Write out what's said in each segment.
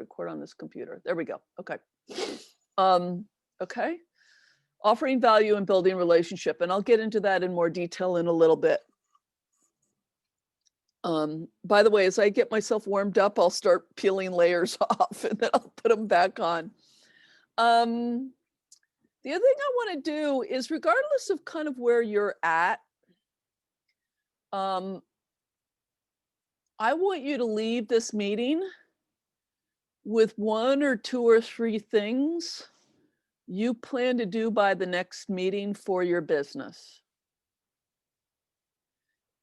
record on this computer. There we go. Okay. Okay. Offering value and building relationship. And I'll get into that in more detail in a little bit. By the way, as I get myself warmed up, I'll start peeling layers off and then I'll put them back on. The other thing I want to do is, regardless of kind of where you're at, I want you to leave this meeting with 1 or 2 or 3 things you plan to do by the next meeting for your business.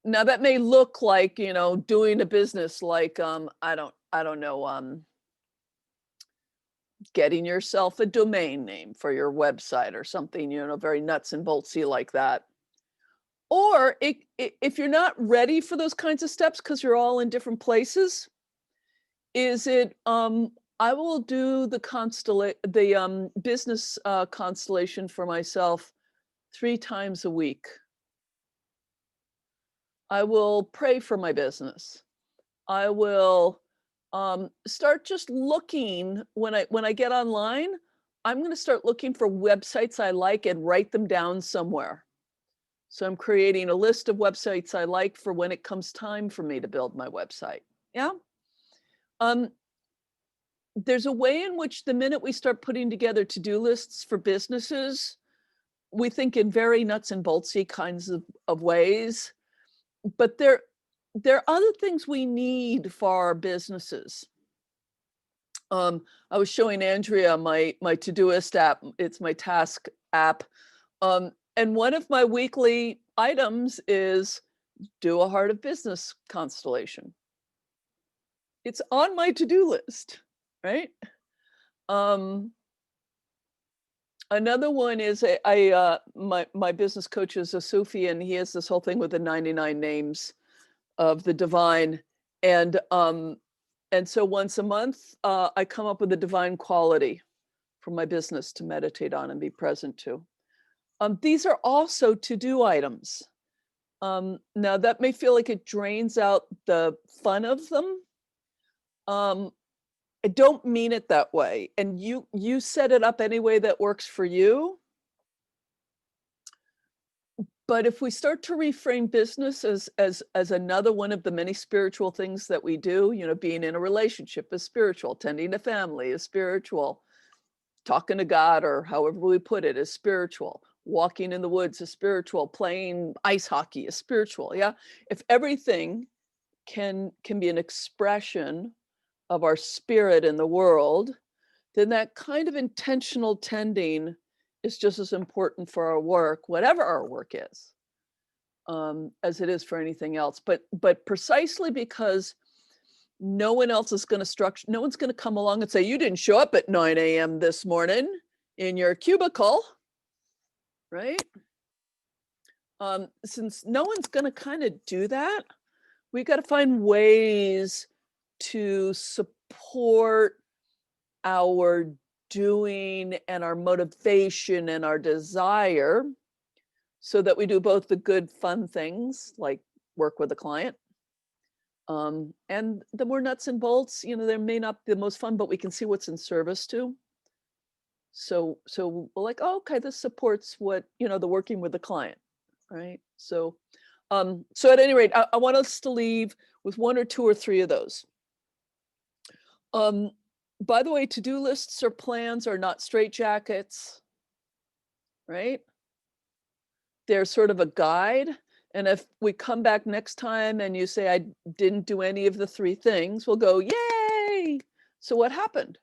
Now that may look like, doing a business like, I don't know, getting yourself a domain name for your website or something, very nuts and boltsy like that. Or if you're not ready for those kinds of steps because you're all in different places, is it, I will do the business constellation for myself 3 times a week. I will pray for my business. I will start just looking when I get online. I'm going to start looking for websites I like and write them down somewhere. So I'm creating a list of websites I like for when it comes time for me to build my website. Yeah. There's a way in which the minute we start putting together to-do lists for businesses, we think in very nuts and boltsy kinds of ways, but there are other things we need for our businesses. I was showing Andrea my Todoist app. It's my task app. And one of my weekly items is do a Heart of Business constellation. It's on my to-do list, right? Another one is my business coach is a Sufi, and he has this whole thing with the 99 names of the divine. And so once a month, I come up with a divine quality for my business to meditate on and be present to. These are also to-do items. Now that may feel like it drains out the fun of them. I don't mean it that way. And you set it up any way that works for you. But if we start to reframe business as another one of the many spiritual things that we do, being in a relationship is spiritual, tending a family is spiritual, talking to God, or however we put it, is spiritual, walking in the woods is spiritual, playing ice hockey is spiritual. Yeah. If everything can be an expression of our spirit in the world, then that kind of intentional tending is just as important for our work, whatever our work is, as it is for anything else. But precisely because no one else is going to no one's going to come along and say, you didn't show up at 9 a.m. this morning in your cubicle, right? Since no one's going to kind of do that, we got to find ways to support our doing and our motivation and our desire so that we do both the good, fun things like work with a client, and the more nuts and bolts, they may not be the most fun, but we can see what's in service to. So we're like, oh, okay, this supports what, the working with the client, right? So at any rate, I want us to leave with 1 or 2 or 3 of those. By the way, to-do lists or plans are not straitjackets, right? They're sort of a guide. And if we come back next time and you say, I didn't do any of the 3 things, we'll go, yay! So what happened?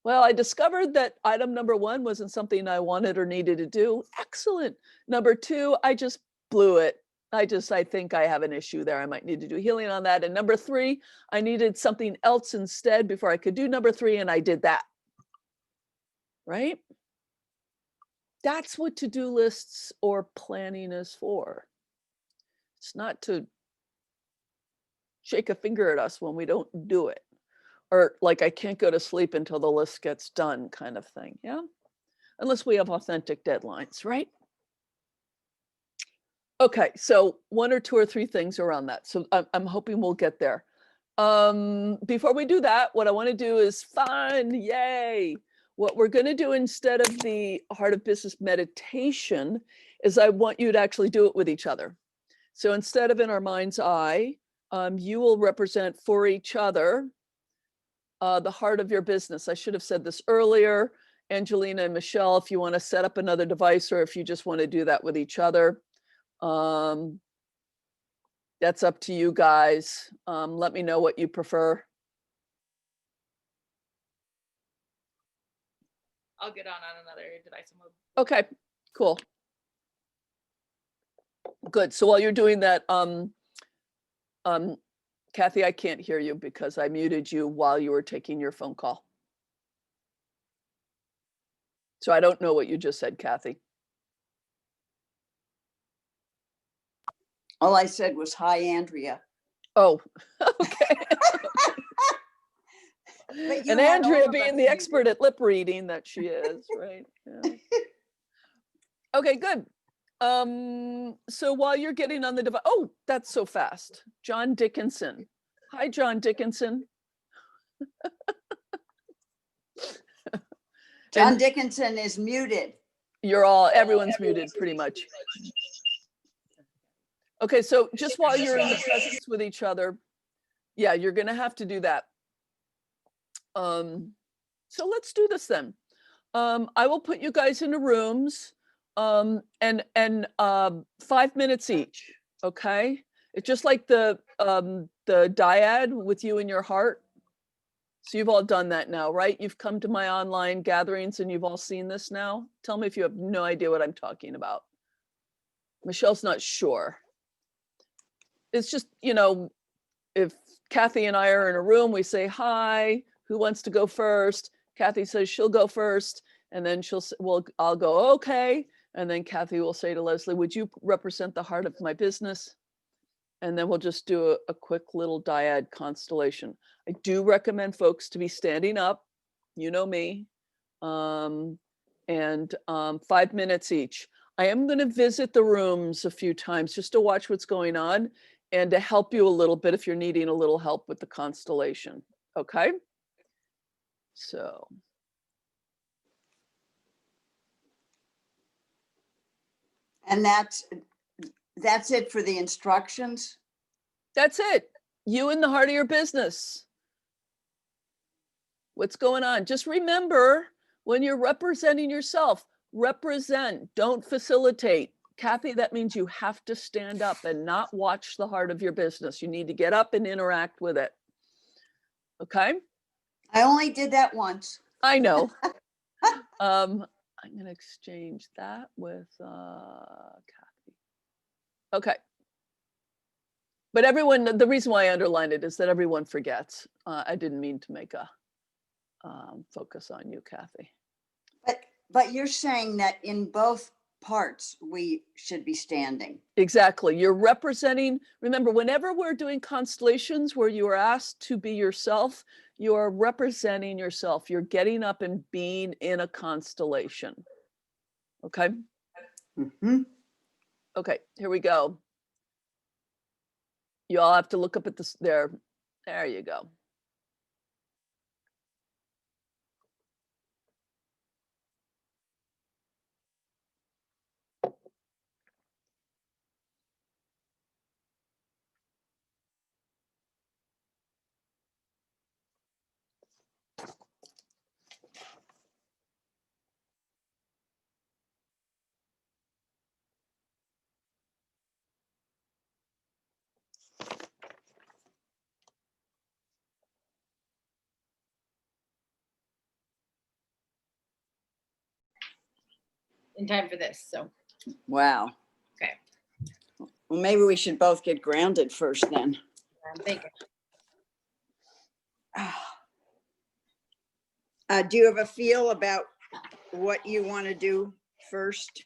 Well, I discovered that item number 1 wasn't something I wanted or needed to do. Excellent. Number 2, I just blew it. I think I have an issue there. I might need to do healing on that. And number 3, I needed something else instead before I could do number 3, and I did that. Right? That's what to-do lists or planning is for. It's not to shake a finger at us when we don't do it. Or like, I can't go to sleep until the list gets done kind of thing. Yeah. Unless we have authentic deadlines, right? Okay, so 1 or 2 or 3 things around that. So I'm hoping we'll get there. Before we do that, what I want to do is fun. Yay. What we're going to do instead of the Heart of Business meditation is I want you to actually do it with each other. So instead of in our mind's eye, you will represent for each other the heart of your business. I should have said this earlier. Angelina and Michelle, if you want to set up another device or if you just want to do that with each other, that's up to you guys. Let me know what you prefer. I'll get on another device. Okay, cool. Good. So while you're doing that, Kathy, I can't hear you because I muted you while you were taking your phone call. So I don't know what you just said, Kathy. All I said was, hi, Andrea. Oh, okay. But you And had all Andrea of being us the muted. expert at lip reading that she is, right? Yeah. Okay, good. So while you're getting on the device, oh, that's so fast. John Dickinson. Hi, John Dickinson. John Dickinson is muted. Everyone's muted pretty much. Okay, so just while you're in the presence with each other, yeah, you're gonna have to do that. So let's do this then. I will put you guys into rooms and 5 minutes each, okay? It's just like the dyad with you in your heart. So you've all done that now, right? You've come to my online gatherings and you've all seen this now. Tell me if you have no idea what I'm talking about. Michelle's not sure. It's just, you know, if Kathy and I are in a room, we say, hi, who wants to go first? Kathy says she'll go first. And then I'll go, okay. And then Kathy will say to Leslie, would you represent the heart of my business? And then we'll just do a quick little dyad constellation. I do recommend folks to be standing up, you know me, and 5 minutes each. I am going to visit the rooms a few times just to watch what's going on and to help you a little bit if you're needing a little help with the constellation. Okay? So. And that's it for the instructions? That's it. You in the heart of your business. What's going on? Just remember, when you're representing yourself, represent, don't facilitate. Kathy, that means you have to stand up and not watch the heart of your business. You need to get up and interact with it. Okay? I only did that once. I know. I'm going to exchange that with Kathy. Okay. But everyone, the reason why I underlined it is that everyone forgets. I didn't mean to make a focus on you, Kathy. But you're saying that in both parts, we should be standing. Exactly. You're representing, remember, whenever we're doing constellations where you are asked to be yourself, you are representing yourself. You're getting up and being in a constellation. Okay? Mm-hmm. Okay, here we go. You all have to look up at this there. There you go. In time for this, so. Wow. Okay. Well, maybe we should both get grounded first then. I'm thinking. Do you have a feel about what you want to do first?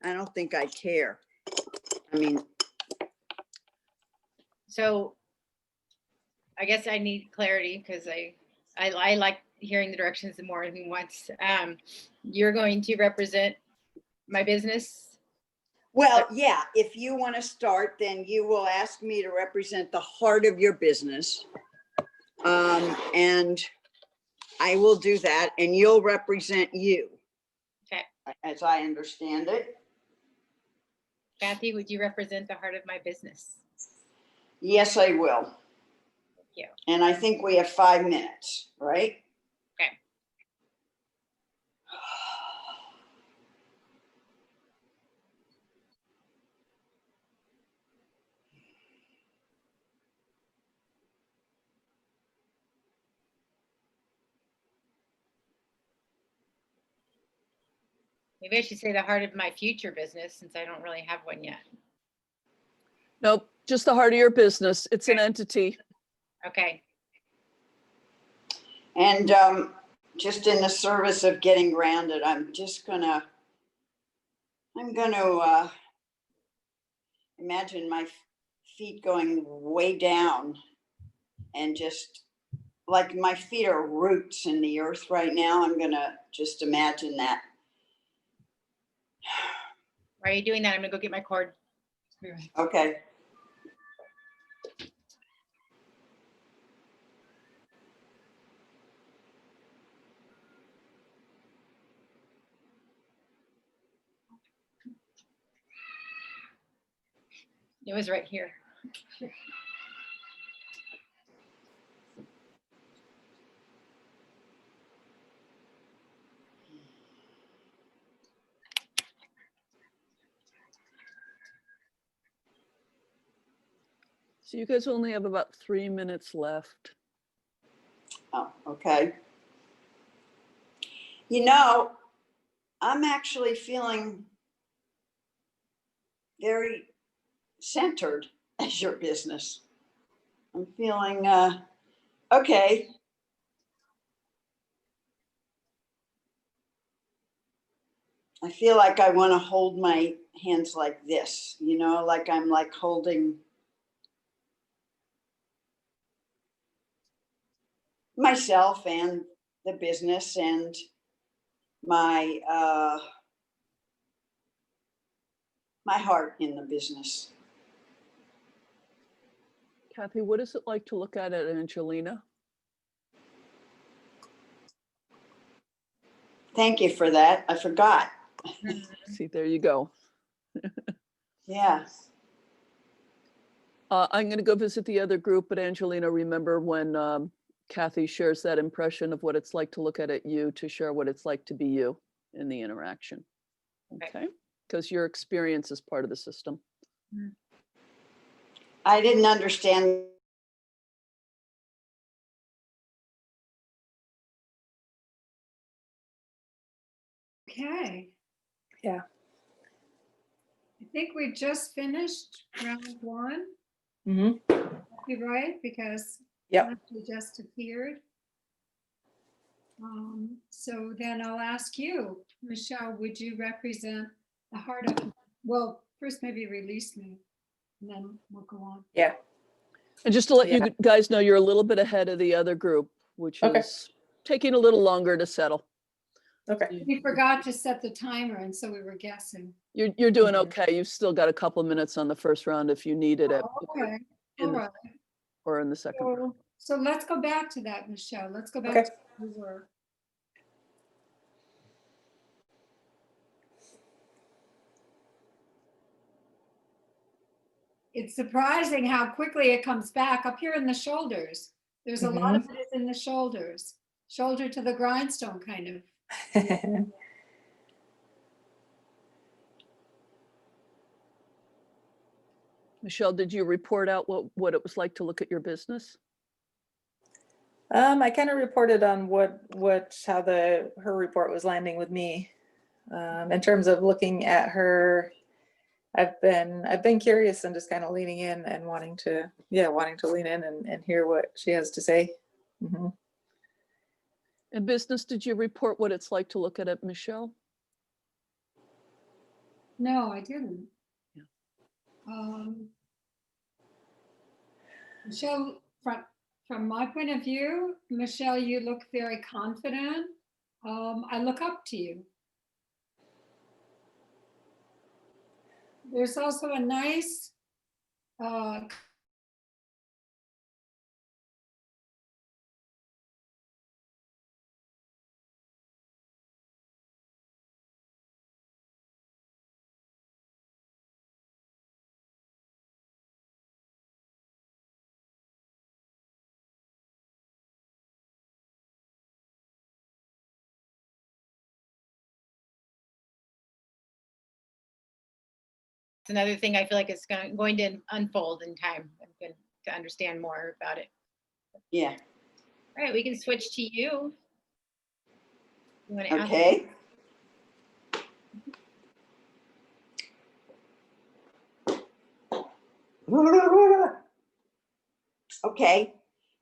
I don't think I care. I mean, So I guess I need clarity because I like hearing the directions more than once. You're going to represent my business. well, yeah, if you want to start, then you will ask me to represent the heart of your business. And I will do that, and you'll represent you, Okay. as I understand it. Kathy, would you represent the heart of my business? Yes, I will. Thank you. And I think we have 5 minutes, right? Okay. Maybe I should say the heart of my future business, since I don't really have one yet. Nope, just the heart of your business. It's an entity. Okay. And just in the service of getting grounded, I'm gonna imagine my feet going way down, and just like my feet are roots in the earth right now. I'm gonna just imagine that. While you're doing that, I'm gonna go get my cord. Okay. It was right here. So you guys only have about 3 minutes left. Oh, okay. You know, I'm actually feeling very centered as your business. I'm feeling okay. I feel like I want to hold my hands like this, like I'm like holding myself and the business and my my heart in the business. Kathy, what is it like to look at Angelina? Thank you for that. I forgot. See, there you go. Yeah. I'm going to go visit the other group, but Angelina, remember when Kathy shares that impression of what it's like to look at you, to share what it's like to be you in the interaction. Okay? Because your experience is part of the system. I didn't understand. Okay. Yeah. I think we just finished round one. Mm-hmm. You're right, because Yep. Ashley just appeared. So then I'll ask you, Michelle, would you represent the heart of, well, first maybe release me, and then we'll go on. Yeah. And just to let Yeah. you guys know, you're a little bit ahead of the other group, which Okay. is taking a little longer to settle. Okay. We forgot to set the timer, and so we were guessing. You're doing Mhm. okay. You've still got a couple minutes on the first round if you needed it. Oh, okay, in all the- right. Or in the second round. So let's go back to that, Michelle. Let's go back Okay. to where we were. It's surprising how quickly it comes back up here in the shoulders. There's a lot of it is in the shoulders, shoulder to the grindstone kind of. Michelle, did you report out what it was like to look at your business? I kind of reported on how her report was landing with me. In terms of looking at her, I've been curious and just kind of leaning in and wanting to lean in and hear what she has to say. Mm-hmm. In business, did you report what it's like to look at it, Michelle? No, I didn't. Yeah. Michelle, from my point of view, Michelle, you look very confident. I look up to you. There's also a nice another thing I feel like it's going to unfold in time. I'm going to understand more about it. Yeah, All right, we can switch to you. You want to ask? okay. Okay,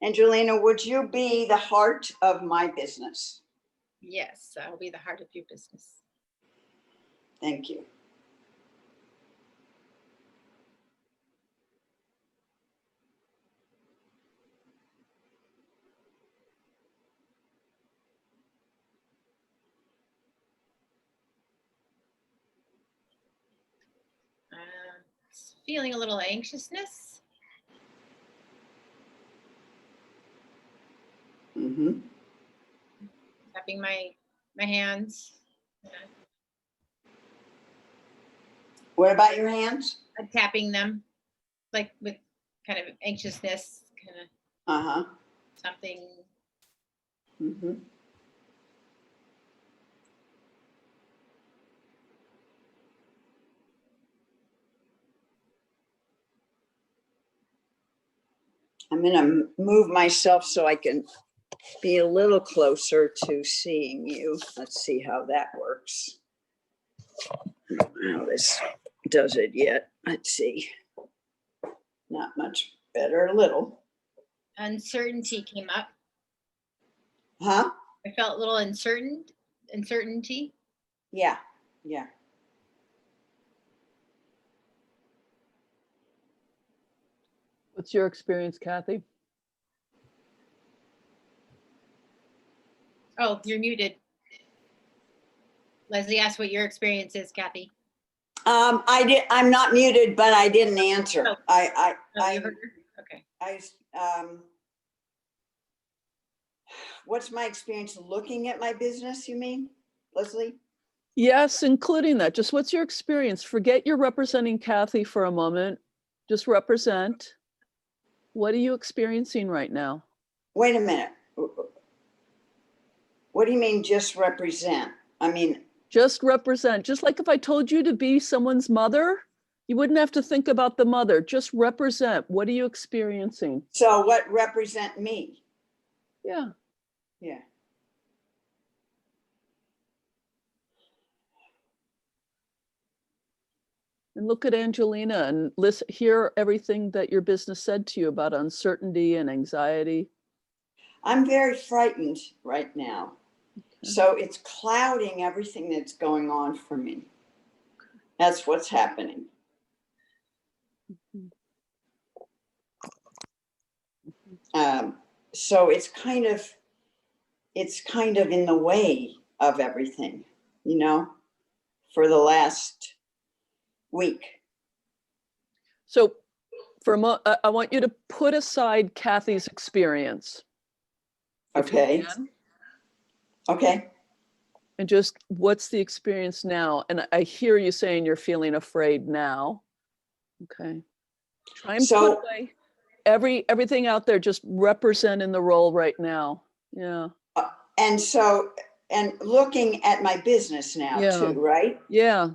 Angelina, would you be the heart of my business? Yes, I'll be the heart of your business. Thank you. Feeling a little anxiousness. Mm-hmm. Tapping my hands. What about your hands? Tapping them, like with kind of anxiousness, kind of Uh-huh. something. Mm-hmm. I'm gonna move myself so I can be a little closer to seeing you. Let's see how that works. I don't know how this does it yet. Let's see. Not much better, a little. Uncertainty came up. Huh? I felt a little uncertainty. Yeah, yeah. What's your experience, Kathy? Oh, you're muted. Leslie asked what your experience is, Kathy. I'm not muted, but I didn't answer. Oh. I Oh, you heard her? Okay. What's my experience looking at my business, you mean, Leslie? Yes, including that. Just what's your experience? Forget you're representing Kathy for a moment. Just represent. What are you experiencing right now? Wait a minute. What do you mean just represent? I mean, Just represent. Just like if I told you to be someone's mother, you wouldn't have to think about the mother. Just represent. What are you experiencing? so what represent me? Yeah. Yeah. And look at Angelina and listen, hear everything that your business said to you about uncertainty and anxiety. I'm very frightened right now. Okay. So it's clouding everything that's going on for me. That's what's happening. So it's kind of in the way of everything, you know, for the last week. So for I want you to put aside Kathy's experience. if you Okay. can, Okay. and just what's the experience now? And I hear you saying you're feeling afraid now. Okay. Try and So- put away everything out there, just represent in the role right now. Yeah. And so, and looking at my business now Yeah. too, right? Yeah.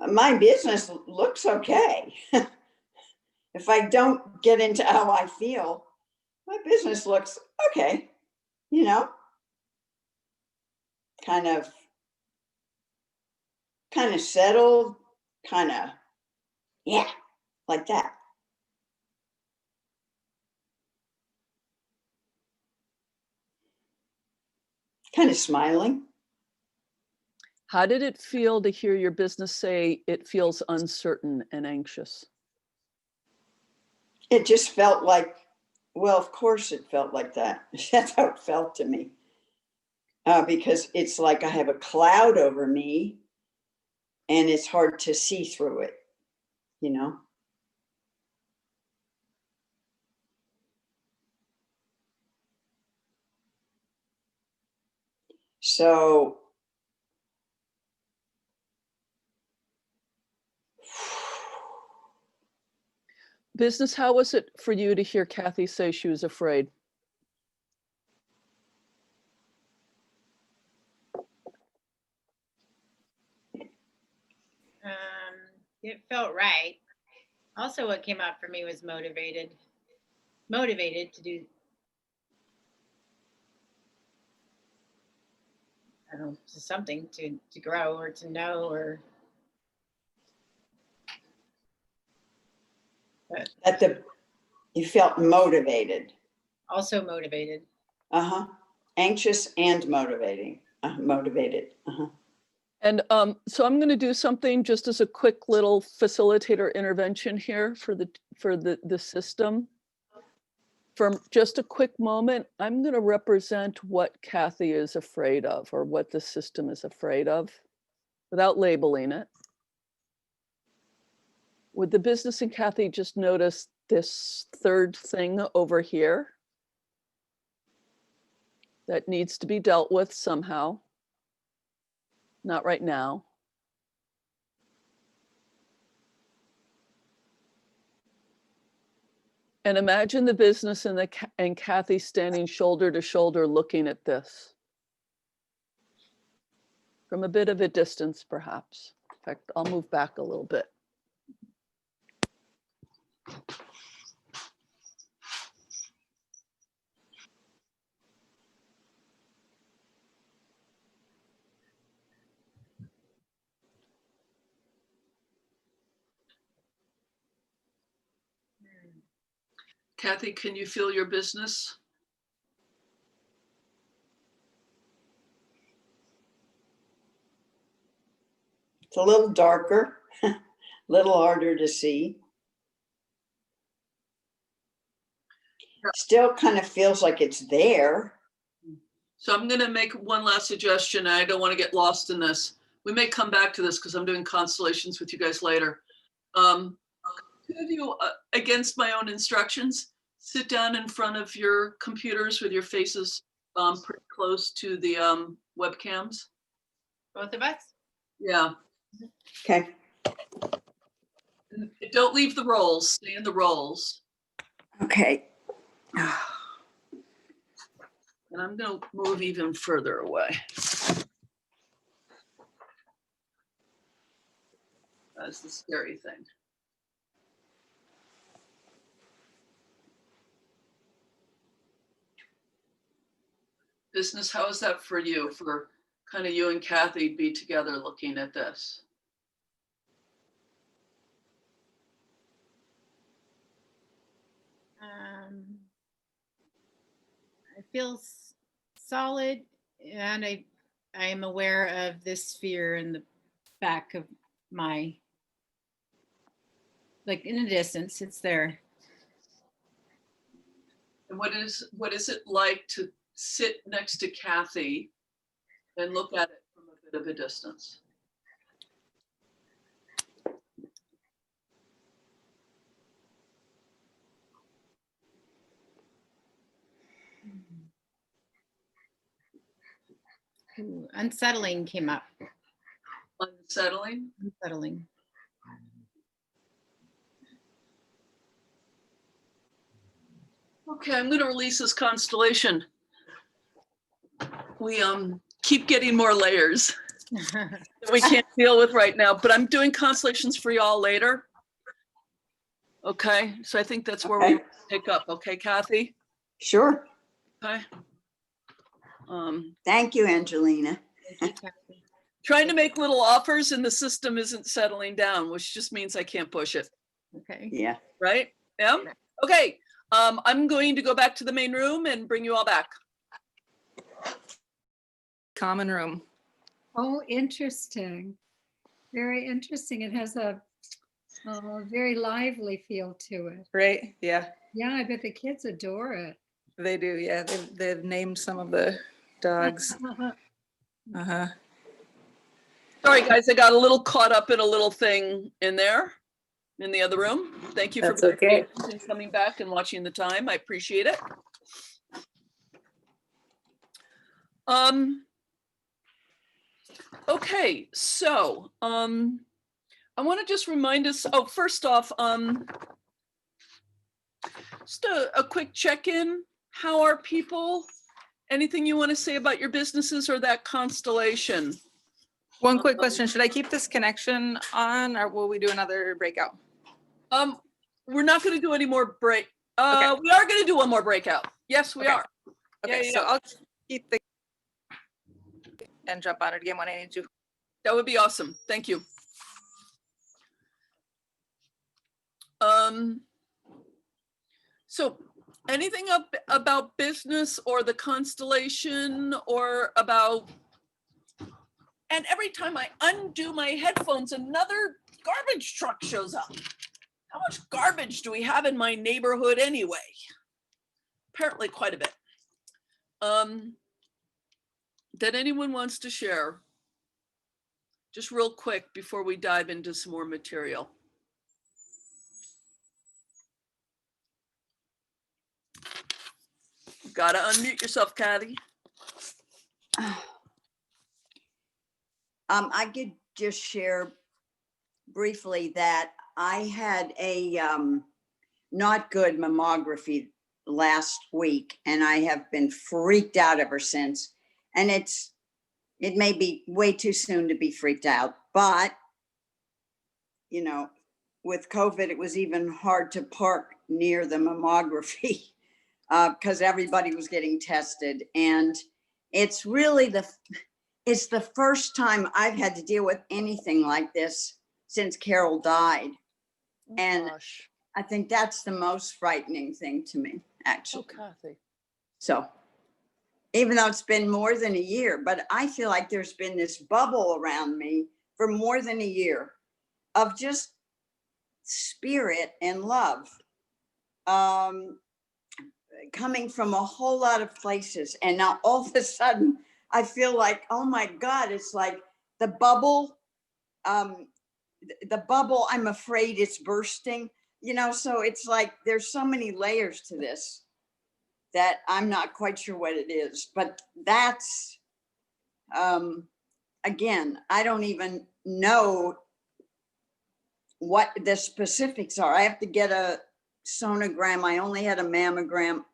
My business looks okay. If I don't get into how I feel, my business looks okay, you know, kind of settled, yeah, like that. Kind of smiling. How did it feel to hear your business say it feels uncertain and anxious? It just felt like, well, of course it felt like that. That's how it felt to me. Because it's like I have a cloud over me and it's hard to see through it, you know? So Business, how was it for you to hear Kathy say she was afraid? it felt right. Also, what came out for me was motivated to do, I don't know, something to grow or to know, or, but You felt motivated. also motivated. Uh-huh. Anxious and motivated. Uh-huh. And so I'm going to do something just as a quick little facilitator intervention here for the system. For just a quick moment, I'm going to represent what Kathy is afraid of, or what the system is afraid of, without labeling it. Would the business and Kathy just notice this third thing over here that needs to be dealt with somehow? Not right now. And imagine the business and Kathy standing shoulder to shoulder looking at this. From a bit of a distance, perhaps. In fact, I'll move back a little bit. Kathy, can you feel your business? It's a little darker, a little harder to see. Still kind of feels like it's there. So I'm going to make one last suggestion. I don't want to get lost in this. We may come back to this because I'm doing constellations with you guys later. Two of you, against my own instructions, sit down in front of your computers with your faces pretty close to the webcams. Both of us? Yeah. Okay. And don't leave the roles. Stay in the roles. Okay. And I'm going to move even further away. That's the scary thing. Business, how is that for you? For kind of you and Kathy be together looking at this? I feel solid, and I am aware of this sphere in the back of my, like in a distance, it's there. And what is it like to sit next to Kathy and look at it from a bit of a distance? Ooh, unsettling came up. Unsettling? Unsettling. Okay, I'm going to release this constellation. We keep getting more layers that we can't deal with right now, but I'm doing constellations for y'all later. Okay, so I think that's where we pick up. Okay, Kathy? Sure. Okay. Thank you, Angelina. Trying to make little offers and the system isn't settling down, which just means I can't push it. Okay. Yeah. Right? Yeah. Okay. I'm going to go back to the main room and bring you all back. Common room. Oh, interesting. Very interesting. It has a very lively feel to it. Right? Yeah, Yeah, I bet the kids adore it. they do. Yeah, they've named some of the dogs. Uh-huh. Sorry, guys, I got a little caught up in a little thing in there in the other room. Thank you That's for okay. coming back and watching the time. I appreciate it. Okay, so I want to just remind us, oh, first off, just a quick check-in. How are people? Anything you want to say about your businesses or that constellation? One quick question, should I keep this connection on or will we do another breakout? We're not gonna do any more break. Okay. We are gonna do one more breakout. Yes, we Okay. are. Okay, Yeah, so yeah. I'll keep the and jump on it again when I need to. That would be awesome. Thank you. So anything up about business or the Constellation or about, and every time I undo my headphones, another garbage truck shows up. How much garbage do we have in my neighborhood anyway? Apparently quite a bit. That anyone wants to share? Just real quick before we dive into some more material. Gotta unmute yourself, Kathy. I could just share briefly that I had a not good mammography last week, and I have been freaked out ever since. And it may be way too soon to be freaked out, but you know, with COVID, it was even hard to park near the mammography because everybody was getting tested. And it's really it's the first time I've had to deal with anything like this since Carol died. And Gosh. I think that's the most frightening thing to me, Oh, actually. Kathy. So even though it's been more than a year, but I feel like there's been this bubble around me for more than a year of just spirit and love coming from a whole lot of places. And now all of a sudden, I feel like, oh my God, it's like the bubble, I'm afraid it's bursting, so it's like there's so many layers to this that I'm not quite sure what it is. But that's, again, I don't even know what the specifics are. I have to get a sonogram. I only had a mammogram,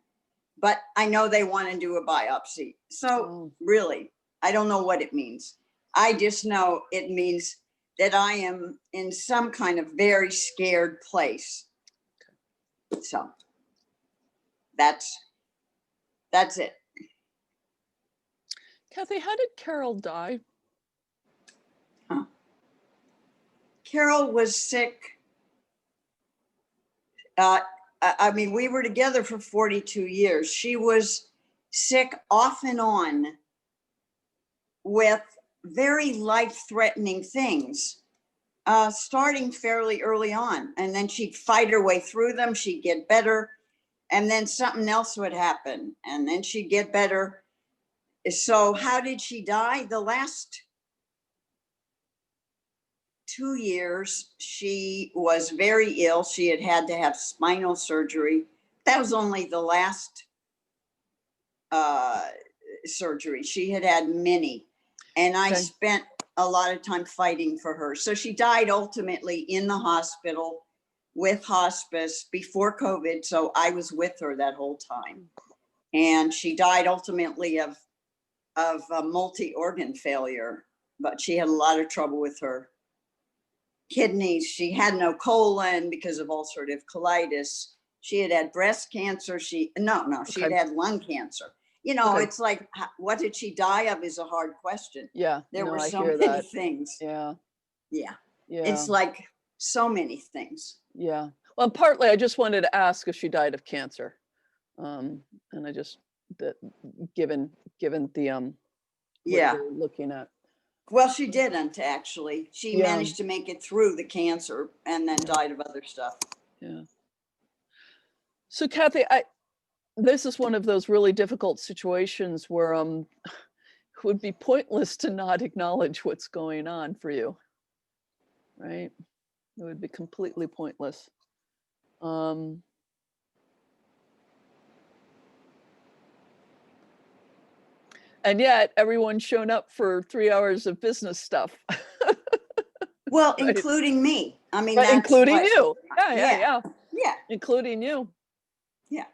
but I know they want to do a biopsy. So really, I don't know what it means. I just know it means that I am in some kind of very scared place. So that's it. Kathy, how did Carol die? Carol was sick. I mean, we were together for 42 years. She was sick off and on with very life-threatening things, starting fairly early on. And then she'd fight her way through them. She'd get better. And then something else would happen. And then she'd get better. So how did she die? The last 2 years, she was very ill. She had to have spinal surgery. That was only the last surgery. She had many. And I spent a lot of time fighting for her. So she died ultimately in the hospital with hospice before COVID. So I was with her that whole time. And she died ultimately of multi-organ failure, but she had a lot of trouble with her kidneys. She had no colon because of ulcerative colitis. She had breast cancer. She had lung cancer. Okay. It's like, what did she die of is a hard question. Yeah. There no, were I so hear many that. things. Yeah. Yeah. Yeah. It's like so many things. Yeah. Well, partly I just wanted to ask if she died of cancer. And I just, that given the, what Yeah. you're looking at. Well, she didn't actually. She Yeah. managed to make it through the cancer and then died of other stuff. Yeah. So Kathy, this is one of those really difficult situations where it would be pointless to not acknowledge what's going on for you, right? It would be completely pointless. And yet everyone's shown up for 3 hours of business stuff. Well, Right. including me. I mean, But that's including what- you. Yeah, Yeah. yeah. Yeah. Including you. Yeah.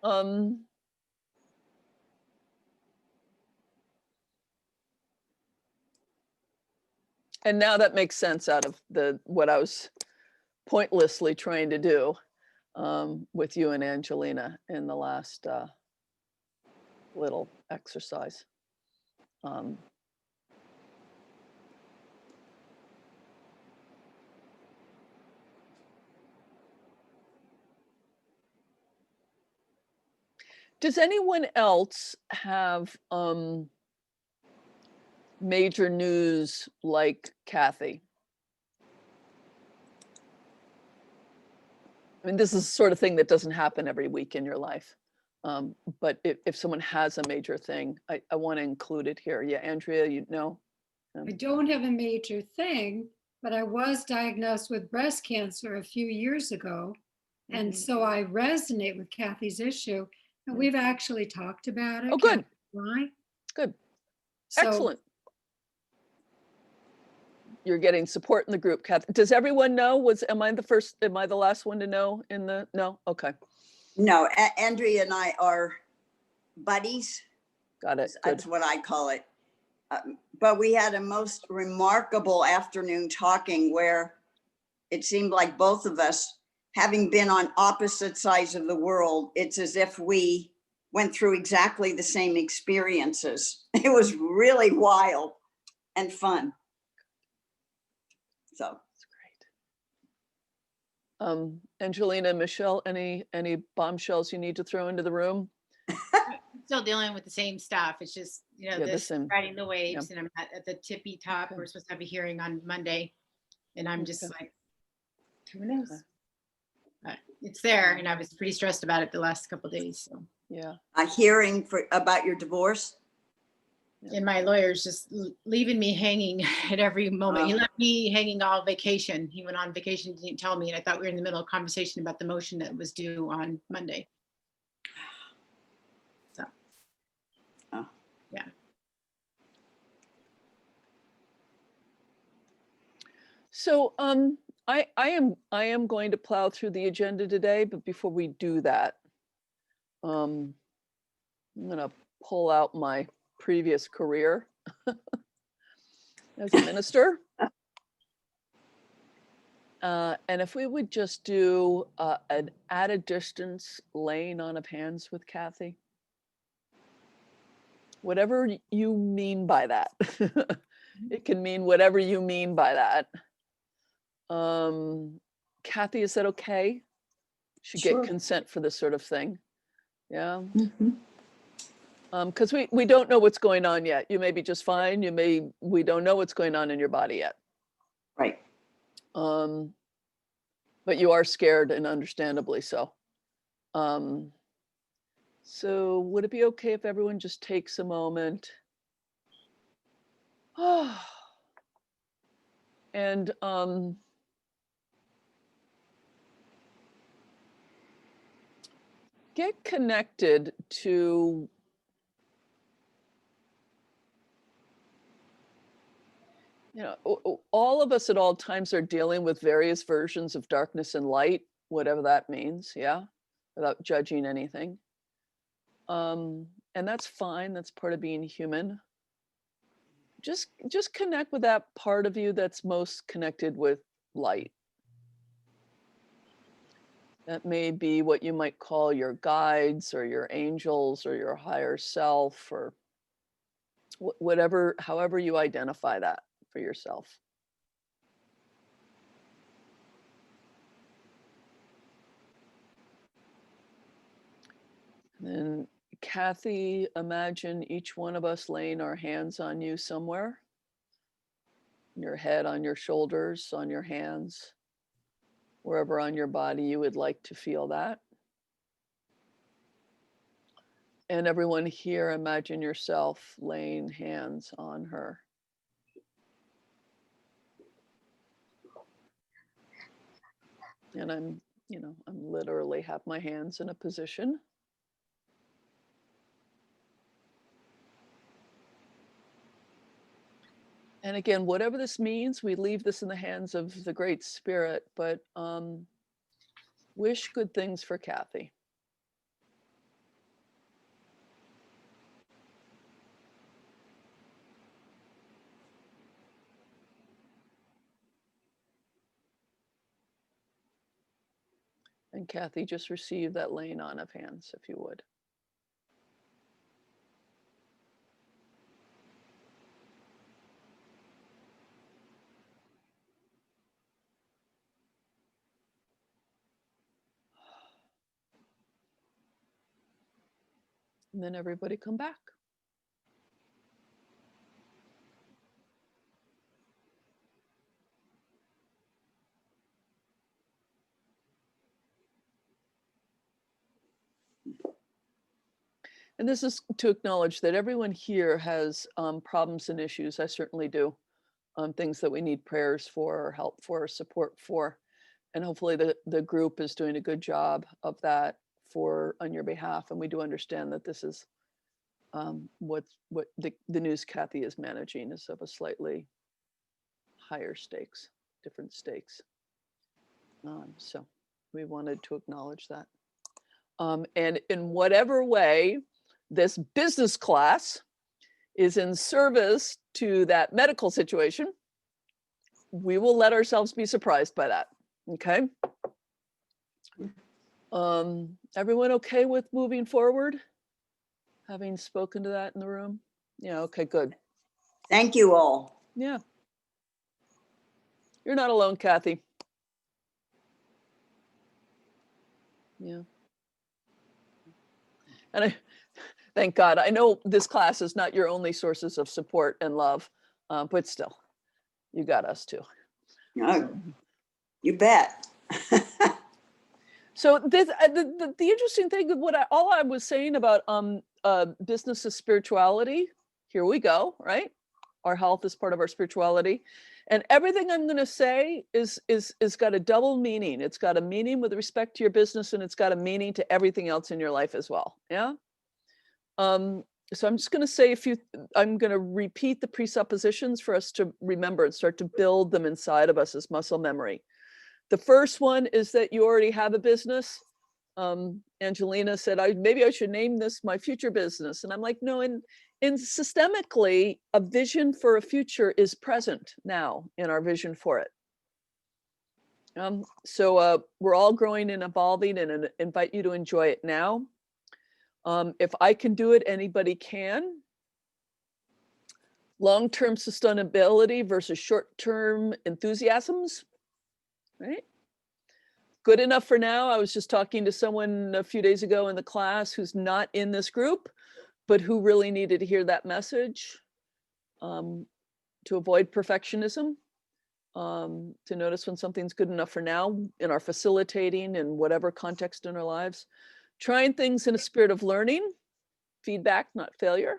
And now that makes sense out of what I was pointlessly trying to do with you and Angelina in the last little exercise. Does anyone else have major news like Kathy? I mean, this is the sort of thing that doesn't happen every week in your life. But if someone has a major thing, I want to include it here. Yeah, Andrea, you know? I don't have a major thing, but I was diagnosed with breast cancer a few years ago. And so I resonate with Kathy's issue. And we've actually talked about it. Oh, good. Why? Good. So Excellent. You're getting support in the group, Kathy. Does everyone know? Am I the last one to know no? Okay. No, Andrea and I are buddies. Got it. Good. That's what I call it. But we had a most remarkable afternoon talking where it seemed like both of us, having been on opposite sides of the world, it's as if we went through exactly the same experiences. It was really wild and fun. So That's great. Angelina, Michelle, any bombshells you need to throw into the room? Still dealing with the same stuff. It's just, Yeah, this riding the waves, yeah. and I'm at the tippy top. Okay. We're supposed to have a hearing on Monday, and I'm just Okay. like, who knows? It's there, and I was pretty stressed about it the last couple of days. So. Yeah. a hearing about your divorce. And my lawyer's just leaving me hanging at every moment. He Oh. left me hanging all vacation. He went on vacation, didn't tell me, and I thought we were in the middle of a conversation about the motion that was due on Monday. So, Oh. yeah. So I am going to plow through the agenda today, but before we do that, I'm gonna pull out my previous career as a minister. And if we would just do an at a distance laying on of hands with Kathy. Whatever you mean by that. It can mean whatever you mean by that. Kathy, is that okay? Should Sure. get consent for this sort of thing. Yeah. Mhm. Because we don't know what's going on yet. You may be just fine. We don't know what's going on in your body yet. Right. But you are scared, and understandably so. So would it be okay if everyone just takes a moment? And get connected to all of us at all times are dealing with various versions of darkness and light, whatever that means, yeah, without judging anything. And that's fine. That's part of being human. Just connect with that part of you that's most connected with light. That may be what you might call your guides or your angels or your higher self, or whatever, however you identify that for yourself. And then, Kathy, imagine each one of us laying our hands on you somewhere. Your head, on your shoulders, on your hands, wherever on your body you would like to feel that. And everyone here, imagine yourself laying hands on her. And I'm literally have my hands in a position. And again, whatever this means, we leave this in the hands of the Great Spirit, but wish good things for Kathy. And Kathy, just receive that laying on of hands, if you would. And then everybody come back. And this is to acknowledge that everyone here has problems and issues. I certainly do. Things that we need prayers for, or help for, or support for. And hopefully the group is doing a good job of that on your behalf. And we do understand that this is what the news Kathy is managing is of a slightly higher stakes, different stakes. So we wanted to acknowledge that. And in whatever way this business class is in service to that medical situation, we will let ourselves be surprised by that. Okay. Everyone okay with moving forward? Having spoken to that in the room? Yeah, okay, good. Thank you all. Yeah. You're not alone, Kathy. Yeah. And thank God, I know this class is not your only sources of support and love, but still, you got us too. No, you bet. So this, the interesting thing of all I was saying about business is spirituality, here we go, right? Our health is part of our spirituality. And everything I'm going to say is got a double meaning. It's got a meaning with respect to your business, and it's got a meaning to everything else in your life as well. Yeah. So I'm just going to say I'm going to repeat the presuppositions for us to remember and start to build them inside of us as muscle memory. The first one is that you already have a business. Angelina said, maybe I should name this my future business. And I'm like, no, in systemically, a vision for a future is present now in our vision for it. So we're all growing and evolving, and invite you to enjoy it now. If I can do it, anybody can. Long-term sustainability versus short-term enthusiasms, right? Good enough for now. I was just talking to someone a few days ago in the class who's not in this group, but who really needed to hear that message, to avoid perfectionism, to notice when something's good enough for now in our facilitating and whatever context in our lives. Trying things in a spirit of learning, feedback, not failure.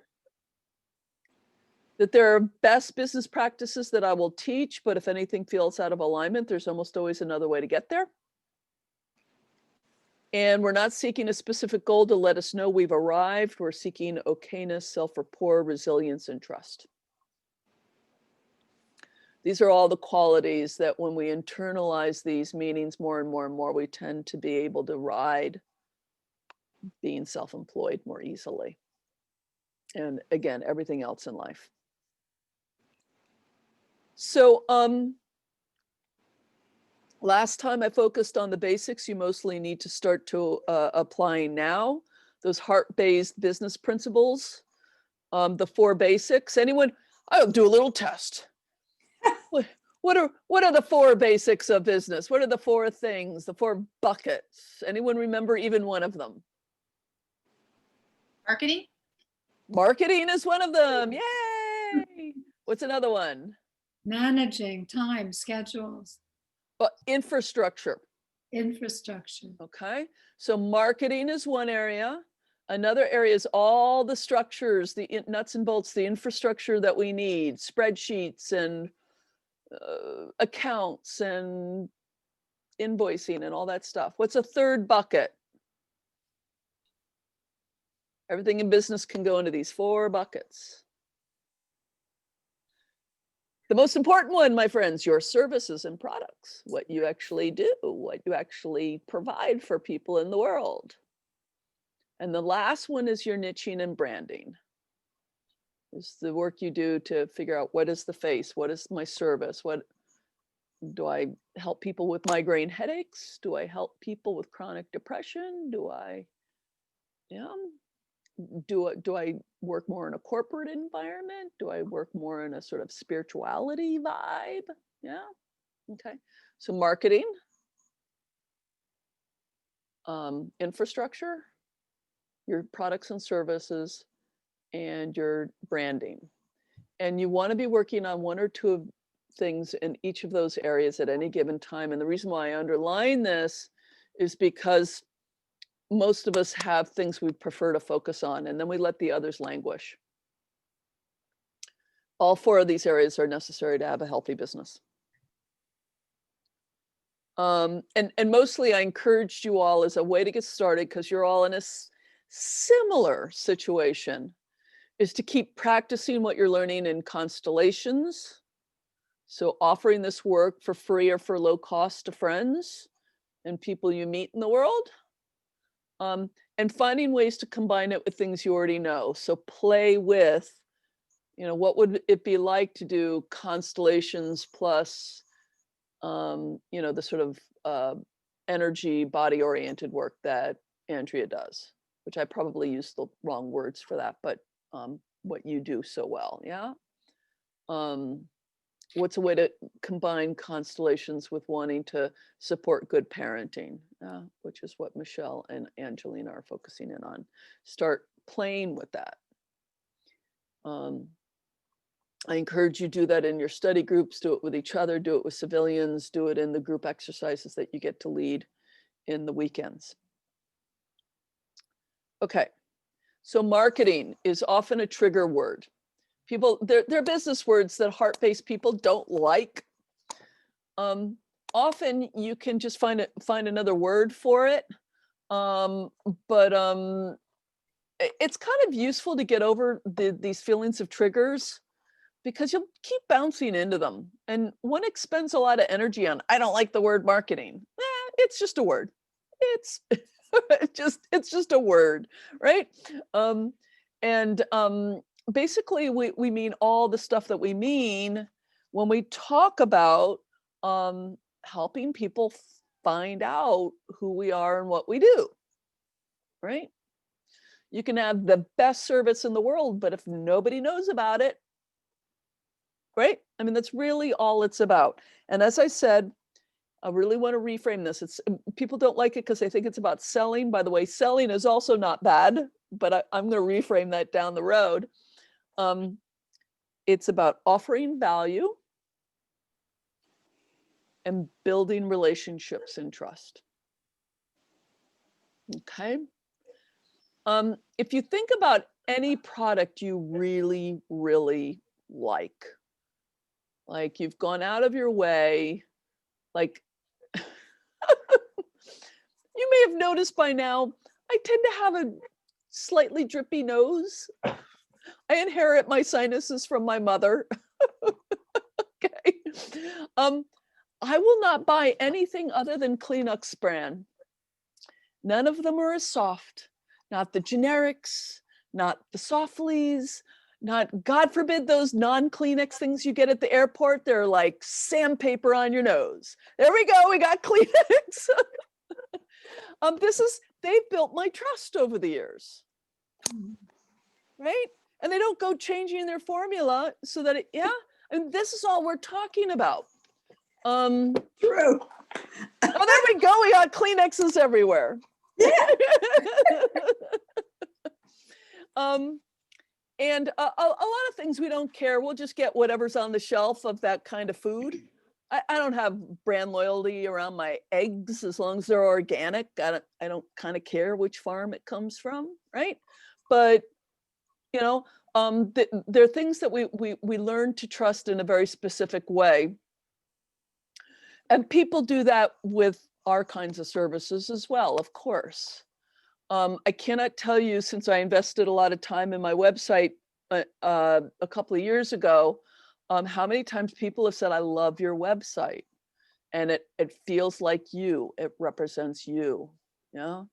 That there are best business practices that I will teach, but if anything feels out of alignment, there's almost always another way to get there. And we're not seeking a specific goal to let us know we've arrived. We're seeking okayness, self-rapport, resilience, and trust. These are all the qualities that when we internalize these meanings more and more and more, we tend to be able to ride being self-employed more easily. And again, everything else in life. So last time I focused on the basics. You mostly need to start to applying now. Those heart-based business principles, the 4 basics. Anyone? I'll do a little test. What are the 4 basics of business? What are the 4 things, the 4 buckets? Anyone remember even one of them? Marketing? Marketing is one of them. Yay! What's another one? Managing time, schedules, Infrastructure. infrastructure. Okay. So marketing is one area. Another area is all the structures, the nuts and bolts, the infrastructure that we need, spreadsheets and accounts and invoicing and all that stuff. What's a third bucket? Everything in business can go into these 4 buckets. The most important one, my friends, your services and products, what you actually do, what you actually provide for people in the world. And the last one is your niching and branding. It's the work you do to figure out what is the face, what is my service, what Do I help people with migraine headaches? Do I help people with chronic depression? Do I, yeah, do I work more in a corporate environment? Do I work more in a sort of spirituality vibe? Yeah. Okay. So marketing, infrastructure, your products and services, and your branding. And you want to be working on one or two of things in each of those areas at any given time. And the reason why I underline this is because most of us have things we prefer to focus on, and then we let the others languish. All four of these areas are necessary to have a healthy business. And mostly I encouraged you all as a way to get started, because you're all in a similar situation, is to keep practicing what you're learning in constellations. So offering this work for free or for low cost to friends and people you meet in the world. And finding ways to combine it with things you already know. So play with, what would it be like to do constellations plus, the sort of energy, body-oriented work that Andrea does, which I probably used the wrong words for that, but what you do so well, yeah? What's a way to combine constellations with wanting to support good parenting, which is what Michelle and Angelina are focusing in on. Start playing with that. I encourage you to do that in your study groups, do it with each other, do it with civilians, do it in the group exercises that you get to lead in the weekends. Okay, so marketing is often a trigger word. People, they're business words that heart-based people don't like. Often you can just find another word for it, but it's kind of useful to get over these feelings of triggers, because you'll keep bouncing into them. And one expends a lot of energy on, I don't like the word marketing. It's just a word. It's it's just a word, right? Basically we mean all the stuff that we mean when we talk about helping people find out who we are and what we do, right? You can have the best service in the world, but if nobody knows about it, right? I mean, that's really all it's about. And as I said, I really want to reframe this. People don't like it because they think it's about selling. By the way, selling is also not bad, but I'm going to reframe that down the road. It's about offering value and building relationships and trust. Okay. If you think about any product you really, really like you've gone out of your way, like you may have noticed by now, I tend to have a slightly drippy nose. I inherit my sinuses from my mother. Okay. I will not buy anything other than Kleenex brand. None of them are as soft. Not the generics, not the Softlies, not, God forbid, those non-Kleenex things you get at the airport. They're like sandpaper on your nose. There we go. We got Kleenex. They've built my trust over the years, right? And they don't go changing their formula so that and this is all we're talking about. True. Oh, there we go. We got Kleenexes everywhere. Yeah. And a lot of things we don't care. We'll just get whatever's on the shelf of that kind of food. I don't have brand loyalty around my eggs as long as they're organic. I don't kind of care which farm it comes from, right? But there are things that we learn to trust in a very specific way, and people do that with our kinds of services as well, of course. I cannot tell you, since I invested a lot of time in my website a couple of years ago, how many times people have said, I love your website. And it feels like you, it represents you. Yeah.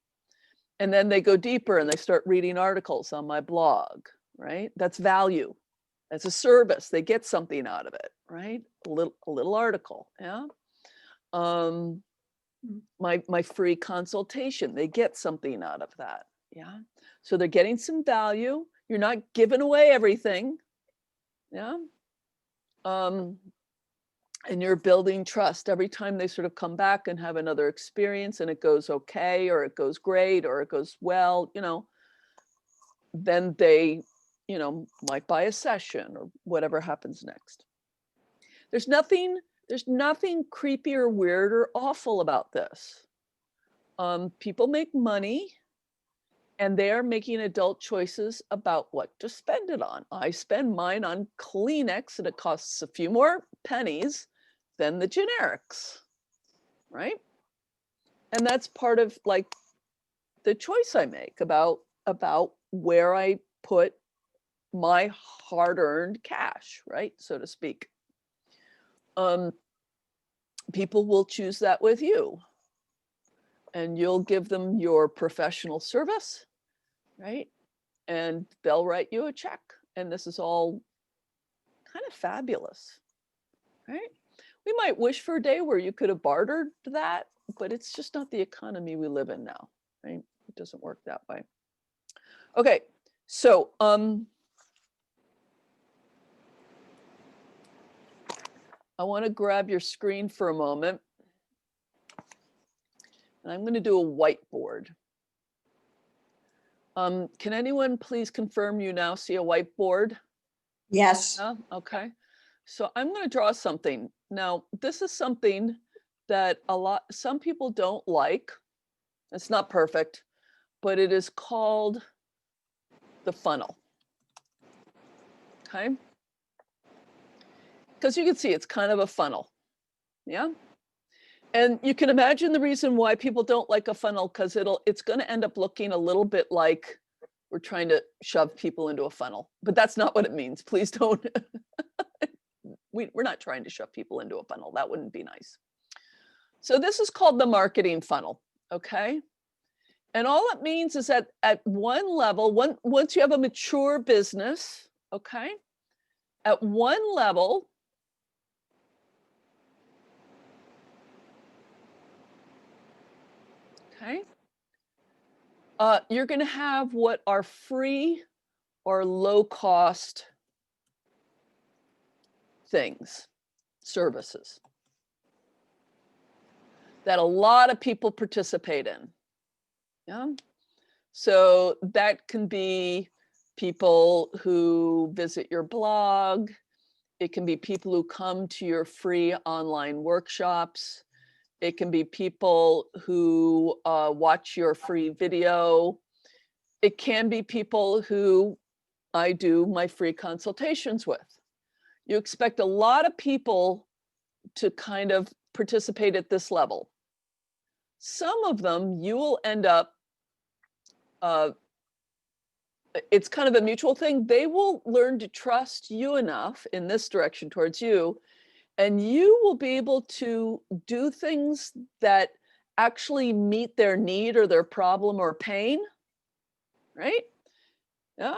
And then they go deeper and they start reading articles on my blog, right? That's value. That's a service. They get something out of it. right? A little article, yeah. Um, Mm. my free consultation, they get something out of that, yeah. So they're getting some value. You're not giving away everything, yeah. Um, and you're building trust every time they sort of come back and have another experience and it goes okay, or it goes great, or it goes well, you know, then they, you know, might buy a session or whatever happens next. There's nothing, there's nothing creepy or weird or awful about this. People make money and they are making adult choices about what to spend it on. I spend mine on Kleenex and it costs a few more pennies than the generics, right? And that's part of like the choice I make about where I put my hard-earned cash, right, so to speak. People will choose that with you, and you'll give them your professional service, right? And they'll write you a check, and this is all kind of fabulous, right? We might wish for a day where you could have bartered that, but it's just not the economy we live in now, right? It doesn't work that way. Okay, so I want to grab your screen for a moment, and I'm going to do a whiteboard. Can anyone please confirm you now see a whiteboard? Yes. Yeah, okay. So I'm going to draw something. Now, this is something that some people don't like. It's not perfect, but it is called the funnel. Okay. Because you can see it's kind of a funnel. Yeah. And you can imagine the reason why people don't like a funnel, because it's going to end up looking a little bit like we're trying to shove people into a funnel, but that's not what it means. Please don't. We're not trying to shove people into a funnel. That wouldn't be nice. So this is called the marketing funnel, okay? And all it means is that at one level, once you have a mature business, okay, at one level, okay, you're going to have what are free or low cost things, services that a lot of people participate in. Yeah. So that can be people who visit your blog. It can be people who come to your free online workshops. It can be people who watch your free video. It can be people who I do my free consultations with. You expect a lot of people to kind of participate at this level. Some of them you will end up, it's kind of a mutual thing. They will learn to trust you enough in this direction towards you, and you will be able to do things that actually meet their need or their problem or pain, right? Yeah.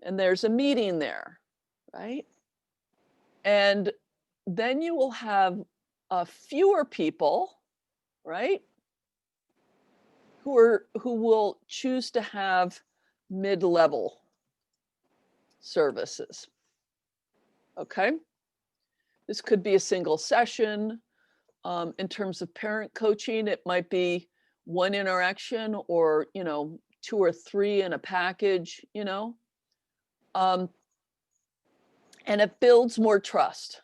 And there's a meeting there, right? And then you will have fewer people, right? Who will choose to have mid-level services. Okay. This could be a single session. In terms of parent coaching, it might be one interaction or, you know, 2 or 3 in a package, you know. And it builds more trust.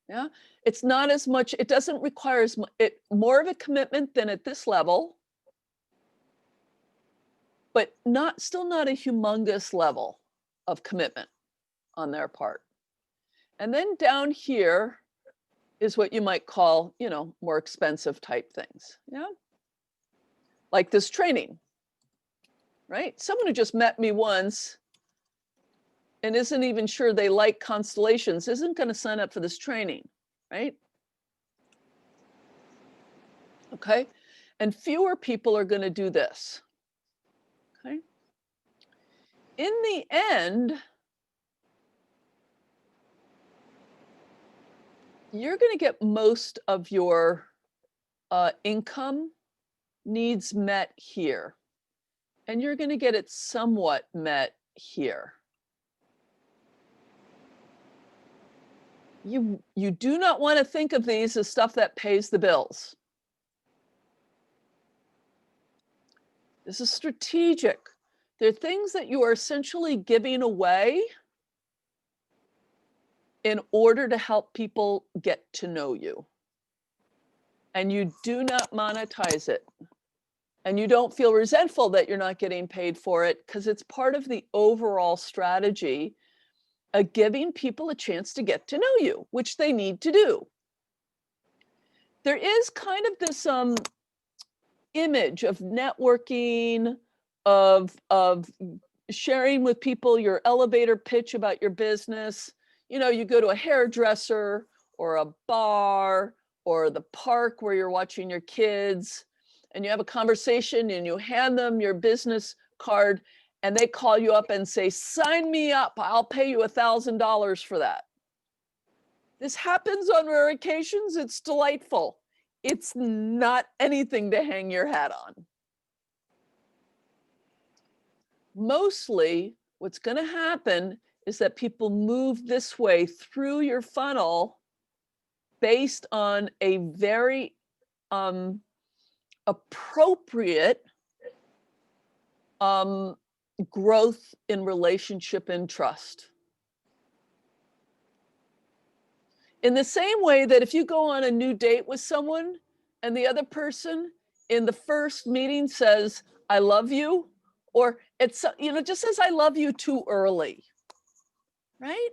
Yeah. It's not as much, it doesn't require more of a commitment than at this level, but still not a humongous level of commitment on their part. And then down here is what you might call, you know, more expensive type things. Yeah. Like this training, right? Someone who just met me once and isn't even sure they like constellations isn't going to sign up for this training, right? Okay. And fewer people are going to do this. Okay. In the end, you're going to get most of your income needs met here. And you're going to get it somewhat met here. You do not want to think of these as stuff that pays the bills. This is strategic. They're things that you are essentially giving away in order to help people get to know you. And you do not monetize it. And you don't feel resentful that you're not getting paid for it, because it's part of the overall strategy of giving people a chance to get to know you, which they need to do. There is kind of this image of networking, of sharing with people your elevator pitch about your business. You know, you go to a hairdresser or a bar or the park where you're watching your kids, and you have a conversation and you hand them your business card, and they call you up and say, sign me up, I'll pay you $1,000 for that. This happens on rare occasions. It's delightful. It's not anything to hang your hat on. Mostly what's going to happen is that people move this way through your funnel based on a very appropriate growth in relationship and trust. In the same way that if you go on a new date with someone and the other person in the first meeting says, I love you, or it's, you know, just says, I love you too early, right?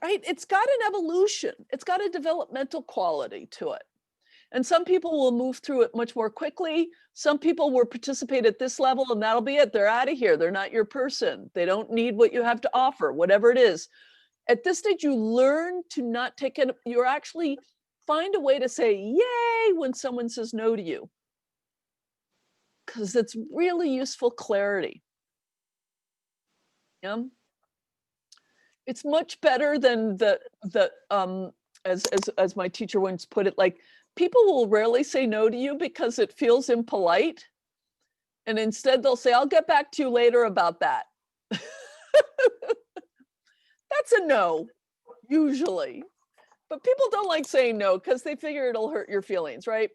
Right? It's got an evolution. It's got a developmental quality to it. And some people will move through it much more quickly. Some people will participate at this level and that'll be it. They're out of here. They're not your person. They don't need what you have to offer, whatever it is. At this stage, you learn to not take it. You actually find a way to say, yay, when someone says no to you. Because it's really useful clarity. Yeah. It's much better than as my teacher once put it, like, people will rarely say no to you because it feels impolite. And instead they'll say, I'll get back to you later about that. That's a no, usually. But people don't like saying no because they figure it'll hurt your feelings, right?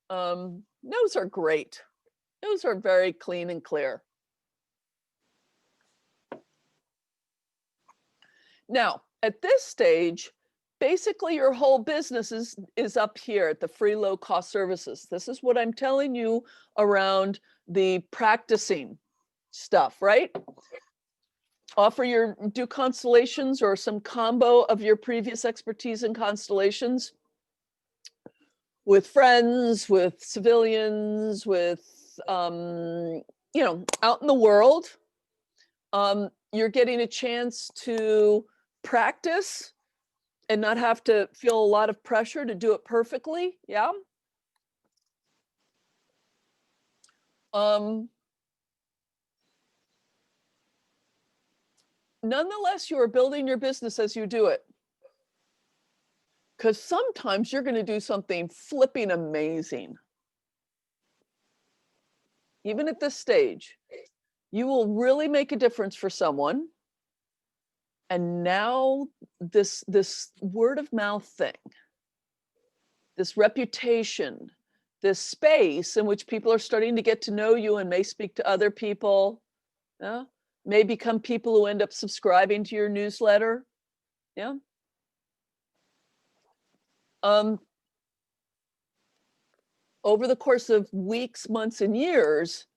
No's are great. No's are very clean and clear. Now, at this stage, basically your whole business is up here at the free low cost services. This is what I'm telling you around the practicing stuff, right? Do constellations or some combo of your previous expertise in constellations with friends, with civilians, with, you know, out in the world. You're getting a chance to practice and not have to feel a lot of pressure to do it perfectly. Yeah. Nonetheless, you are building your business as you do it. Because sometimes you're going to do something flipping amazing. Even at this stage, you will really make a difference for someone. And now this word of mouth thing, this reputation, this space in which people are starting to get to know you and may speak to other people, may become people who end up subscribing to your newsletter. Yeah. Over the course of weeks, months, and years,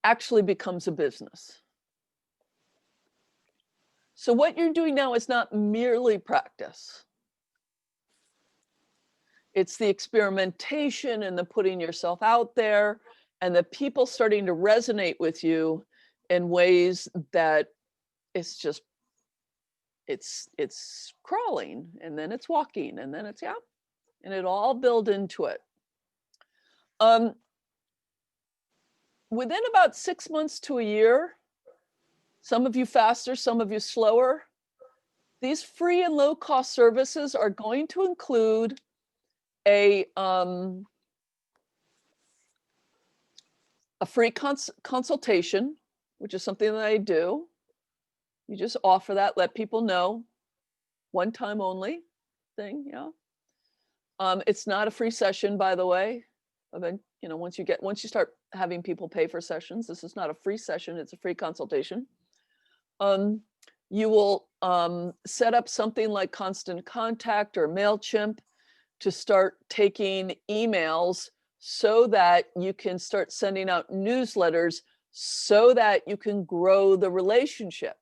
actually becomes a business. So what you're doing now is not merely practice. It's the experimentation and the putting yourself out there and the people starting to resonate with you in ways that it's just, it's crawling, and then it's walking, and then it's, yeah, and it all build into it. Within about 6 months to a year, some of you faster, some of you slower, These free and low cost services are going to include a free consultation, which is something that I do. You just offer that, let people know, one time only thing, yeah. It's not a free session, by the way. Then, you know, once you start having people pay for sessions, this is not a free session, it's a free consultation. You will set up something like Constant Contact or MailChimp to start taking emails so that you can start sending out newsletters so that you can grow the relationship.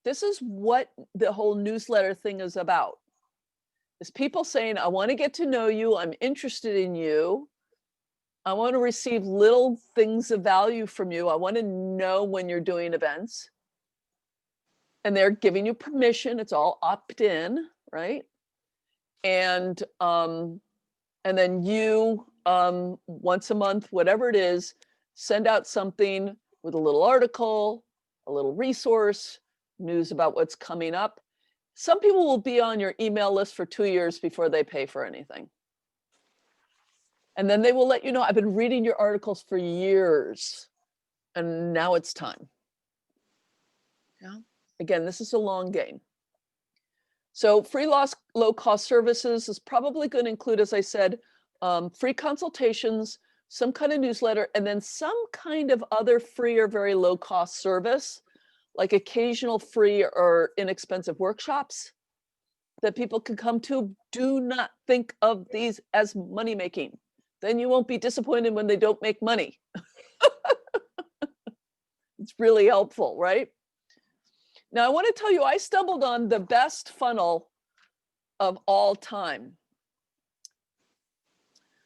This is what the whole newsletter thing is about. Is people saying, I want to get to know you, I'm interested in you, I want to receive little things of value from you, I want to know when you're doing events. And they're giving you permission, it's all opt-in, right? And then you, once a month, whatever it is, send out something with a little article, a little resource, news about what's coming up. Some people will be on your email list for 2 years before they pay for anything. And then they will let you know, I've been reading your articles for years, and now it's time. Yeah. Again, this is a long game. So free low cost services is probably going to include, as I said, free consultations, some kind of newsletter, and then some kind of other free or very low cost service, like occasional free or inexpensive workshops that people can come to. Do not think of these as money making. Then you won't be disappointed when they don't make money. It's really helpful, right? Now, I want to tell you, I stumbled on the best funnel of all time,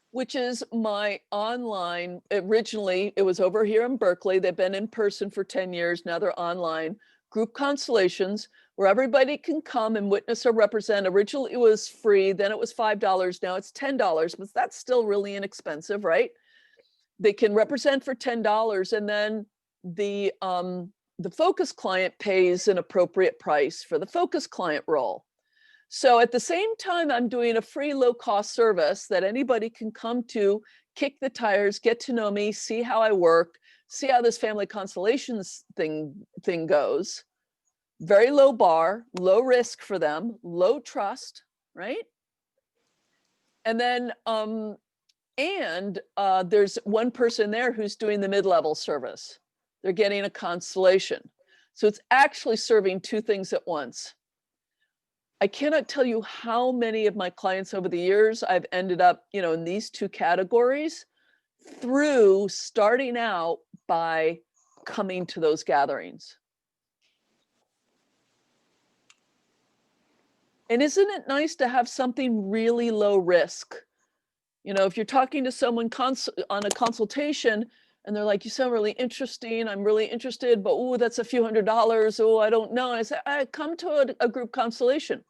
which is my online. Originally, it was over here in Berkeley. They've been in person for 10 years. Now they're online. Group Constellations, where everybody can come and witness or represent. Originally, it was free. Then it was $5. Now it's $10, but that's still really inexpensive, right? They can represent for $10, and then the focus client pays an appropriate price for the focus client role. So at the same time, I'm doing a free low cost service that anybody can come to, kick the tires, get to know me, see how I work, see how this family constellations thing goes. Very low bar, low risk for them, low trust, right? And then, there's one person there who's doing the mid-level service. They're getting a constellation. So it's actually serving two things at once. I cannot tell you how many of my clients over the years I've ended up, you know, in these two categories through starting out by coming to those gatherings. And isn't it nice to have something really low risk? You know, if you're talking to someone on a consultation and they're like, you sound really interesting, I'm really interested, but oh, that's a few $100s. Oh, I don't know. I say, I come to a group constellation.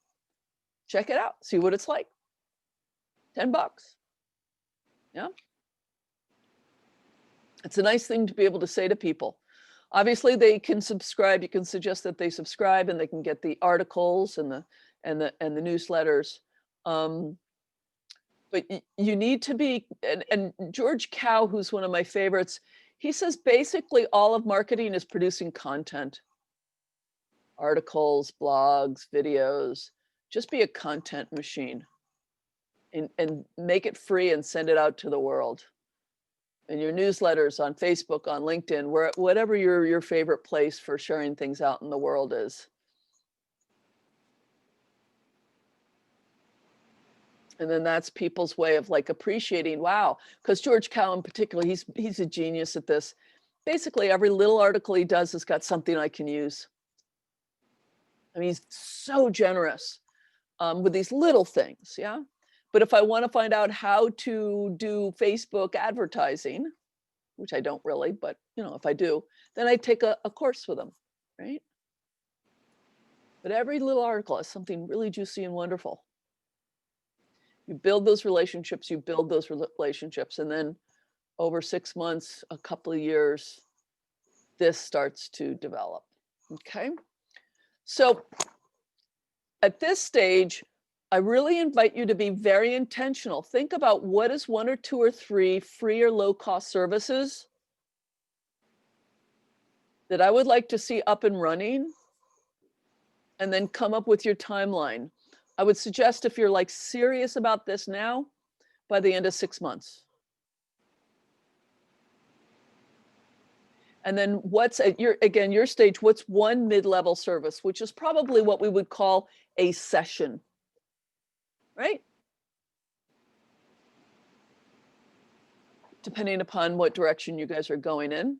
Check it out, see what it's like. $10. Yeah. It's a nice thing to be able to say to people. Obviously, they can subscribe. You can suggest that they subscribe, and they can get the articles and the newsletters. But you need to be, and George Cow, who's one of my favorites, he says basically all of marketing is producing content. Articles, blogs, videos. Just be a content machine and make it free and send it out to the world. And your newsletters on Facebook, on LinkedIn, whatever your favorite place for sharing things out in the world is. And then that's people's way of like appreciating, wow, because George Cow in particular, he's a genius at this. Basically, every little article he does has got something I can use. I mean, he's so generous with these little things, yeah? But if I want to find out how to do Facebook advertising, which I don't really, but you know, if I do, then I take a course with them, right? But every little article has something really juicy and wonderful. You build those relationships, and then over 6 months, a couple of years, this starts to develop, okay? So at this stage, I really invite you to be very intentional. Think about what is 1 or 2 or 3 free or low cost services that I would like to see up and running, and then come up with your timeline. I would suggest if you're like serious about this now, by the end of 6 months. And then what's at your stage, what's one mid-level service, which is probably what we would call a session, right? Depending upon what direction you guys are going in,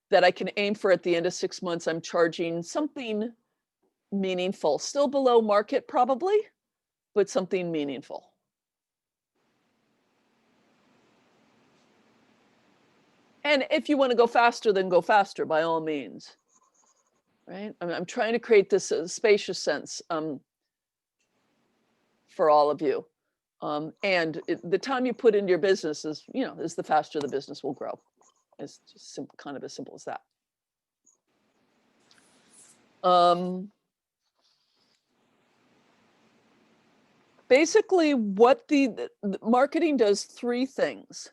that I can aim for at the end of 6 months, I'm charging something meaningful, still below market probably, but something meaningful. And if you want to go faster, then go faster by all means, right? I'm trying to create this spacious sense for all of you. And the time you put into your business is, is the faster the business will grow. It's just kind of as simple as that. Basically, what the marketing does 3 things.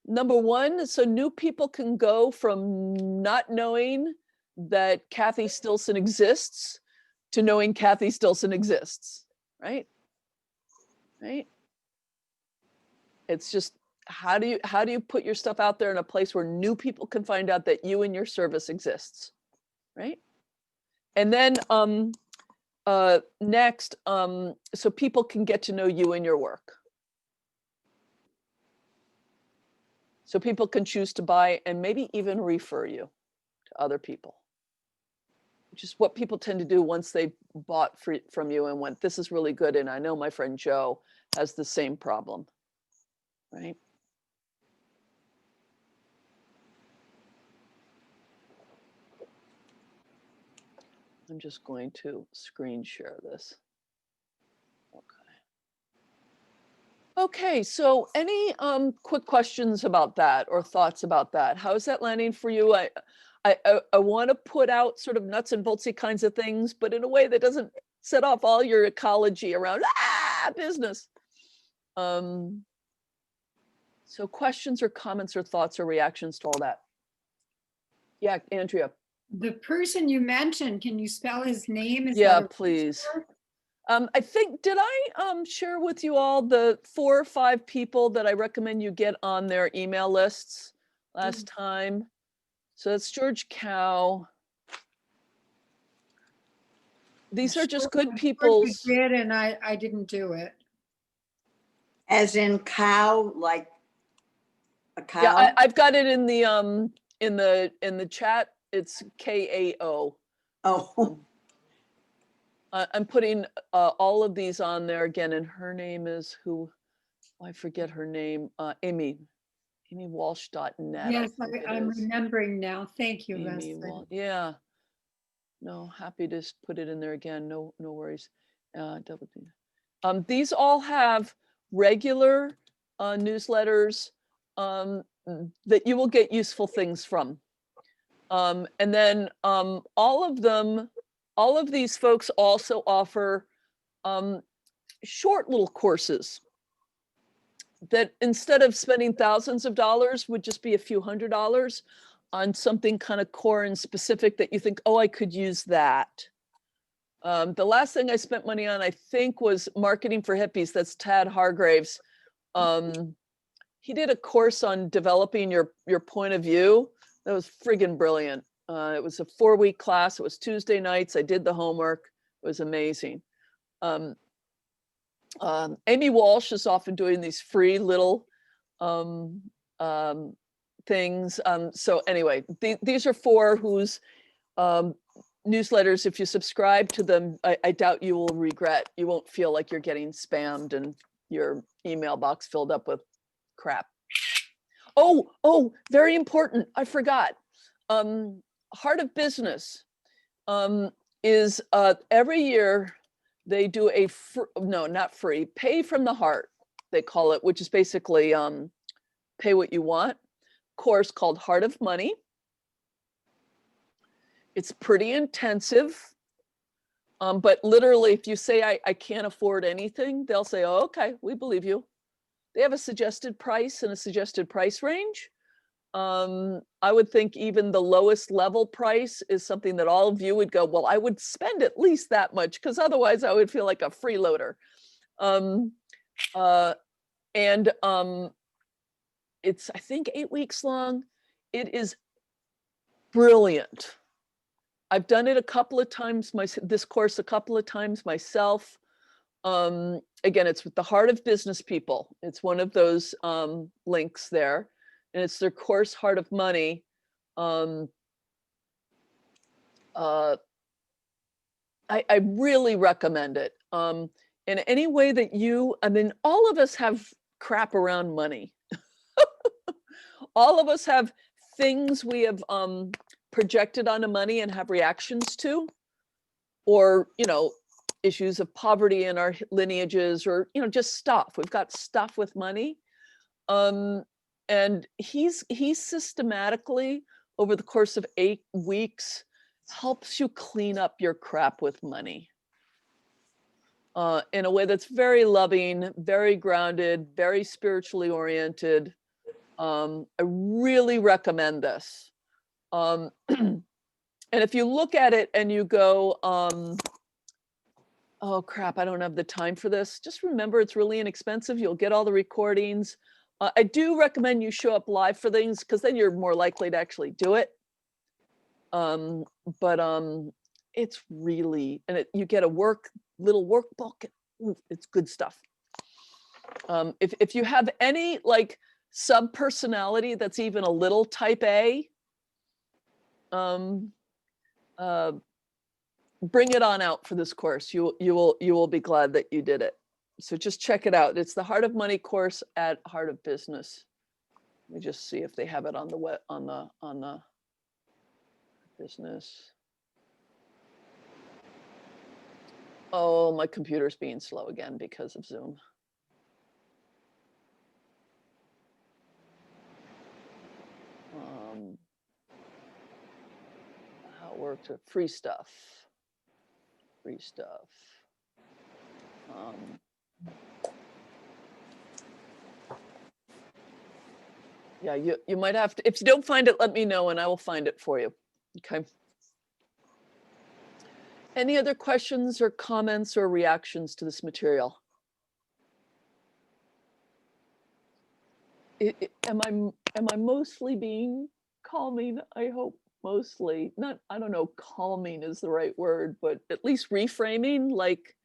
Number 1, so new people can go from not knowing that Kathy Stilson exists to knowing Kathy Stilson exists, right? Right? It's just how do you put your stuff out there in a place where new people can find out that you and your service exists, right? And then next, so people can get to know you and your work. So people can choose to buy and maybe even refer you to other people, which is what people tend to do once they bought from you and went, this is really good. And I know my friend Joe has the same problem, right? I'm just going to screen share this. Okay, so any quick questions about that or thoughts about that? How is that landing for you? I want to put out sort of nuts and boltsy kinds of things, but in a way that doesn't set off all your ecology around business. So questions or comments or thoughts or reactions to all that? Yeah, Andrea. The person you mentioned, can you spell his name? Is Yeah, that a please. researcher? I think, did I share with you all the 4 or 5 people that I recommend you get on their email lists last time? So that's George Cow. These are just good I'm sure people's. you did, and I didn't do it. As in cow, like a cow? Yeah, I've got it in the chat. It's KAO. Oh, I'm putting all of these on there again, and her name is I forget her name. AmyWalsh.net. Yes, I'm remembering now. Thank you, Amy Leslie. yeah. No, happy to put it in there again. No worries. These all have regular newsletters that you will get useful things from. And then all of these folks also offer short little courses that instead of spending thousands of dollars would just be a few $100s on something kind of core and specific that you think, oh, I could use that. The last thing I spent money on, I think, was Marketing for Hippies. That's Tad Hargraves. He did a course on developing your point of view. That was friggin' brilliant. It was a 4-week class. It was Tuesday nights. I did the homework. It was amazing. Amy Walsh is often doing these free little things. So anyway, these are 4 whose newsletters, if you subscribe to them, I doubt you will regret. You won't feel like you're getting spammed and your email box filled up with crap. Oh, very important. I forgot. Heart of Business is every year they do a not free, pay from the heart, they call it, which is basically pay what you want course called Heart of Money. It's pretty intensive. But literally, if you say, I can't afford anything, they'll say, oh, okay, we believe you. They have a suggested price and a suggested price range. I would think even the lowest level price is something that all of you would go, well, I would spend at least that much, because otherwise I would feel like a freeloader. It's, I think, 8 weeks long. It is brilliant. I've done it a couple of times, this course a couple of times myself. Again, it's with the Heart of Business People. It's one of those links there, and it's their course, Heart of Money. I really recommend it. In any way that I mean, all of us have crap around money. All of us have things we have projected onto money and have reactions to, or, issues of poverty in our lineages, or, just stuff. We've got stuff with money. And he's systematically, over the course of 8 weeks, helps you clean up your crap with money in a way that's very loving, very grounded, very spiritually oriented. I really recommend this. And if you look at it and you go, oh crap, I don't have the time for this, just remember it's really inexpensive. You'll get all the recordings. I do recommend you show up live for things, because then you're more likely to actually do it. It's really, and you get a little workbook. Ooh, it's good stuff. If you have any like sub-personality that's even a little type A, bring it on out for this course. You will be glad that you did it. So just check it out. It's the Heart of Money course at Heart of Business. Let me just see if they have it on the web, on the business. Oh, my computer's being slow again because of Zoom. How it works with free stuff. Free stuff. Yeah, you might have to, if you don't find it, let me know and I will find it for you. Okay. Any other questions or comments or reactions to this material? Am I mostly being calming? I hope mostly. Not, I don't know, calming is the right word, but at least reframing, like,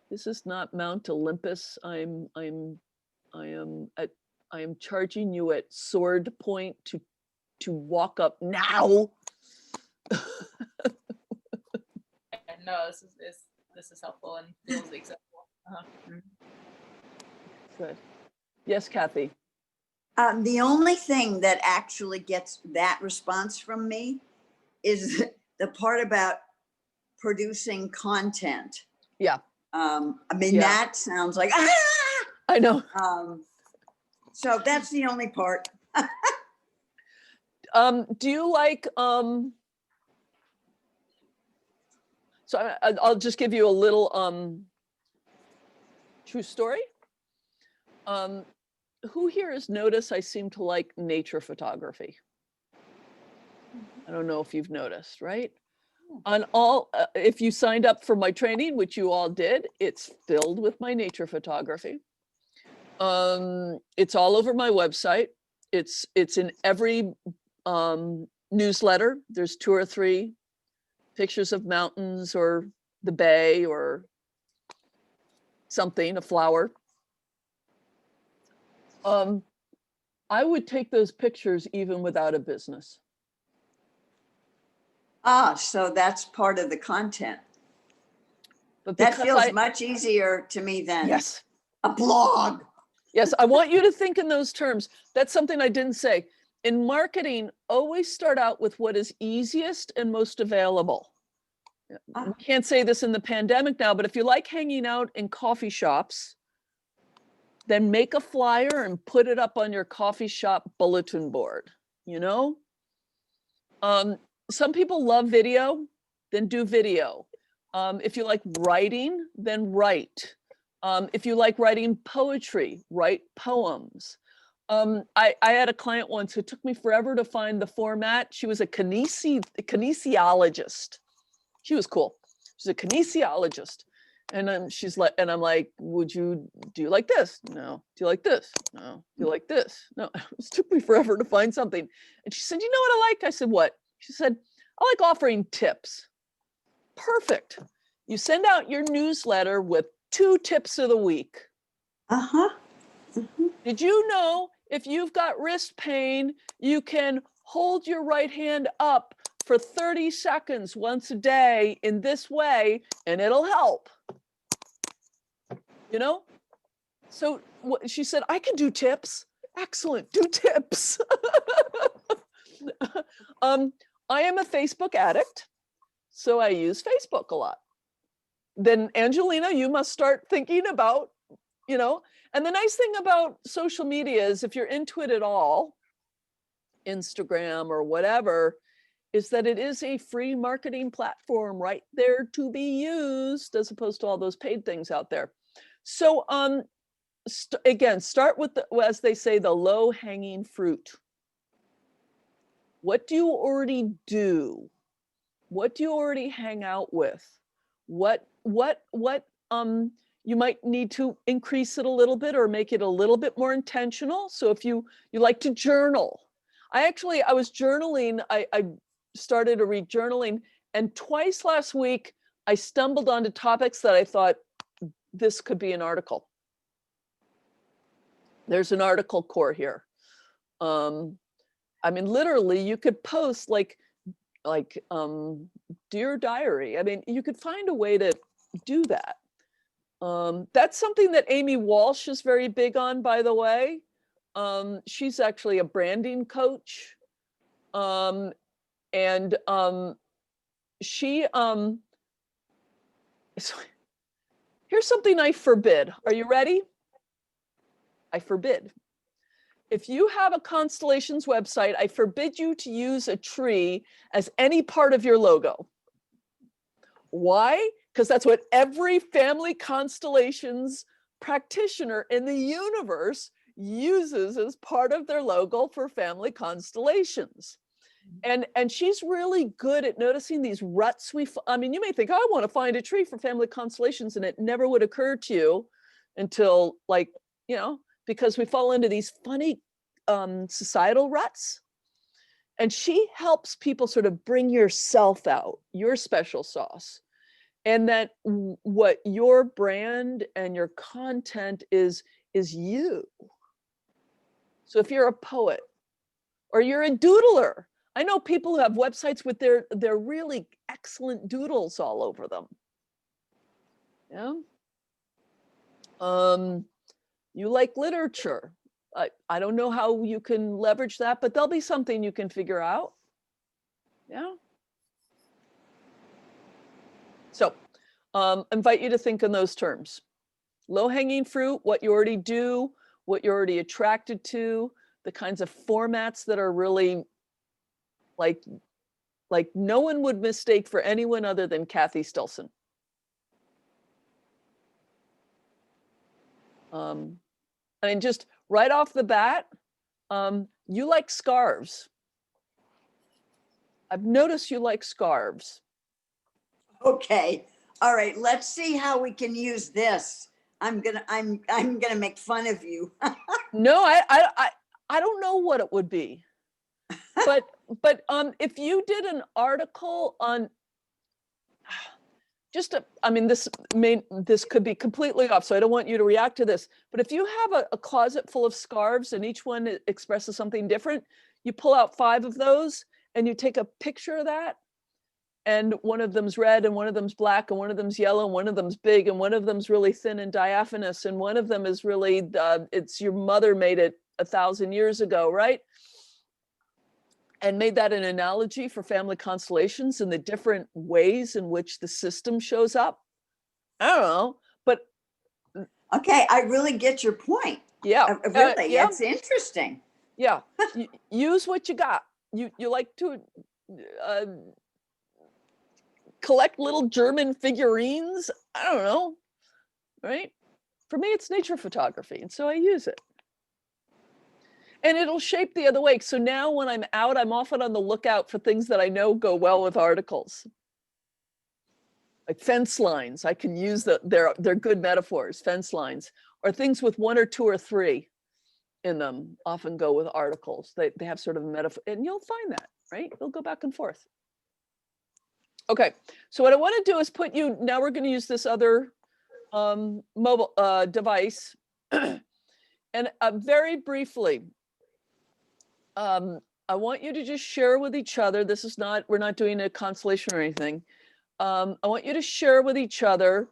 this is not Mount Olympus. I am charging you at sword point to walk up now. No, this is helpful and feels acceptable. Good. Yes, Kathy. The only thing that actually gets that response from me is the part about producing content. Yeah. I mean, Yeah. that sounds like, I know. So that's the only part. Do you like, so I'll just give you a little true story. Who here has noticed I seem to like nature photography? I don't know if you've noticed, right? On all, if you signed up for my training, which you all did, it's filled with my nature photography. It's all over my website. It's in every newsletter. There's 2 or 3 pictures of mountains or the bay or something, a flower. I would take those pictures even without a business. So that's part of the content. But That because feels much easier to me than yes, a blog. yes, I want you to think in those terms. That's something I didn't say. In marketing, always start out with what is easiest and most available. We can't say this in the pandemic now, but if you like hanging out in coffee shops, then make a flyer and put it up on your coffee shop bulletin board, you know? Some people love video, then do video. If you like writing, then write. If you like writing poetry, write poems. I had a client once who took me forever to find the format. She was a kinesiologist. She was cool. She's a kinesiologist. And she's like, and I'm like, do you like this? No. Do you like this? No. Do you like this? No. It took me forever to find something. And she said, you know what I like? I said, what? She said, I like offering tips. Perfect. You send out your newsletter with 2 tips of the week. Uh-huh. Did you know if you've got wrist pain, you can hold your right hand up for 30 seconds once a day in this way, and it'll help? You know? So she said, I can do tips. Excellent, do tips. I am a Facebook addict, so I use Facebook a lot. Then Angelina, you must start thinking about, and the nice thing about social media is if you're into it at all, Instagram or whatever, is that it is a free marketing platform right there to be used, as opposed to all those paid things out there. So again, start with, as they say, the low hanging fruit. What do you already do? What do you already hang out with? What you might need to increase it a little bit or make it a little bit more intentional. So if you like to journal, I was journaling. I started to read journaling, and twice last week I stumbled onto topics that I thought this could be an article. There's an article core here. I mean, literally, you could post like Dear Diary. I mean, you could find a way to do that. That's something that Amy Walsh is very big on, by the way. She's actually a branding coach. She, so here's something I forbid. Are you ready? I forbid. If you have a Constellations website, I forbid you to use a tree as any part of your logo. Why? Because that's what every family constellations practitioner in the universe uses as part of their logo for family constellations. And she's really good at noticing these ruts. I mean, you may think, oh, I want to find a tree for family constellations, and it never would occur to you until, like, because we fall into these funny societal ruts. And she helps people sort of bring yourself out, your special sauce, and that what your brand and your content is you. So if you're a poet or you're a doodler, I know people who have websites with their really excellent doodles all over them. Yeah. You like literature. I don't know how you can leverage that, but there'll be something you can figure out. Yeah. So invite you to think in those terms. Low-hanging fruit, what you already do, what you're already attracted to, the kinds of formats that are really like no one would mistake for anyone other than Kathy Stilson. I mean, just right off the bat, you like scarves. I've noticed you like scarves. Okay. All right. Let's see how we can use this. I'm gonna make fun of you. No, I don't know what it would be, but if you did an article on I mean, this could be completely off, so I don't want you to react to this. But if you have a closet full of scarves and each one expresses something different, you pull out 5 of those and you take a picture of that. And one of them's red and one of them's black and one of them's yellow and one of them's big and one of them's really thin and diaphanous and one of them is really, it's your mother made it 1,000 years ago, right? And made that an analogy for family constellations and the different ways in which the system shows up. I don't know, but. Okay, I really get your point. Yeah. Really, yeah. it's interesting. Yeah, use what you got. You like to, collect little German figurines. I don't know, right? For me, it's nature photography, and so I use it. And it'll shape the other way. So now when I'm out, I'm often on the lookout for things that I know go well with articles. Like fence lines, I can use they're good metaphors, fence lines, or things with 1 or 2 or 3 in them often go with articles. They have sort of a metaphor, and you'll find that, right? They'll go back and forth. Okay, so what I want to do is put you, now we're going to use this other mobile device. And very briefly, I want you to just share with each other. This is not, we're not doing a constellation or anything. I want you to share with each other,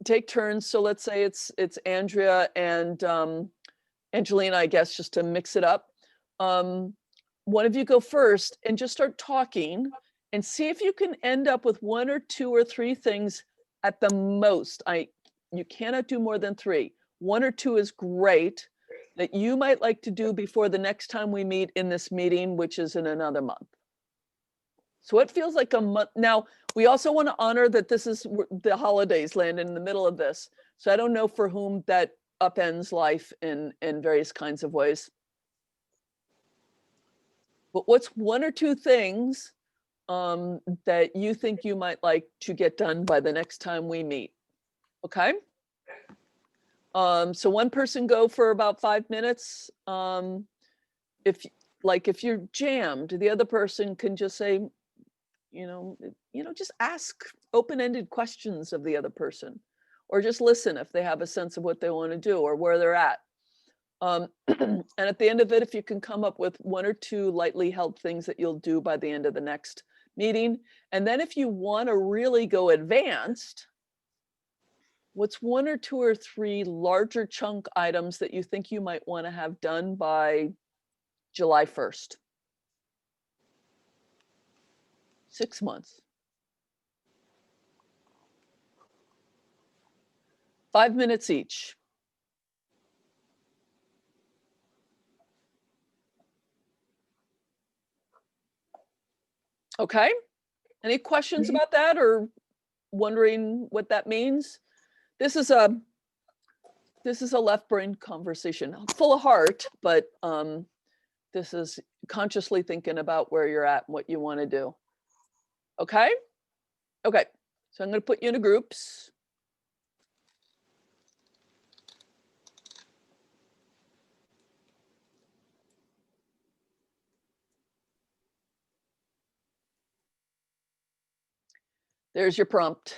take turns. So let's say it's Andrea and Angelina, I guess, just to mix it up. One of you go first and just start talking and see if you can end up with 1 or 2 or 3 things at the most. You cannot do more than 3. 1 or 2 is great that you might like to do before the next time we meet in this meeting, which is in another month. So it feels like a month. Now, we also want to honor that this is the holidays land in the middle of this. So I don't know for whom that upends life in various kinds of ways. But what's 1 or 2 things that you think you might like to get done by the next time we meet? Okay. So one person go for about 5 minutes. If you're jammed, the other person can just say, just ask open-ended questions of the other person, or just listen if they have a sense of what they want to do or where they're at. And at the end of it, if you can come up with 1 or 2 lightly held things that you'll do by the end of the next meeting. And then if you want to really go advanced, what's 1 or 2 or 3 larger chunk items that you think you might want to have done by July 1st? 6 months. 5 minutes each. Okay. Any questions about that or wondering what that means? This is a left brain conversation, full of heart, but this is consciously thinking about where you're at and what you want to do. Okay? Okay. So I'm going to put you into groups. There's your prompt.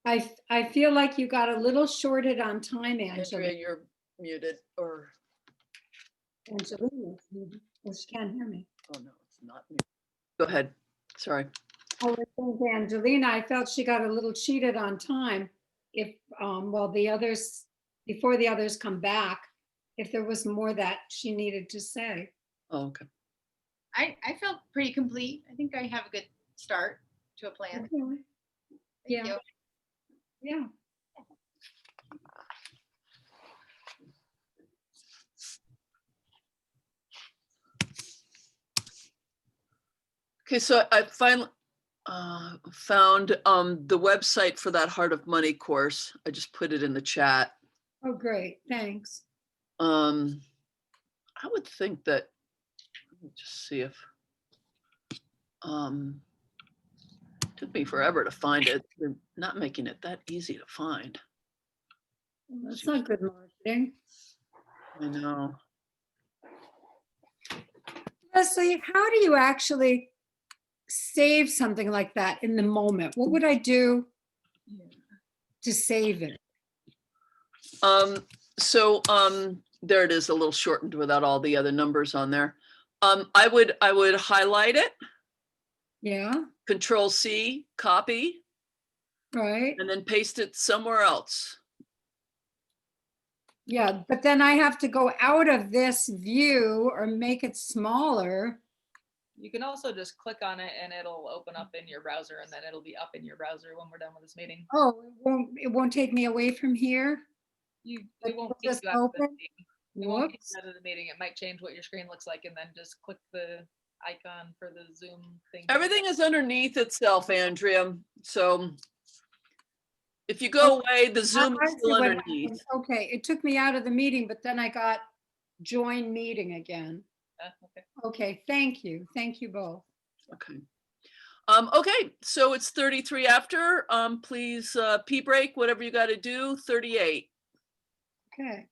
I feel like you got a little shorted on time, Andrea, Angela. you're muted or, Angelina, well, she can't hear me. oh no, it's not muted. Go ahead. Sorry. I was saying to Angelina, I felt she got a little cheated on time. If, well, the others, before the others come back, if there was more that she needed to say. Oh, okay. I felt pretty complete. I think I have a good start to a plan. Okay. Thank Yeah. you. Yeah. Okay, so I finally found the website for that Heart of Money course. I just put it in the chat. Oh, great. Thanks. I would think that, let me just see if, took me forever to find it. They're not making it that easy to find. That's not good marketing. I know. Leslie, how do you actually save something like that in the moment? What would I do to save it? There it is, a little shortened without all the other numbers on there. I would highlight it, Yeah, Control C, copy, right. and then paste it somewhere else. Yeah, but then I have to go out of this view or make it smaller. You can also just click on it and it'll open up in your browser, and then it'll be up in your browser when we're done with this meeting. Oh, it won't take me away from here? It won't It'll keep just you out of the open? meeting. It won't keep Whoops. you out of the meeting. It might change what your screen looks like, and then just click the icon for the Zoom thing. Everything is underneath itself, Andrea. So if you go away, the Zoom I is see still what underneath. happened. Okay, it took me out of the meeting, but then I got join meeting again. Okay. Okay, thank you. Thank you both. Okay. Okay, so it's 33 after. Please pee break, whatever you got to do, 38. Okay.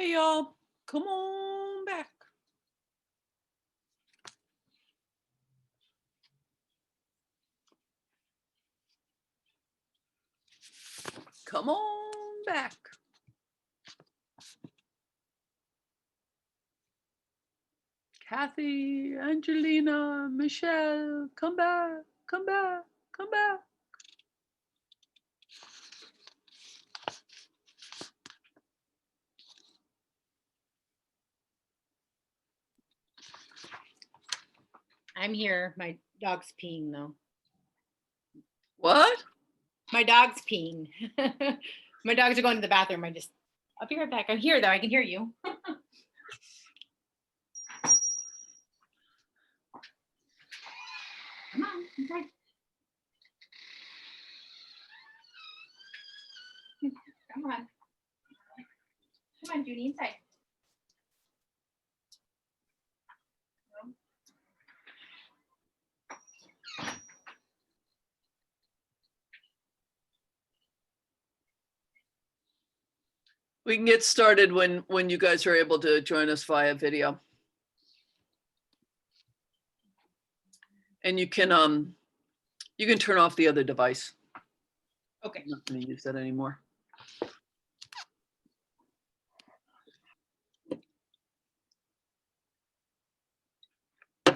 Hey, y'all, come on back. Come on back. Kathy, Angelina, Michelle, come back, come back, come back. I'm here. My dog's peeing though. What? My dog's peeing. My dogs are going to the bathroom. I'll be right back. I'm here though. I can hear you. Come on, inside. Come on. Come on, Judy, inside. We can get started when you guys are able to join us via video. And you can turn off the other device. Okay. I'm not going to use that anymore. I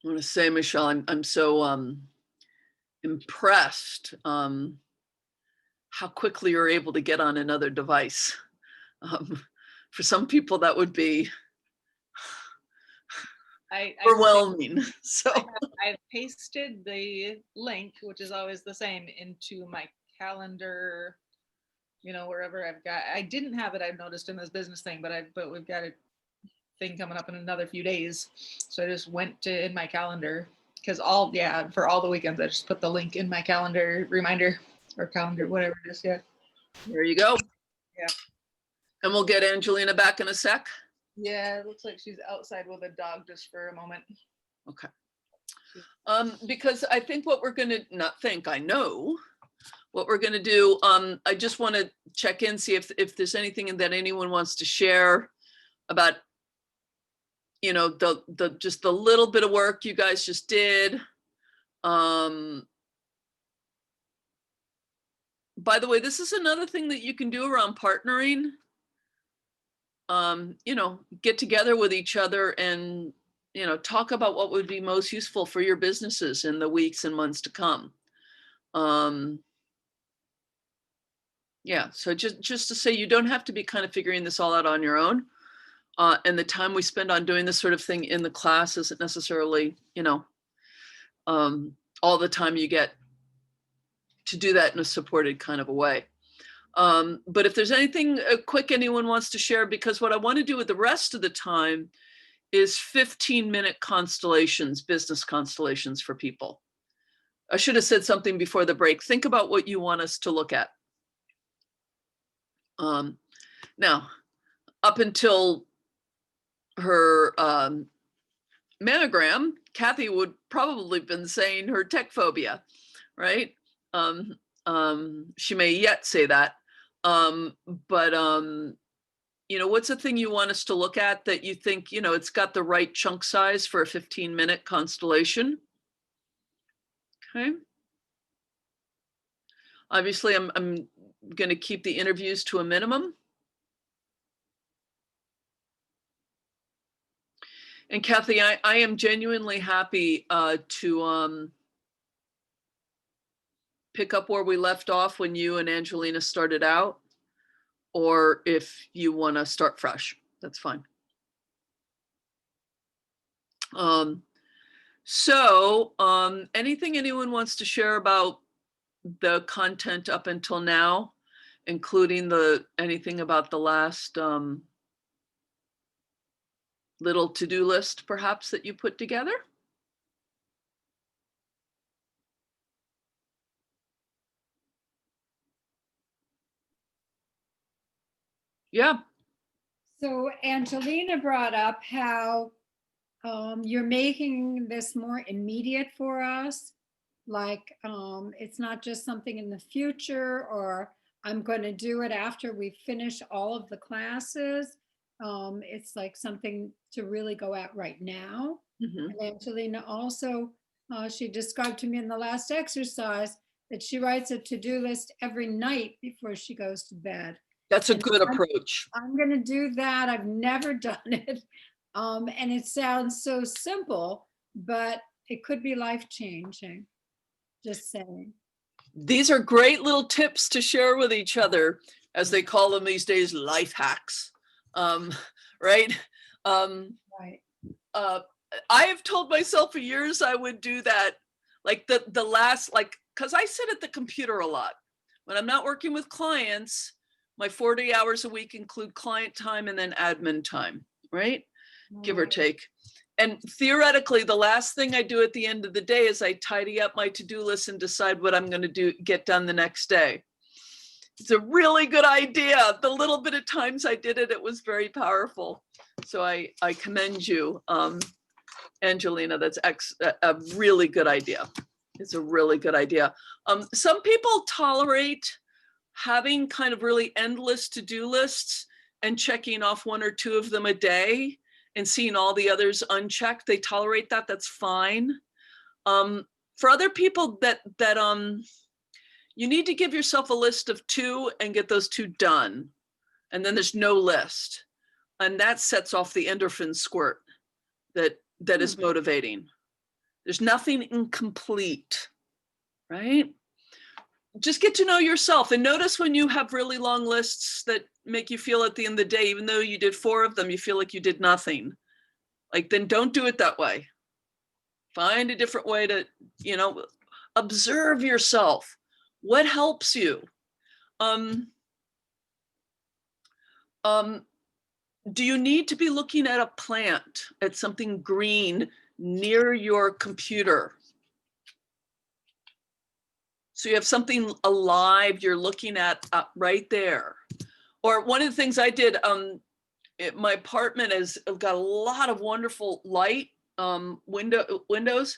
want to say, Michelle, I'm so impressed how quickly you're able to get on another device. For some people, that would be overwhelming. So I've pasted the link, which is always the same, into my calendar, wherever I didn't have it, I've noticed in this business thing, but we've got a thing coming up in another few days. So I just went to in my calendar because for all the weekends, I just put the link in my calendar reminder or calendar, whatever it is. Yeah. there you go. Yeah. And we'll get Angelina back in a sec. Yeah. It looks like she's outside with a dog just for a moment. Okay. Because I think what we're going to I know what we're going to do. I just want to check in, see if there's anything that anyone wants to share about, just the little bit of work you guys just did. By the way, this is another thing that you can do around partnering. Get together with each other and, talk about what would be most useful for your businesses in the weeks and months to come. Yeah, so just to say, you don't have to be kind of figuring this all out on your own. And the time we spend on doing this sort of thing in the class isn't necessarily, all the time you get to do that in a supported kind of a way. But if there's anything quick anyone wants to share, because what I want to do with the rest of the time is 15-minute constellations, business constellations for people. I should have said something before the break. Think about what you want us to look at. Now, up until her mammogram, Kathy would probably have been saying her tech phobia, right? She may yet say that. But what's the thing you want us to look at that you think, it's got the right chunk size for a 15-minute constellation? Okay. Obviously, I'm going to keep the interviews to a minimum. And Kathy, I am genuinely happy to pick up where we left off when you and Angelina started out, or if you want to start fresh, that's fine. Anything anyone wants to share about the content up until now, including anything about the last little to-do list, perhaps, that you put together? Yeah. So Angelina brought up how you're making this more immediate for us. Like it's not just something in the future or I'm going to do it after we finish all of the classes. It's like something to really go at right now. Mhm. And Angelina also, she described to me in the last exercise that she writes a to-do list every night before she goes to bed. That's a And good approach. I'm going to do that. I've never done it. And it sounds so simple, but it could be life-changing. Just saying. These are great little tips to share with each other, as they call them these days, life hacks. Right? Right. I have told myself for years I would do that. Like the last, like, because I sit at the computer a lot. When I'm not working with clients, my 40 hours a week include client time and then admin time, right? Give or take. And theoretically, the last thing I do at the end of the day is I tidy up my to-do list and decide what I'm going to get done the next day. It's a really good idea. The little bit of times I did it, it was very powerful. So I commend you, Angelina. That's a really good idea. It's a really good idea. Some people tolerate having kind of really endless to-do lists and checking off 1 or 2 of them a day and seeing all the others unchecked. They tolerate that. That's fine. For other people, you need to give yourself a list of 2 and get those 2 done. And then there's no list. And that sets off the endorphin squirt that is motivating. There's nothing incomplete, right? Just get to know yourself and notice when you have really long lists that make you feel at the end of the day, even though you did 4 of them, you feel like you did nothing. Like, then don't do it that way. Find a different way to, observe yourself. What helps you? Do you need to be looking at a plant, at something green near your computer? So you have something alive you're looking at right there. Or one of the things I did, my apartment has got a lot of wonderful light, windows.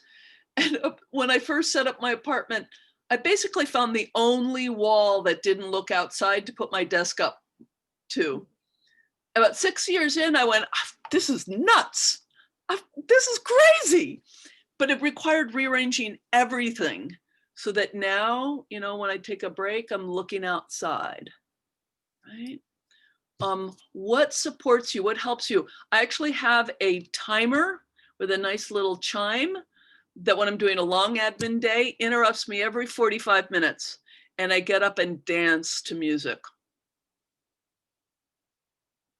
And when I first set up my apartment, I basically found the only wall that didn't look outside to put my desk up to. About 6 years in, I went, this is nuts. This is crazy. But it required rearranging everything so that now, when I take a break, I'm looking outside, right? What supports you? What helps you? I actually have a timer with a nice little chime that when I'm doing a long admin day, interrupts me every 45 minutes. And I get up and dance to music.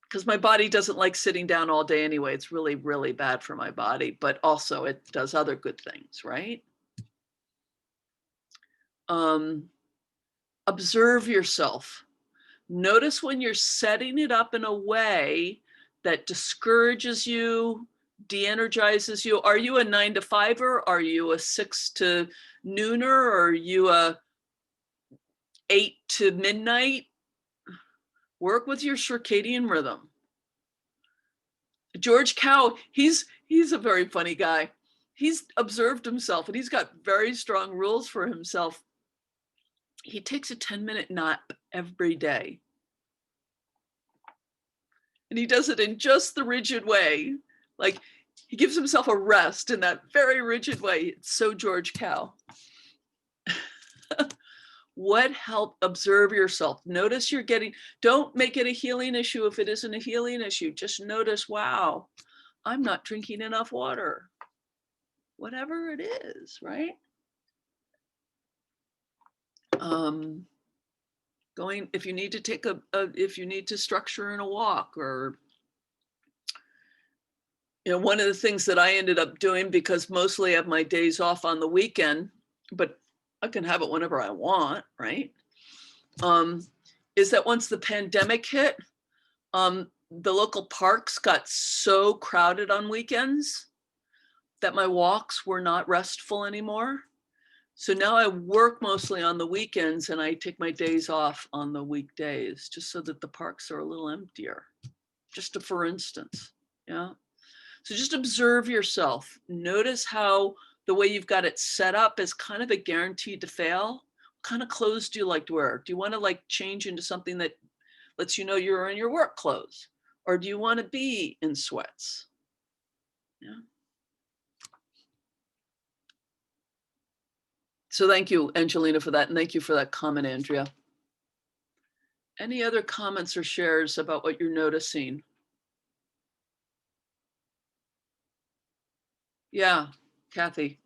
Because my body doesn't like sitting down all day anyway. It's really, really bad for my body, but also it does other good things, right? Observe yourself. Notice when you're setting it up in a way that discourages you, de-energizes you. Are you a 9 to 5er? Are you a 6 to nooner? Or are you a 8 to midnight? Work with your circadian rhythm. George Cow, he's a very funny guy. He's observed himself and he's got very strong rules for himself. He takes a 10-minute nap every day. And he does it in just the rigid way. Like, he gives himself a rest in that very rigid way. It's so George Cow. What help? Observe yourself. Notice you're getting, don't make it a healing issue if it isn't a healing issue. Just notice, wow, I'm not drinking enough water. Whatever it is, right? Going, if you need to take if you need to structure in a walk, or, one of the things that I ended up doing, because mostly I have my days off on the weekend, but I can have it whenever I want, right? Is that once the pandemic hit, the local parks got so crowded on weekends that my walks were not restful anymore. So now I work mostly on the weekends and I take my days off on the weekdays, just so that the parks are a little emptier, just for instance, yeah. So just observe yourself. Notice how the way you've got it set up is kind of a guaranteed to fail. What kind of clothes do you like to wear? Do you want to like change into something that lets you know you're in your work clothes? Or do you want to be in sweats? Yeah. So thank you, Angelina, for that. And thank you for that comment, Andrea. Any other comments or shares about what you're noticing? Yeah, Kathy.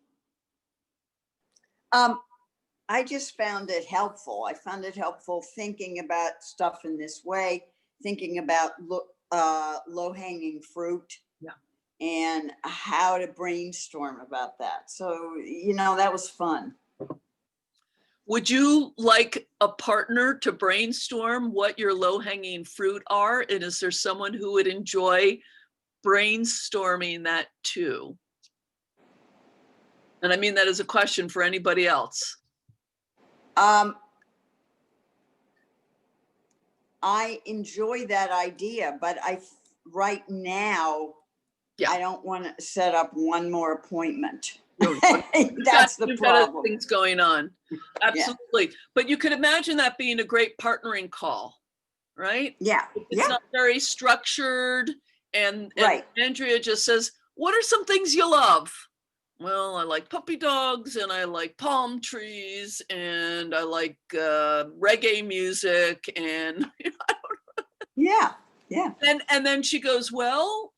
I just found it helpful. I found it helpful thinking about stuff in this way, thinking about low hanging fruit. Yeah. And how to brainstorm about that. So, that was fun. Would you like a partner to brainstorm what your low-hanging fruit are? And is there someone who would enjoy brainstorming that too? And I mean that as a question for anybody else. I enjoy that idea, but right now, Yeah. I don't want to set up one more appointment. No, That's the you've got other problem. things going on. Absolutely. But you could imagine that being a great partnering call, right? Yeah, It's yeah, not very structured. And right. Andrea just says, what are some things you love? Well, I like puppy dogs and I like palm trees and I like reggae music and Yeah, yeah. and then she goes, well,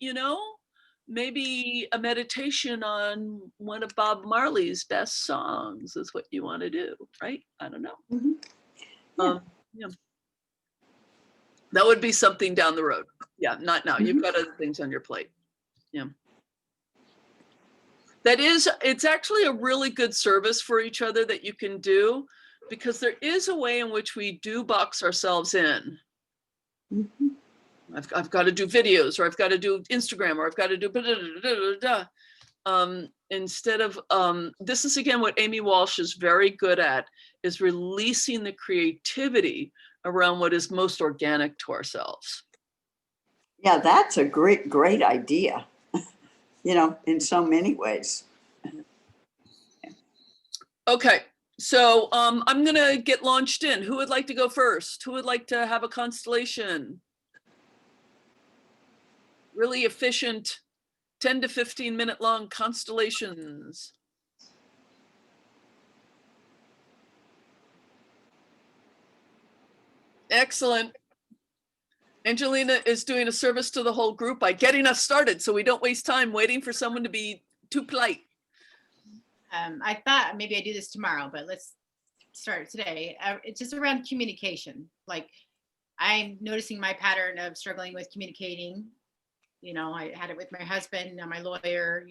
maybe a meditation on one of Bob Marley's best songs is what you want to do, right? I don't know. Mhm. Yeah. Yeah. That would be something down the road. Yeah, not now. You've got other things on your plate. Yeah. It's actually a really good service for each other that you can do, because there is a way in which we do box ourselves in. Mhm. I've got to do videos, or I've got to do Instagram, or I've got to do instead of this is again what Amy Walsh is very good at, is releasing the creativity around what is most organic to ourselves. Yeah, that's a great idea, in so many ways. Okay, so I'm gonna get launched in. Who would like to go first? Who would like to have a constellation? Really efficient 10 to 15 minute long constellations. Excellent. Angelina is doing a service to the whole group by getting us started so we don't waste time waiting for someone to be too polite. I thought maybe I do this tomorrow, but let's start today. It's just around communication. Like, I'm noticing my pattern of struggling with communicating. I had it with my husband, my lawyer,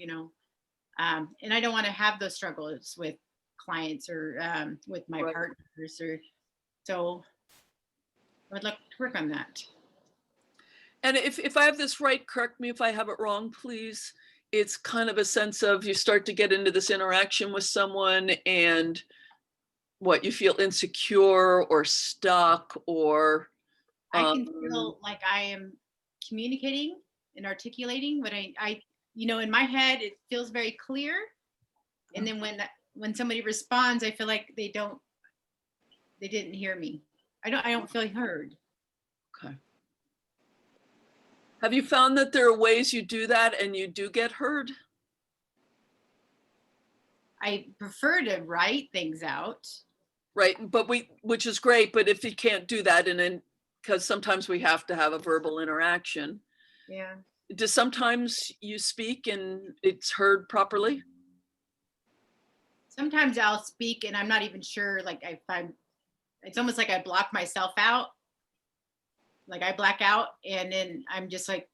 and I don't want to have those struggles with clients or with my Right. partners. So I would like to work on that. And if I have this right, correct me if I have it wrong, please. It's kind of a sense of you start to get into this interaction with someone and what you feel insecure or stuck or I can feel like I am communicating and articulating, but in my head, it feels very clear. And then when somebody responds, I feel like they didn't hear me. I don't feel heard. okay. Have you found that there are ways you do that and you do get heard? I prefer to write things out. Right, but which is great, but if you can't do that, and then because sometimes we have to have a verbal interaction. Yeah. Does sometimes you speak and it's heard properly? Sometimes I'll speak and I'm not even sure, like it's almost like I block myself out. Like I black out and then I'm just like,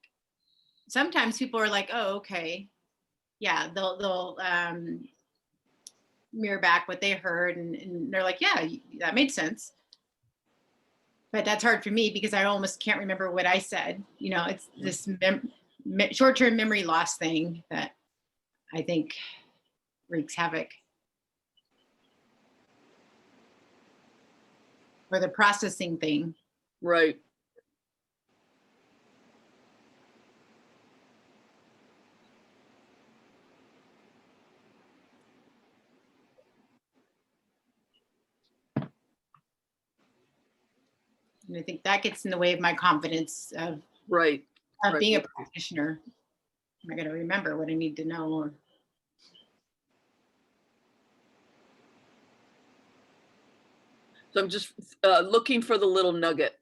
sometimes people are like, oh, okay. Yeah, they'll mirror back what they heard and they're like, yeah, that made sense. But that's hard for me because I almost can't remember what I said. It's this short-term memory loss thing that I think wreaks havoc. Or the processing thing. Right. And I think that gets in the way of my confidence of Right. Right. being a practitioner. Am I going to remember what I need to know? Or So I'm just looking for the little nugget.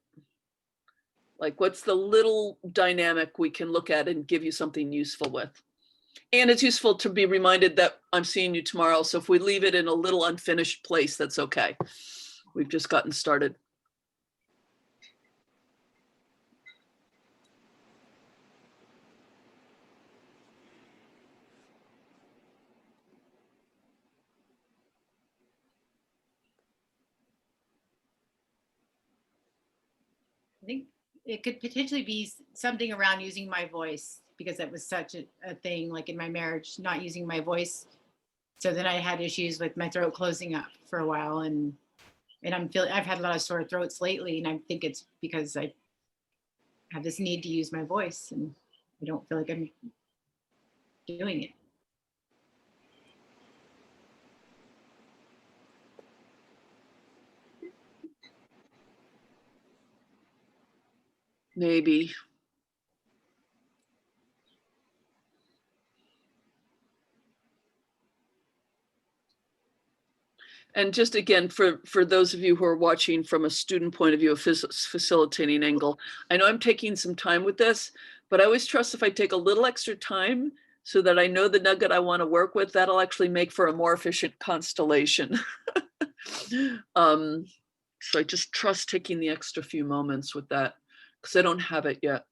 Like, what's the little dynamic we can look at and give you something useful with? And it's useful to be reminded that I'm seeing you tomorrow. So if we leave it in a little unfinished place, that's okay. We've just gotten started. I think it could potentially be something around using my voice, because that was such a thing, like in my marriage, not using my voice. So then I had issues with my throat closing up for a while, and I've had a lot of sore throats lately, and I think it's because I have this need to use my voice, and I don't feel like I'm doing it. Maybe. And just again, for those of you who are watching from a student point of view, a facilitating angle, I know I'm taking some time with this, but I always trust if I take a little extra time so that I know the nugget I want to work with, that'll actually make for a more efficient constellation. So I just trust taking the extra few moments with that because I don't have it yet.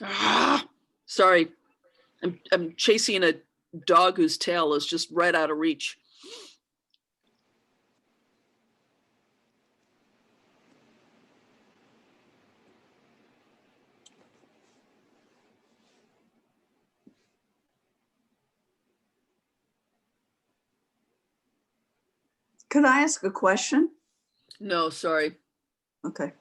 Ah, sorry, I'm chasing a dog whose tail is just right out of reach. Could I ask a question? No, sorry. Okay.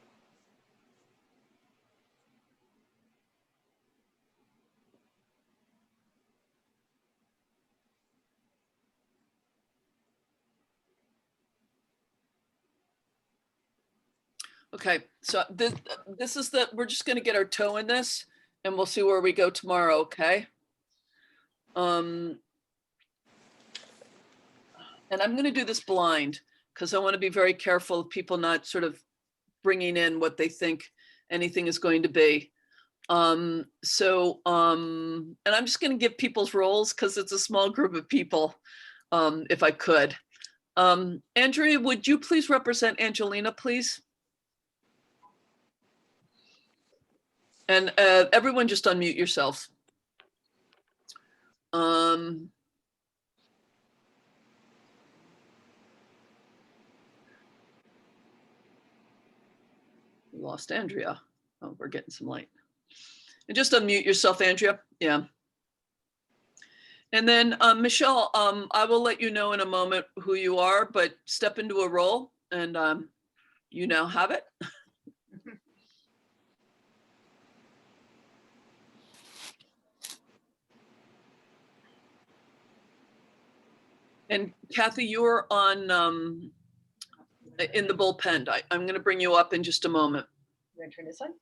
Okay, so this is we're just gonna get our toe in this and we'll see where we go tomorrow, okay? And I'm gonna do this blind because I wanna be very careful of people not sort of bringing in what they think anything is going to be. And I'm just gonna give people's roles because it's a small group of people, if I could. Andrea, would you please represent Angelina, please? And everyone just unmute yourselves. We lost Andrea. Oh, we're getting some light. And just unmute yourself, Andrea. Yeah. And then Michelle, I will let you know in a moment who you are, but step into a role and you now have it. And Kathy, you're on in the bullpen. I'm going to bring you up in just a moment. You want to turn this on?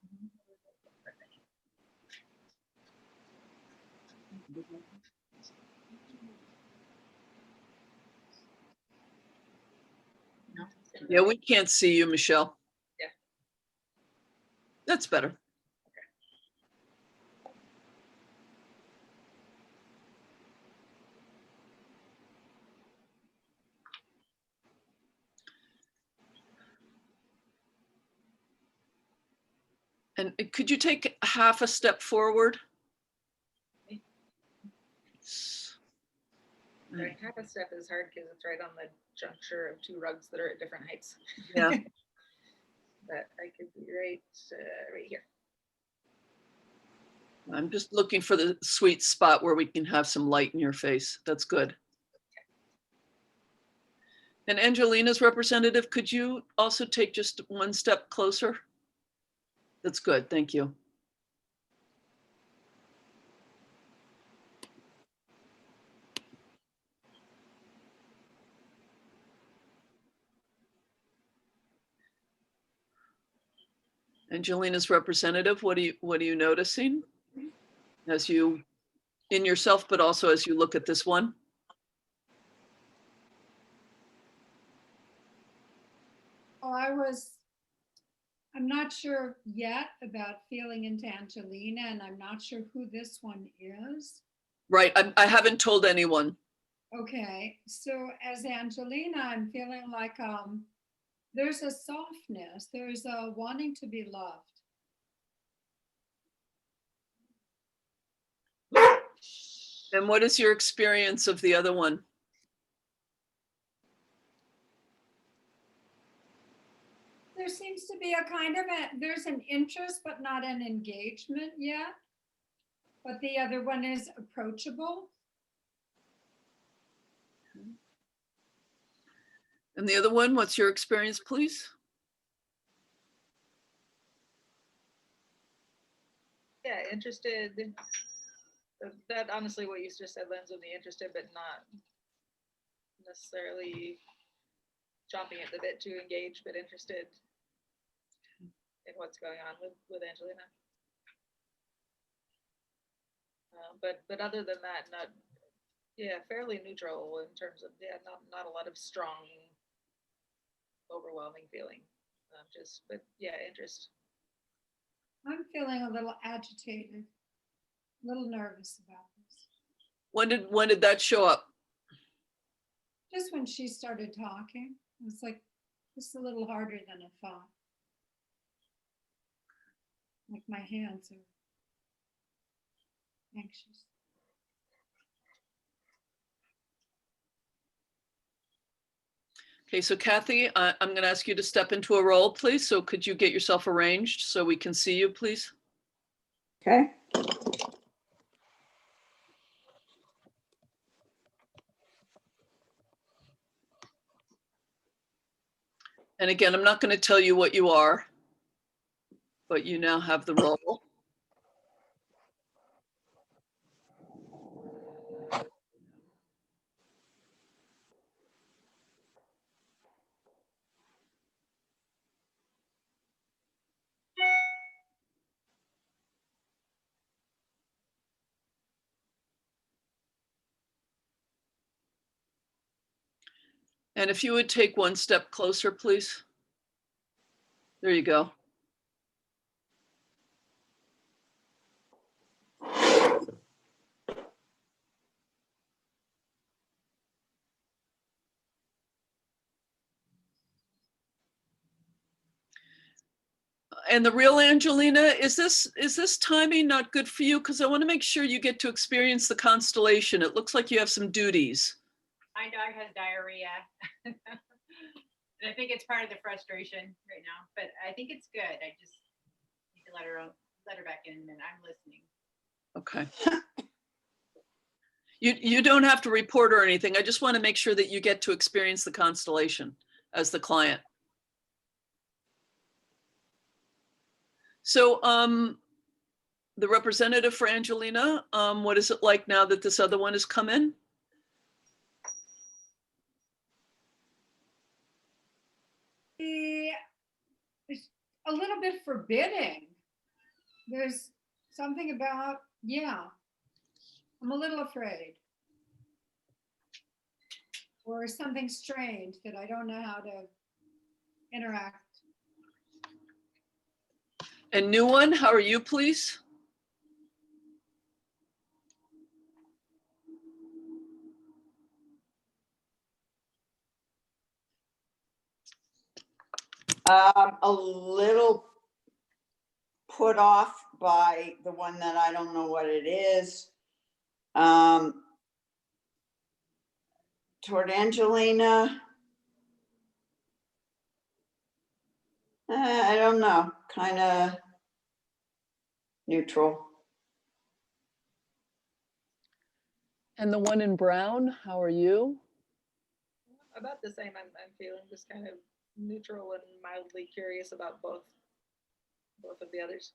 No. Yeah, we can't see you, Michelle. Yeah. That's better. And could you take half a step forward? Right, half a step is hard because it's right on the juncture of two rugs that are at different heights. Yeah. But I could be right, right here. I'm just looking for the sweet spot where we can have some light in your face. That's good. And Angelina's representative, could you also take just one step closer? That's good, thank you. Angelina's representative, what are you noticing? As you, in yourself, but also as you look at this one? Well, I'm not sure yet about feeling into Angelina, and I'm not sure who this one is. Right, I haven't told anyone. Okay, so as Angelina, I'm feeling like there's a softness, there's a wanting to be loved. And what is your experience of the other one? There seems to be a kind of there's an interest, but not an engagement yet. But the other one is approachable. And the other one, what's your experience, please? Yeah, interested. That honestly, what you just said lands on the interested, but not necessarily chomping at the bit to engage, but interested in what's going on with Angelina. But other than that, not, yeah, fairly neutral in terms of, yeah, not a lot of strong, overwhelming feeling. But yeah, interest. I'm feeling a little agitated, a little nervous about this. When did that show up? Just when she started talking, it was like, this is a little harder than I thought. Like my hands are anxious. Okay, so Kathy, I'm going to ask you to step into a role, please. So could you get yourself arranged so we can see you, please? Okay. And again, I'm not going to tell you what you are, but you now have the role. And if you would take one step closer, please. There you go. And the real Angelina, is this timing not good for you? Because I want to make sure you get to experience the constellation. It looks like you have some duties. My dog has diarrhea. And I think it's part of the frustration right now, but I think it's good. I just need to let her back in, and I'm listening. Okay. You don't have to report or anything. I just want to make sure that you get to experience the constellation as the client. So the representative for Angelina, what is it like now that this other one has come in? It's a little bit forbidding. There's something about, yeah, I'm a little afraid. Or something strange that I don't know how to interact. And new one, how are you, please? A little put off by the one that I don't know what it is. Toward Angelina. I don't know, kind of neutral. And the one in brown, how are you? About the same. I'm feeling just kind of neutral and mildly curious about both of the others.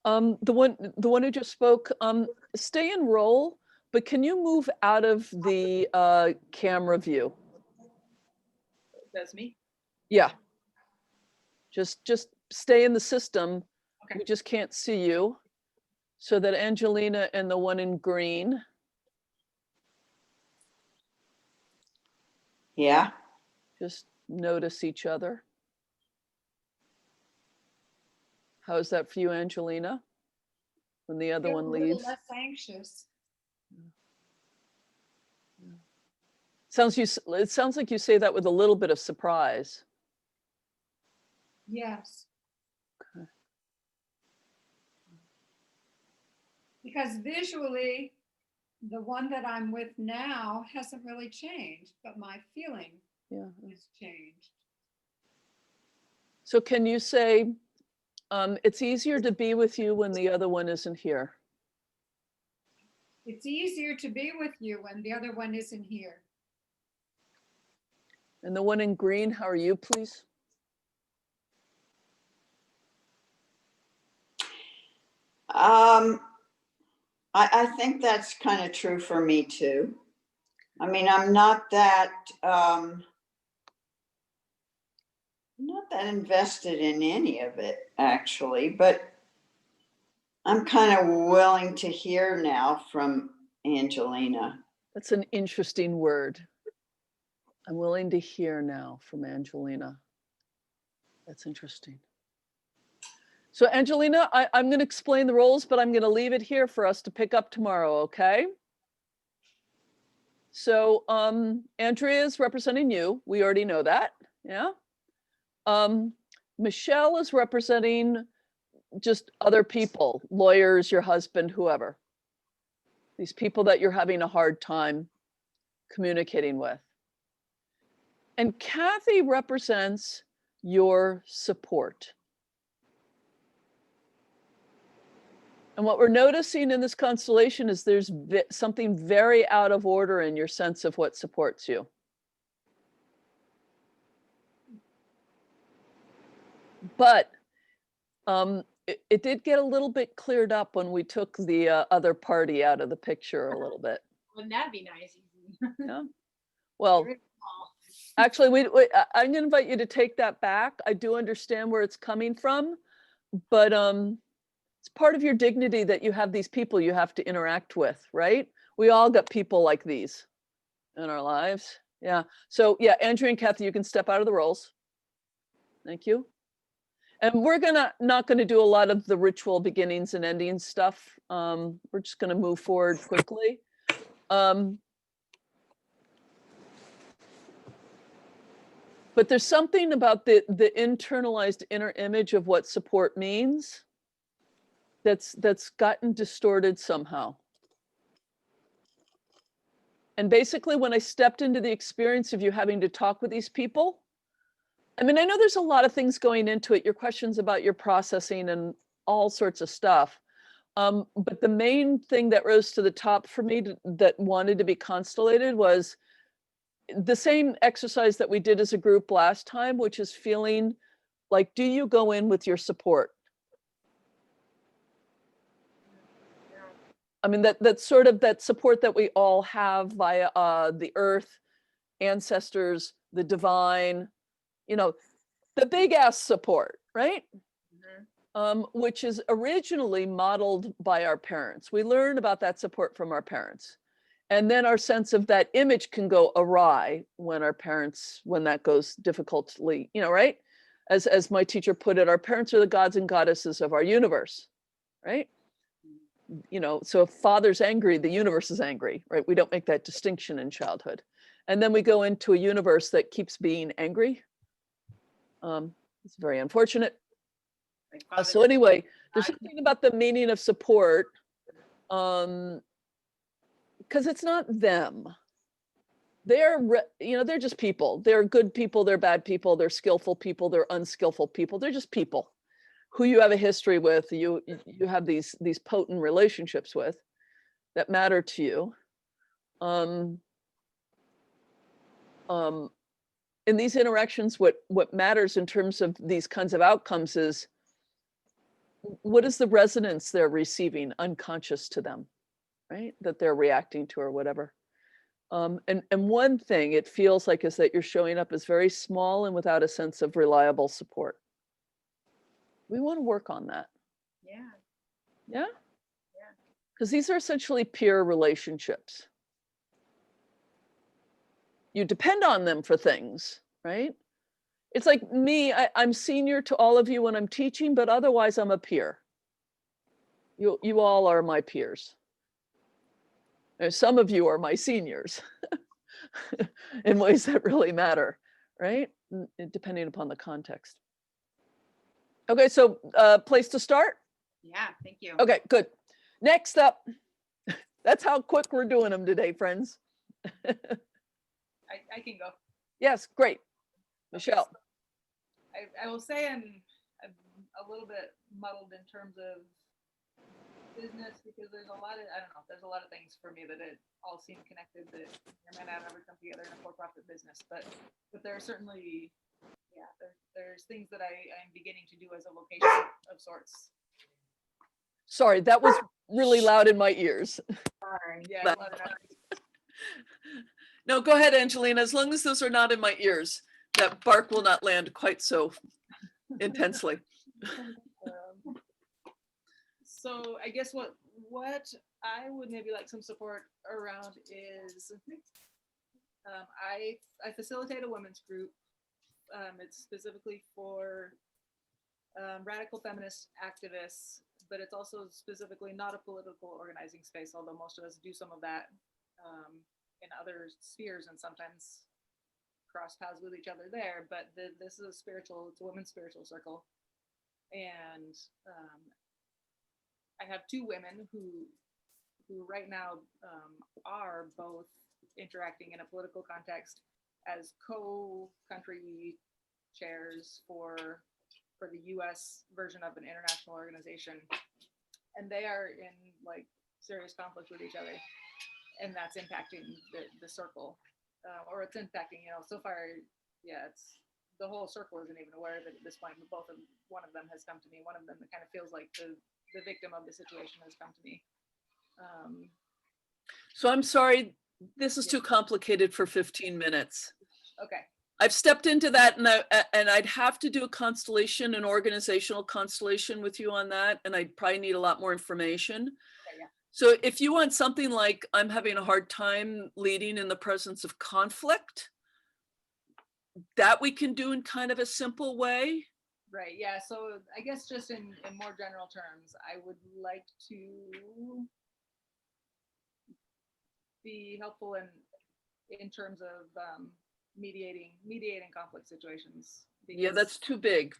The one who just spoke, stay in role, but can you move out of the camera view? That's me. Yeah. Just stay in the system. Okay. We just can't see you. So that Angelina and the one in green. Yeah. Just notice each other. How is that for you, Angelina? When the other Feel one a little leaves? less anxious. It sounds like you say that with a little bit of surprise. Yes. Okay. Because visually, the one that I'm with now hasn't really changed, but my feeling Yeah. has changed. So can you say, it's easier to be with you when the other one isn't here? It's easier to be with you when the other one isn't here. And the one in green, how are you, please? I think that's kind of true for me too. I mean, I'm not that invested in any of it actually, but I'm kind of willing to hear now from Angelina. That's an interesting word. I'm willing to hear now from Angelina. That's interesting. So Angelina, I'm going to explain the roles, but I'm going to leave it here for us to pick up tomorrow, okay? So Andrea is representing you. We already know that, yeah? Michelle is representing just other people, lawyers, your husband, whoever. These people that you're having a hard time communicating with. And Kathy represents your support. And what we're noticing in this constellation is there's something very out of order in your sense of what supports you. But it did get a little bit cleared up when we took the other party out of the picture a little bit. Wouldn't that be nice? Yeah. Well, Very small. actually, I'm going to invite you to take that back. I do understand where it's coming from, but it's part of your dignity that you have these people you have to interact with, right? We all got people like these in our lives. Yeah. So yeah, Andrea and Kathy, you can step out of the roles. Thank you. And we're not gonna do a lot of the ritual beginnings and endings stuff. We're just gonna move forward quickly. But there's something about the internalized inner image of what support means that's gotten distorted somehow. And basically, when I stepped into the experience of you having to talk with these people, I mean, I know there's a lot of things going into it, your questions about your processing and all sorts of stuff. But the main thing that rose to the top for me that wanted to be constellated was the same exercise that we did as a group last time, which is feeling like, do you go in with your support? I mean, that's sort of that support that we all have via the earth, ancestors, the divine, you know, the big ass support, right? Which is originally modeled by our parents. We learn about that support from our parents. And then our sense of that image can go awry when when that goes difficultly, you know, right? As my teacher put it, our parents are the gods and goddesses of our universe, right? You know, so if father's angry, the universe is angry, right? We don't make that distinction in childhood. And then we go into a universe that keeps being angry. It's very unfortunate. Like So father- anyway, there's something about the meaning of support, because it's not them. They're just people. They're good people, they're bad people, they're skillful people, they're unskillful people. They're just people who you have a history with, you have these potent relationships with that matter to you. In these interactions, what matters in terms of these kinds of outcomes is what is the resonance they're receiving unconscious to them, right? That they're reacting to or whatever. And one thing it feels like is that you're showing up as very small and without a sense of reliable support. We want to work on that. Yeah. Yeah? Yeah. Because these are essentially peer relationships. You depend on them for things, right? It's like me, I'm senior to all of you when I'm teaching, but otherwise I'm a peer. You all are my peers. And some of you are my seniors in ways that really matter, right? Depending upon the context. Okay, so place to start? Yeah. Thank you. Okay, good. Next up, that's how quick we're doing them today, friends. I can go. Yes, great. Okay, Michelle. so I will say I'm a little bit muddled in terms of business because there's a lot of, I don't know, there's a lot of things for me that it all seem connected that may not ever come together in a for-profit business, but there are certainly, yeah, there's things that I'm beginning to do as a vocation of sorts. Sorry, that was really loud in my ears. Yeah, That- loud enough. No, go ahead, Angelina. As long as those are not in my ears, that bark will not land quite so intensely. So I guess what I would maybe like some support around is I facilitate a women's group. It's specifically for radical feminist activists, but it's also specifically not a political organizing space, although most of us do some of that in other spheres and sometimes cross paths with each other there. But this is it's a women's spiritual circle. And I have two women who right now are both interacting in a political context as co-country chairs for the U.S. version of an international organization, and they are in like serious conflict with each other, and that's impacting the circle, or it's impacting, so far, yeah, it's the whole circle isn't even aware of it at this point, but one of them has come to me. One of them that kind of feels like the victim of the situation has come to me. So I'm sorry, this is too complicated for 15 minutes. Okay. I've stepped into that, and I'd have to do a constellation, an organizational constellation with you on that, and I'd probably need a lot more information. Okay, yeah. So if you want something like I'm having a hard time leading in the presence of conflict, that we can do in kind of a simple way. Right. Yeah. So I guess just in more general terms, I would like to be helpful in terms of mediating conflict situations. Yeah, that's too big.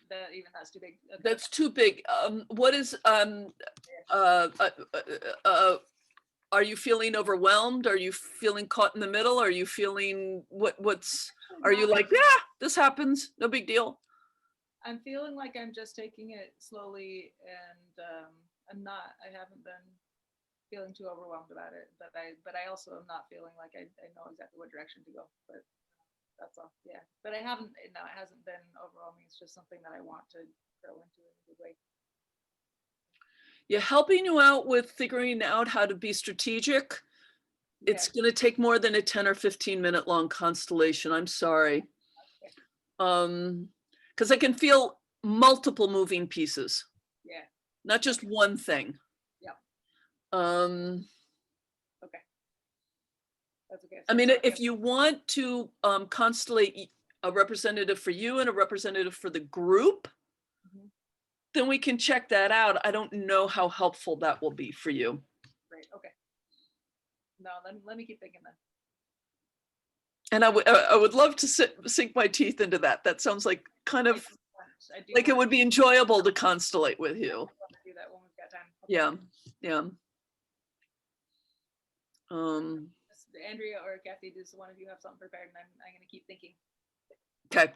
That's too big. Okay. That's too big. What is are you feeling overwhelmed? Are you feeling caught in the middle? Are you feeing are you like, yeah, this happens, no big deal? I'm feeling like I'm just taking it slowly, and I haven't been feeling too overwhelmed about it, but I also am not feeling like I know exactly what direction to go, but that's all. Yeah, but it hasn't been overwhelming. It's just something that I want to grow into in a good way. Yeah, helping you out with figuring out how to be strategic. It's going to take more than a 10 or 15 minute long constellation. I'm sorry. Because I can feel multiple moving pieces. Yeah. Not just one thing. Yeah. Okay. That's okay. I mean, if you want to constellate a representative for you and a representative for the group, then we can check that out. I don't know how helpful that will be for you. Great. Okay. No, let me keep thinking then. And I would love to sink my teeth into that. That sounds like kind of I do. Like it wanna would be enjoyable to constellate with you. do that when we've got time. Yeah, yeah. Um, Andrea or Kathy, does one of you have something prepared? And I'm gonna keep thinking. okay,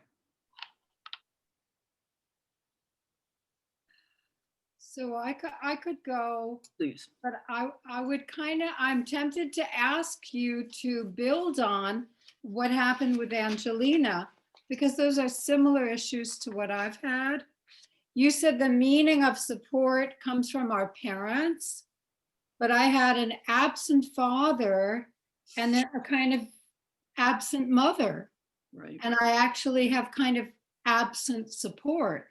So I could go, please. but I would I'm tempted to ask you to build on what happened with Angelina, because those are similar issues to what I've had. You said the meaning of support comes from our parents, but I had an absent father and then a kind of absent mother. Right. And I actually have kind of absent support.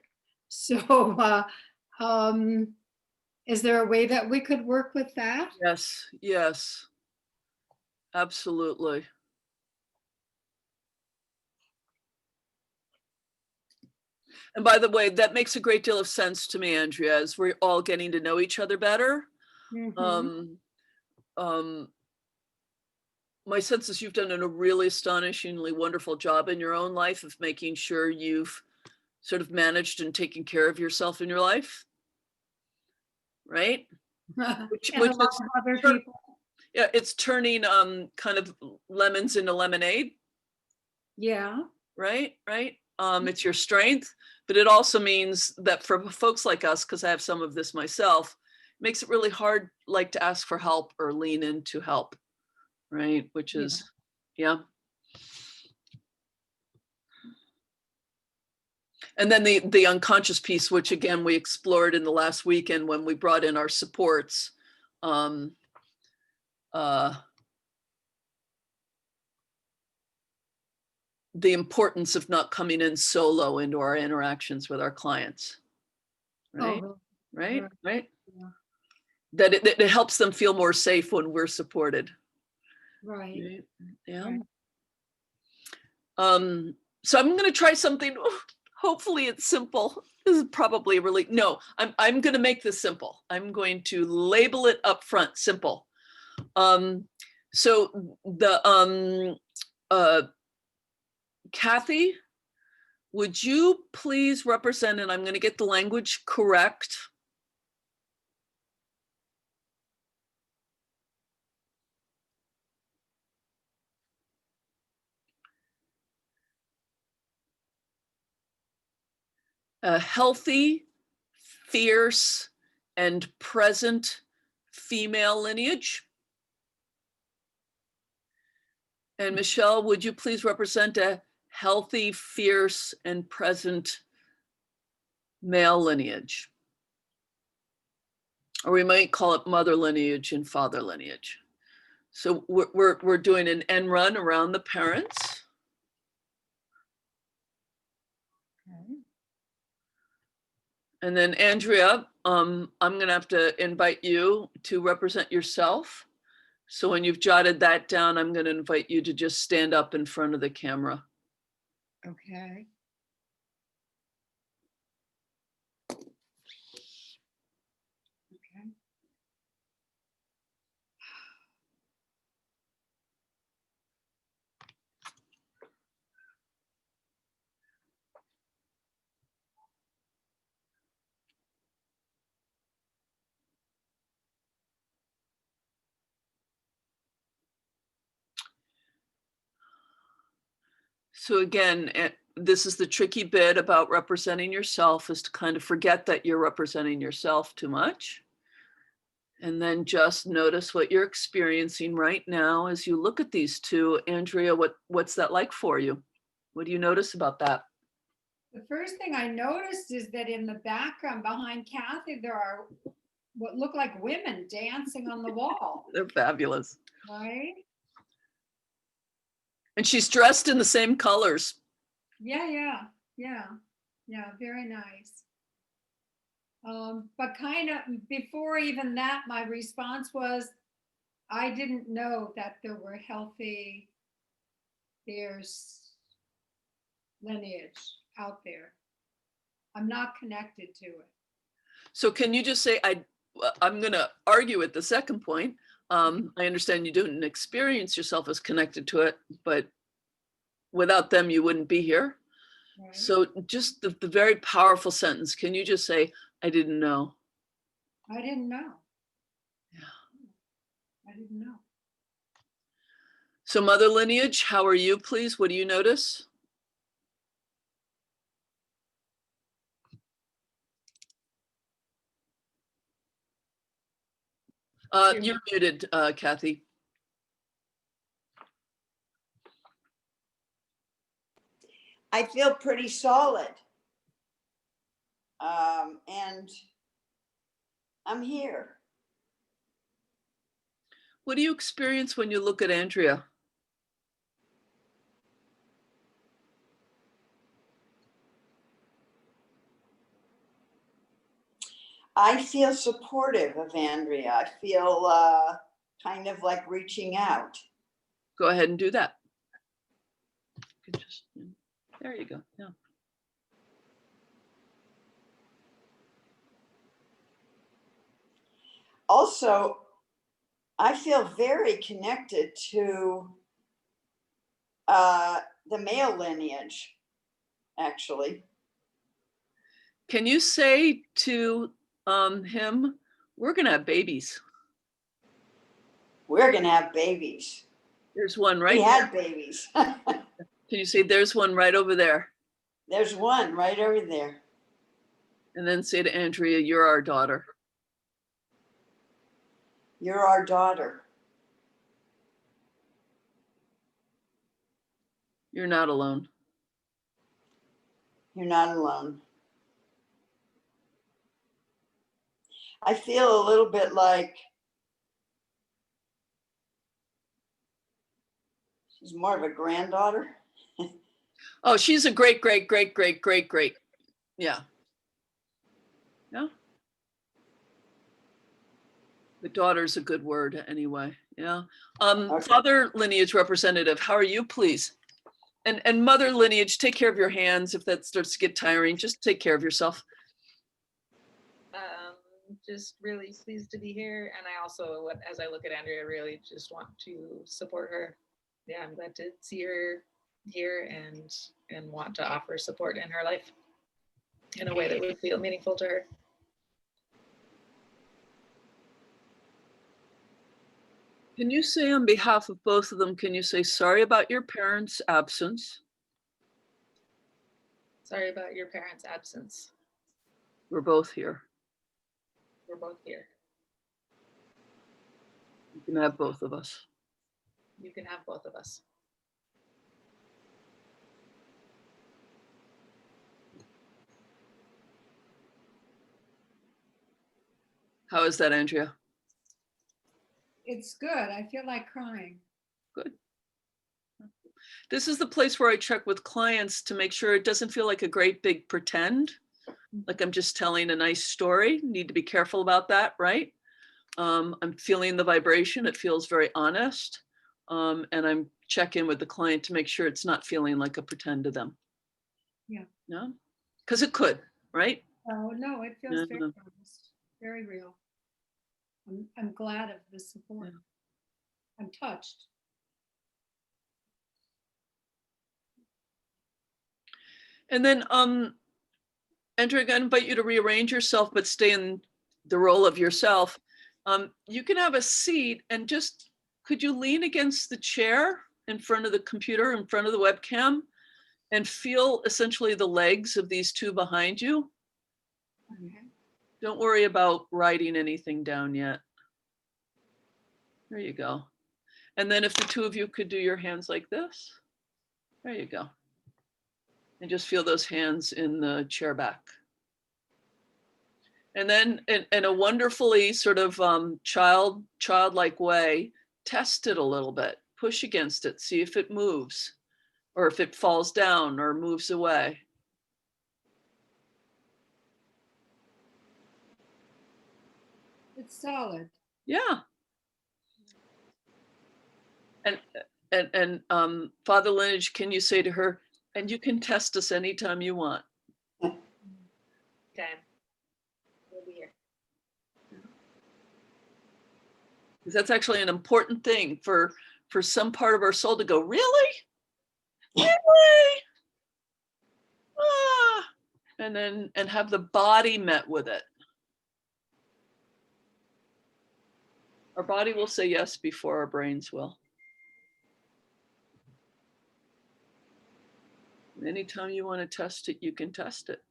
So is there a way that we could work with that? Yes, yes, absolutely. And by the way, that makes a great deal of sense to me, Andrea, as we're all getting to know each other better. Mhm. My sense is you've done a really astonishingly wonderful job in your own life of making sure you've sort of managed and taken care of yourself in your life, right? Which And a lot is of other people. yeah, it's turning kind of lemons into lemonade, Yeah. right? Right. It's your strength, but it also means that for folks like us, because I have some of this myself, it makes it really hard, like to ask for help or lean into help, right? Which Yeah. is, yeah. And then the unconscious piece, which again we explored in the last weekend when we brought in our supports. The importance of not coming in solo into our interactions with our clients, right? Oh, Right, right. right. Yeah. That it helps them feel more safe when we're supported. Right. Right? Yeah. Right. So I'm going to try something. Hopefully it's simple. This is probably really, no, I'm going to make this simple. I'm going to label it up front, simple. So the, Kathy, would you please represent, and I'm going to get the language correct. A healthy, fierce, and present female lineage. And Michelle, would you please represent a healthy, fierce, and present male lineage? Or we might call it mother lineage and father lineage. So we're doing an end run around the parents. Okay. And then Andrea, I'm gonna have to invite you to represent yourself. So when you've jotted that down, I'm gonna invite you to just stand up in front of the camera. Okay. Okay. So again, this is the tricky bit about representing yourself, is to kind of forget that you're representing yourself too much. And then just notice what you're experiencing right now as you look at these two. Andrea, what's that like for you? What do you notice about that? The first thing I noticed is that in the background behind Kathy, there are what look like women dancing on the wall, They're fabulous. right? And she's dressed in the same colors. Yeah. Very nice. But kind of before even that, my response was, I didn't know that there were healthy, there's lineage out there. I'm not connected to it. So can you just say, I'm going to argue at the second point. I understand you didn't experience yourself as connected to it, but without them, you wouldn't be here. Right? So just the very powerful sentence, can you just say, I didn't know? I didn't know. Yeah. I didn't know. So mother lineage, how are you, please? What do you notice? You're muted, Kathy. I feel pretty solid. And I'm here. What do you experience when you look at Andrea? I feel supportive of Andrea. I feel kind of like reaching out. Go ahead and do that. There you go. Yeah. Also, I feel very connected to the male lineage, actually. Can you say to him, we're going to have babies? We're going to have babies. There's one We right had babies. Can you say, there's one right over there? There's one right over there. And then say to Andrea, you're our daughter. You're our daughter. You're not alone. You're not alone. I feel a little bit like she's more of a granddaughter. Oh, she's a great, great, great, great, great, great. Yeah. Yeah. The daughter's a good word anyway. Yeah. Okay. Father lineage representative, how are you, please? And mother lineage, take care of your hands. If that starts to get tiring, just take care of yourself. Just really pleased to be here. And I also, as I look at Andrea, really just want to support her. Yeah, I'm glad to see her here and want to offer support in her life in a way that would feel meaningful to her. Can you say on behalf of both of them, can you say sorry about your parents' absence? Sorry about your parents' absence. We're both here. We're both here. You can have both of us. You can have both of us. How is that, Andrea? It's good. I feel like crying. Good. This is the place where I check with clients to make sure it doesn't feel like a great big pretend, like I'm just telling a nice story. Need to be careful about that, right? I'm feeling the vibration. It feels very honest. And I'm checking with the client to make sure it's not feeling like a pretend to them. Yeah. No? Because it could, right? Oh, no, it feels very Yeah. honest, very real. I'm glad of the support. Yeah. I'm touched. And then, Andrea, I'm going to invite you to rearrange yourself, but stay in the role of yourself. You can have a seat and just, could you lean against the chair in front of the computer, in front of the webcam, and feel essentially the legs of these two behind you? Okay. Don't worry about writing anything down yet. There you go. And then if the two of you could do your hands like this, there you go. And just feel those hands in the chair back. And then in a wonderfully sort of childlike way, test it a little bit, push against it, see if it moves or if it falls down or moves away. It's solid. Yeah. And Father Lineage, can you say to her, and you can test us anytime you want. Okay. We'll be here. Because that's actually an important thing for some part of our soul to go, really? Really? ah, and have the body met with it. Our body will say yes before our brains will. And anytime you want to test it, you can test it.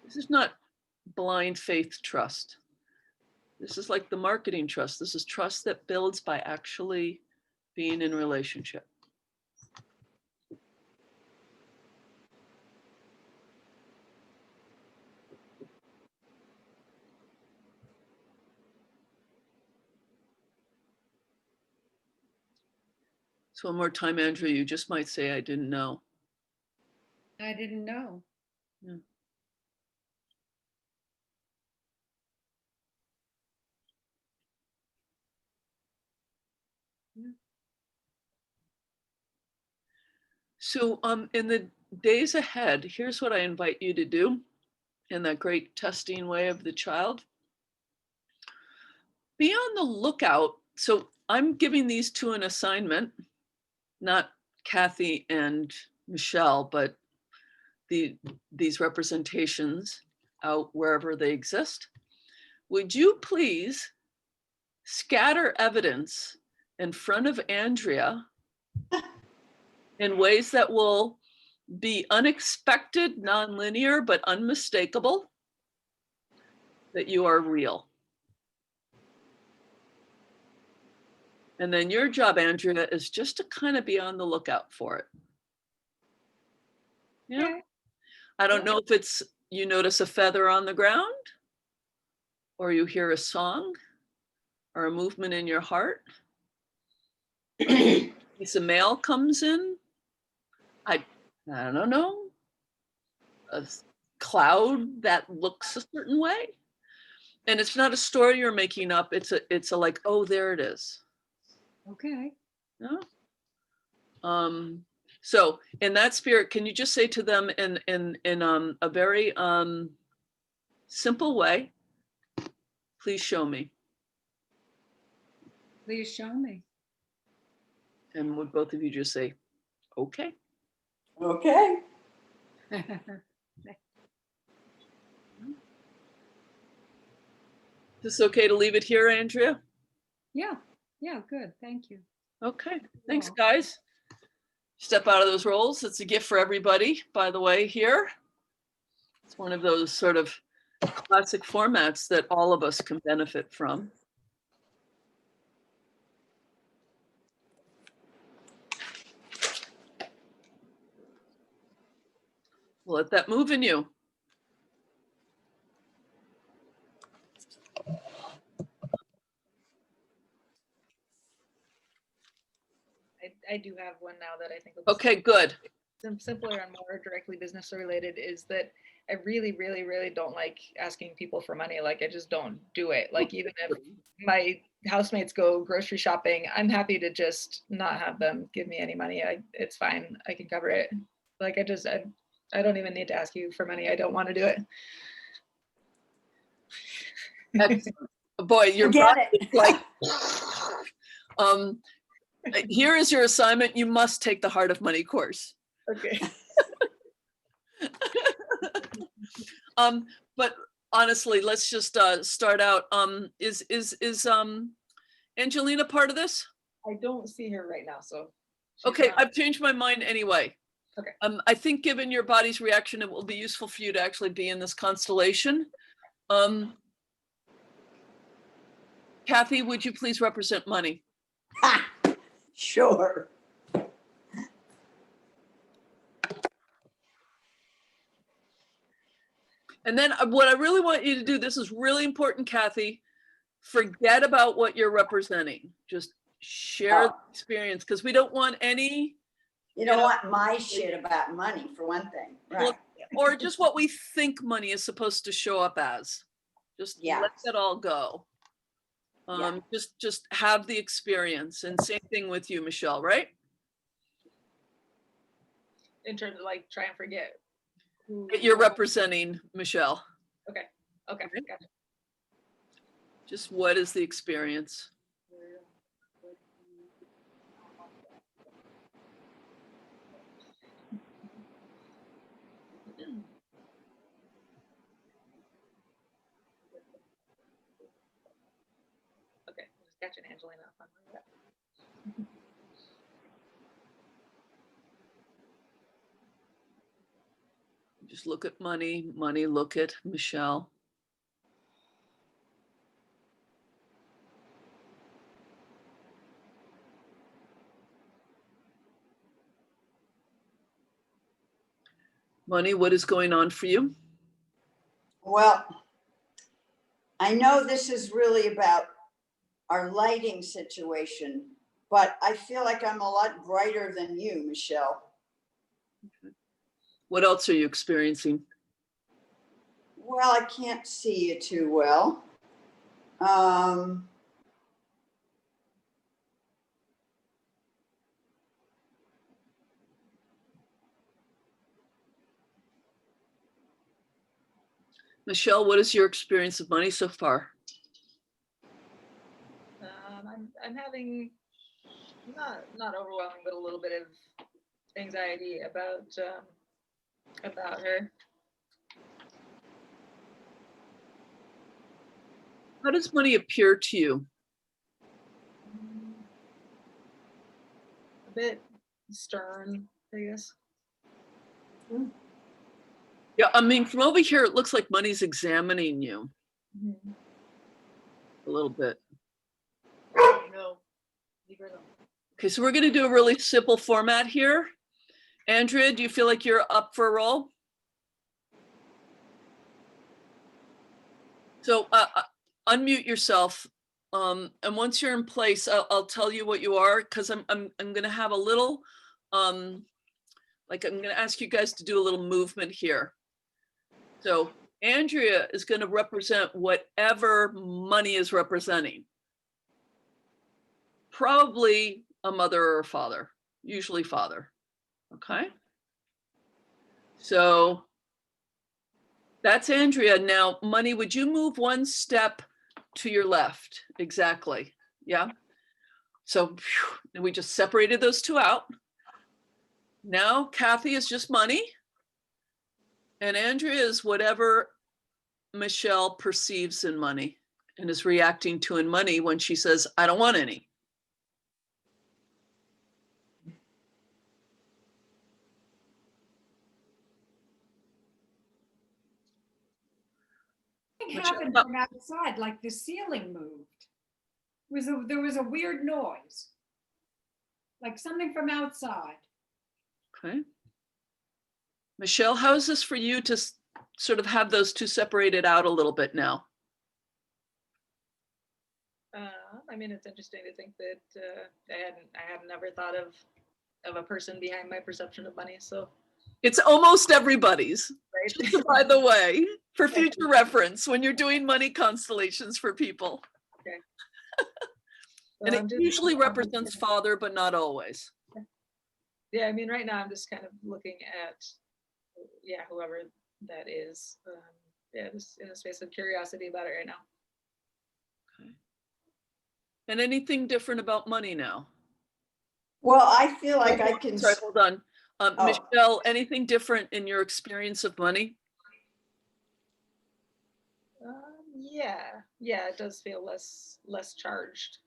This is not blind faith trust. This is like the marketing trust. This is trust that builds by actually being in relationship. So one more time, Andrew, you just might say, I didn't know. I didn't know. Yeah. So in the days ahead, here's what I invite you to do in that great testing way of the child. Be on the lookout. So I'm giving these two an assignment, not Kathy and Michelle, but these representations out wherever they exist. Would you please scatter evidence in front of Andrea in ways that will be unexpected, nonlinear, but unmistakable, that you are real. And then your job, Andrea, is just to kind of be on the lookout for it. Yeah. Okay. I don't know if it's you notice a feather on the ground, or you hear a song, or a movement in your heart. A piece of mail comes in. I don't know. A cloud that looks a certain way. And it's not a story you're making up. It's a like, oh, there it is. Okay. Yeah. So in that spirit, can you just say to them in a very simple way, please show me. Please show me. And would both of you just say, okay? Okay. Is this okay to leave it here, Andrea? Yeah. Yeah. Good. Thank you. Okay, thanks, Wow. guys. Step out of those roles. It's a gift for everybody, by the way, here. It's one of those sort of classic formats that all of us can benefit from. Let that move in you. I do have one now that I think will be Okay, good. simpler and more directly business related, is that I really, really, really don't like asking people for money. Like I just don't do it. Like even if my housemates go grocery shopping, I'm happy to just not have them give me any money. It's fine. I can cover it. Like I don't even need to ask you for money. I don't want to do it. Excellent. Boy, your Get body it. is like, here is your assignment. You must take the Heart of Money course. Okay. But honestly, let's just start out. Is Angelina part of this? I don't see her right now, so. she's Okay, not- I've changed my mind anyway. Okay. I think given your body's reaction, it will be useful for you to actually be in this constellation. Kathy, would you please represent money? Ha! Sure. And then what I really want you to do, this is really important, Kathy, forget about what you're representing. Just share the experience, because we don't want any, You don't want my shit about money, for one thing. Right. or just what we think money is supposed to show up as. Just Yeah. let that all go. Yeah. Just have the experience. And same thing with you, Michelle, right? In terms of like try and forget who You're representing Michelle. Okay, gotcha. Just what is the experience? Okay, just catching Angelina up on that. Just look at money, money, look at Michelle. Money, what is going on for you? Well, I know this is really about our lighting situation, but I feel like I'm a lot brighter than you, Michelle. What else are you experiencing? Well, I can't see you too well. Michelle, what is your experience of money so far? I'm having not overwhelming, but a little bit of anxiety about her. How does money appear to you? A bit stern, I guess. Yeah, I mean, from over here, it looks like money's examining you Mhm. a little bit. No. Leave her alone. Okay, so we're going to do a really simple format here. Andrea, do you feel like you're up for a roll? So unmute yourself. And once you're in place, I'll tell you what you are, because I'm going to have a little, like I'm going to ask you guys to do a little movement here. So Andrea is going to represent whatever money is representing. Probably a mother or a father, usually father. Okay. So that's Andrea. Now, money, would you move one step to your left? Exactly. Yeah. So phew, we just separated those two out. Now Kathy is just money. And Andrea is whatever Michelle perceives in money and is reacting to in money when she says, I don't want any. Something Michelle, happened from outside, like the ceiling moved. There was a weird noise, like something from outside. okay. Michelle, how is this for you to sort of have those two separated out a little bit now? I mean, it's interesting to think that I had never thought of a person behind my perception of money. So It's almost everybody's, right. just by the way, for future reference, when you're doing money constellations for people. So And it I'm just- usually represents father, but not always. Yeah, I mean, right now I'm just kind of looking at, yeah, whoever that is. Yeah, just in a space of curiosity about it right now. Okay. And anything different about money now? Well, I feel like I can. Sorry, hold on. Oh. Michelle, anything different in your experience of money? Yeah, it does feel less charged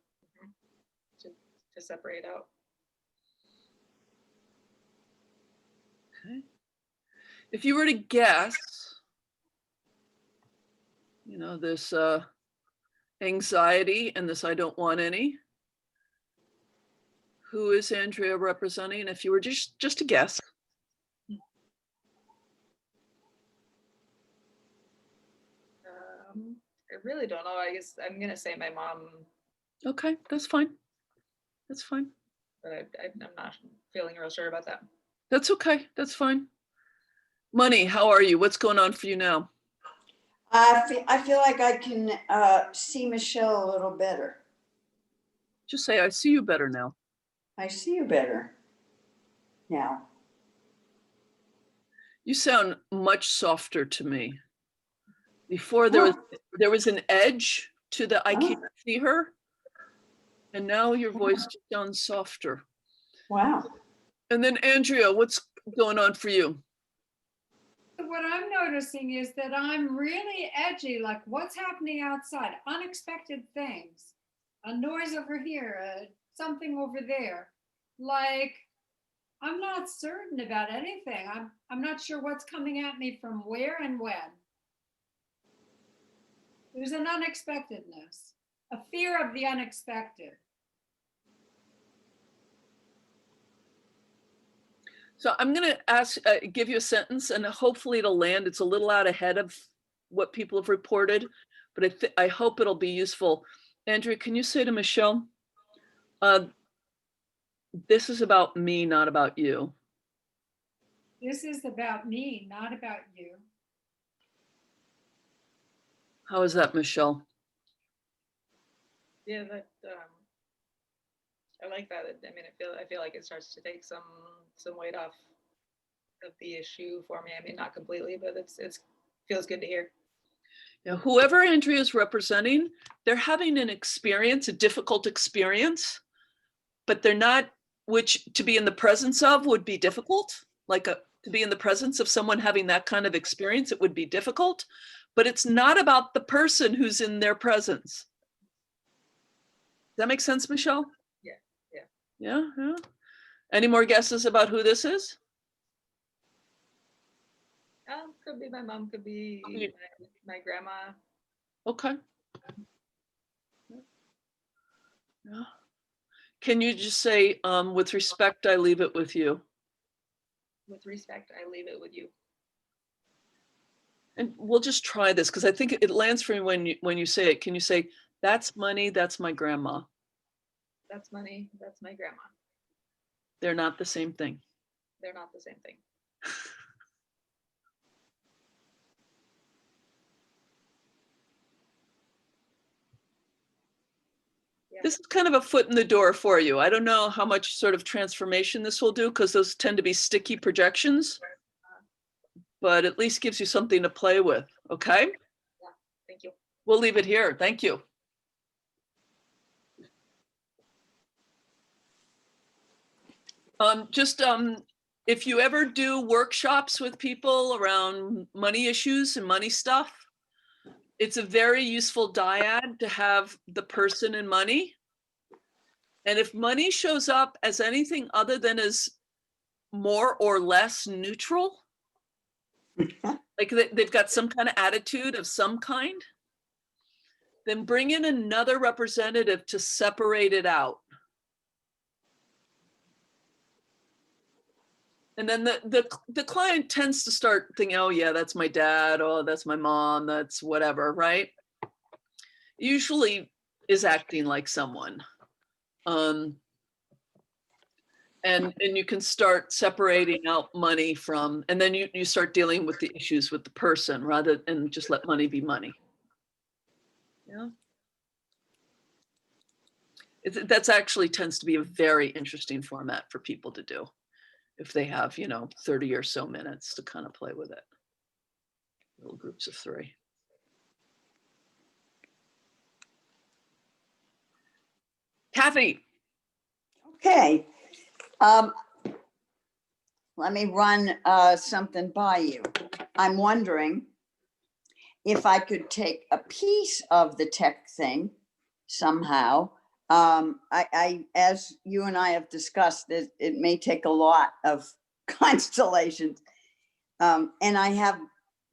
to separate out. Okay. If you were to guess, you know, this anxiety and this I don't want any, who is Andrea representing? If you were just to guess. I really don't know. I guess I'm gonna say my mom, Okay, that's fine. That's fine. but I'm not feeling real sure about that. That's okay. That's fine. Money, how are you? What's going on for you now? I feel like I can see Michelle a little better. Just say, I see you better now. I see you better now. You sound much softer to me. Before there was an edge to the I can't see her. And now your voice just sounds softer. Wow. And then Andrea, what's going on for you? What I'm noticing is that I'm really edgy, like what's happening outside, unexpected things, a noise over here, something over there. Like I'm not certain about anything. I'm not sure what's coming at me from where and when. There's an unexpectedness, a fear of the unexpected. So I'm going to ask, give you a sentence, and hopefully it'll land. It's a little out ahead of what people have reported, but I hope it'll be useful. Andrea, can you say to Michelle, this is about me, not about you. This is about me, not about you. How is that, Michelle? Yeah, that I like that. I mean, I feel like it starts to take some weight off of the issue for me. I mean, not completely, but it's feels good to hear. Now, whoever Andrea is representing, they're having an experience, a difficult experience, but they're not, which to be in the presence of would be difficult. Like to be in the presence of someone having that kind of experience, it would be difficult, but it's not about the person who's in their presence. Does that make sense, Michelle? Yeah, yeah. Yeah, yeah. Any more guesses about who this is? Could be my mom, could be my grandma. Okay. Yeah. Can you just say, with respect, I leave it with you? With respect, I leave it with you. And we'll just try this because I think it lands for me when you say it. Can you say, that's money, that's my grandma? That's money, that's my grandma. They're not the same thing. They're not the same thing. This is kind of a foot in the door for you. I don't know how much sort of transformation this will do because those tend to be sticky projections, but at least gives you something to play with. Okay. Yeah, thank you. We'll leave it here. Thank you. If you ever do workshops with people around money issues and money stuff, it's a very useful dyad to have the person and money. And if money shows up as anything other than as more or less neutral, like they've got some kind of attitude of some kind, then bring in another representative to separate it out. And then the client tends to start thinking, oh yeah, that's my dad, oh, that's my mom, that's whatever, right? Usually is acting like someone. And you can start separating out money from, and then you start dealing with the issues with the person rather than just let money be money. Yeah. That's actually tends to be a very interesting format for people to do if they have, 30 or so minutes to kind of play with it. Little groups of 3. Kathy. Okay. Let me run something by you. I'm wondering if I could take a piece of the tech thing somehow. As you and I have discussed, it may take a lot of constellations. And I have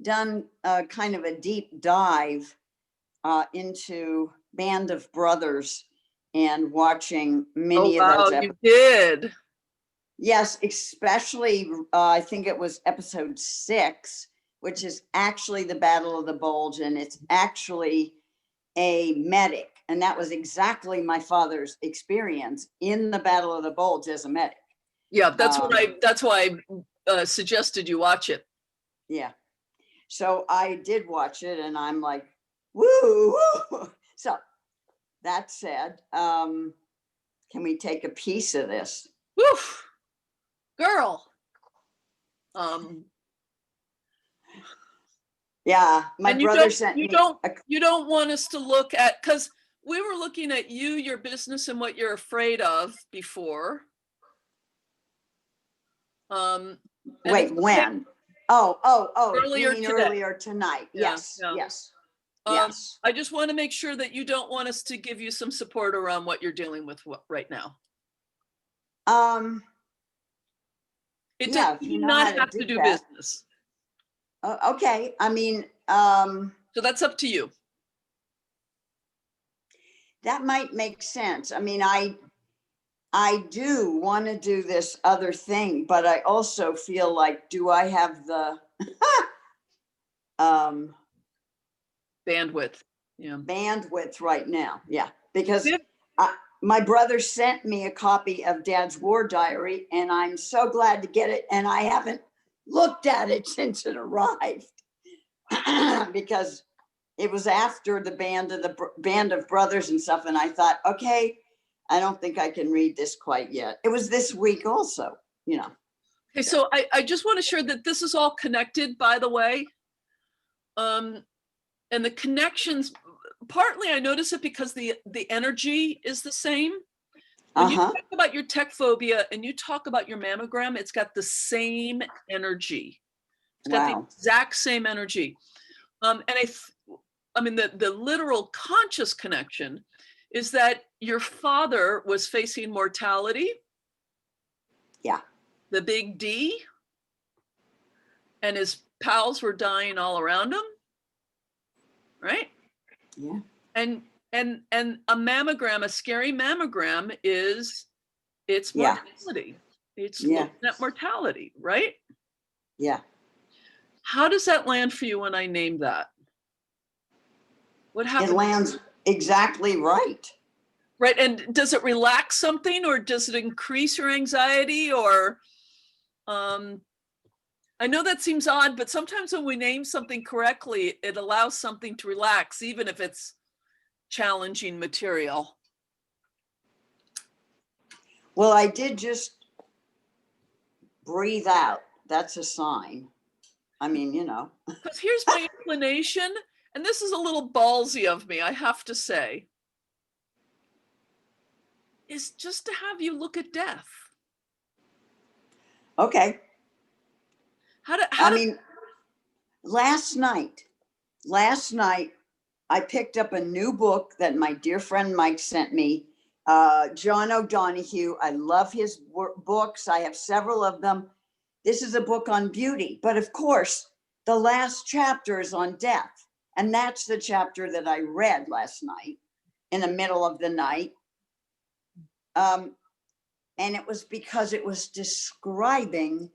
done kind of a deep dive into Band of Brothers and watching many of those episodes. You did. Yes, especially I think it was episode 6, which is actually the Battle of the Bulge, and it's actually a medic. And that was exactly my father's experience in the Battle of the Bulge as a medic. Yeah, that's why I suggested you watch it. Yeah. So I did watch it and I'm like, woo, woo. So that said, can we take a piece of this? Woof, girl. Yeah, my brother sent me. You don't want us to look at, because we were looking at you, your business, and what you're afraid of before. Wait, when? Oh, you Earlier mean today. earlier tonight? Yeah, Yes, yeah. yes, Um, yes. I just want to make sure that you don't want us to give you some support around what you're dealing with right now. It Yeah, does if you know not how to have to do do that. business. Okay, I mean, So that's up to you. that might make sense. I mean, I do want to do this other thing, but I also feel like, do I have the Bandwidth. Yeah. bandwidth right now? Yeah, because Yep. my brother sent me a copy of Dad's War Diary, and I'm so glad to get it. And I haven't looked at it since it arrived because it was after the band of brothers and stuff. And I thought, okay, I don't think I can read this quite yet. It was this week also, you know. Okay, so I just want to share that this is all connected, by the way. And the connections, partly I notice it because the energy is the same. When you Uh-huh. talk about your tech phobia and you talk about your mammogram, it's got the same energy. It's got the Wow. exact same energy. And I mean, the literal conscious connection is that your father was facing mortality. Yeah. The big D. And his pals were dying all around him. Right? Yeah. And a mammogram, a scary mammogram is it's Yeah. mortality. It's Yeah. looking at mortality, right? Yeah. How does that land for you when I name that? What It happens? lands exactly right. Right. And does it relax something or does it increase your anxiety or I know that seems odd, but sometimes when we name something correctly, it allows something to relax, even if it's challenging material. Well, I did just breathe out. That's a sign. I mean, you know. Because here's my inclination, and this is a little ballsy of me, I have to say, is just to have you look at death. Okay. How I mean, last night, I picked up a new book that my dear friend Mike sent me. John O'Donohue. I love his books. I have several of them. This is a book on beauty, but of course, the last chapter is on death. And that's the chapter that I read last night in the middle of the night. And it was because it was describing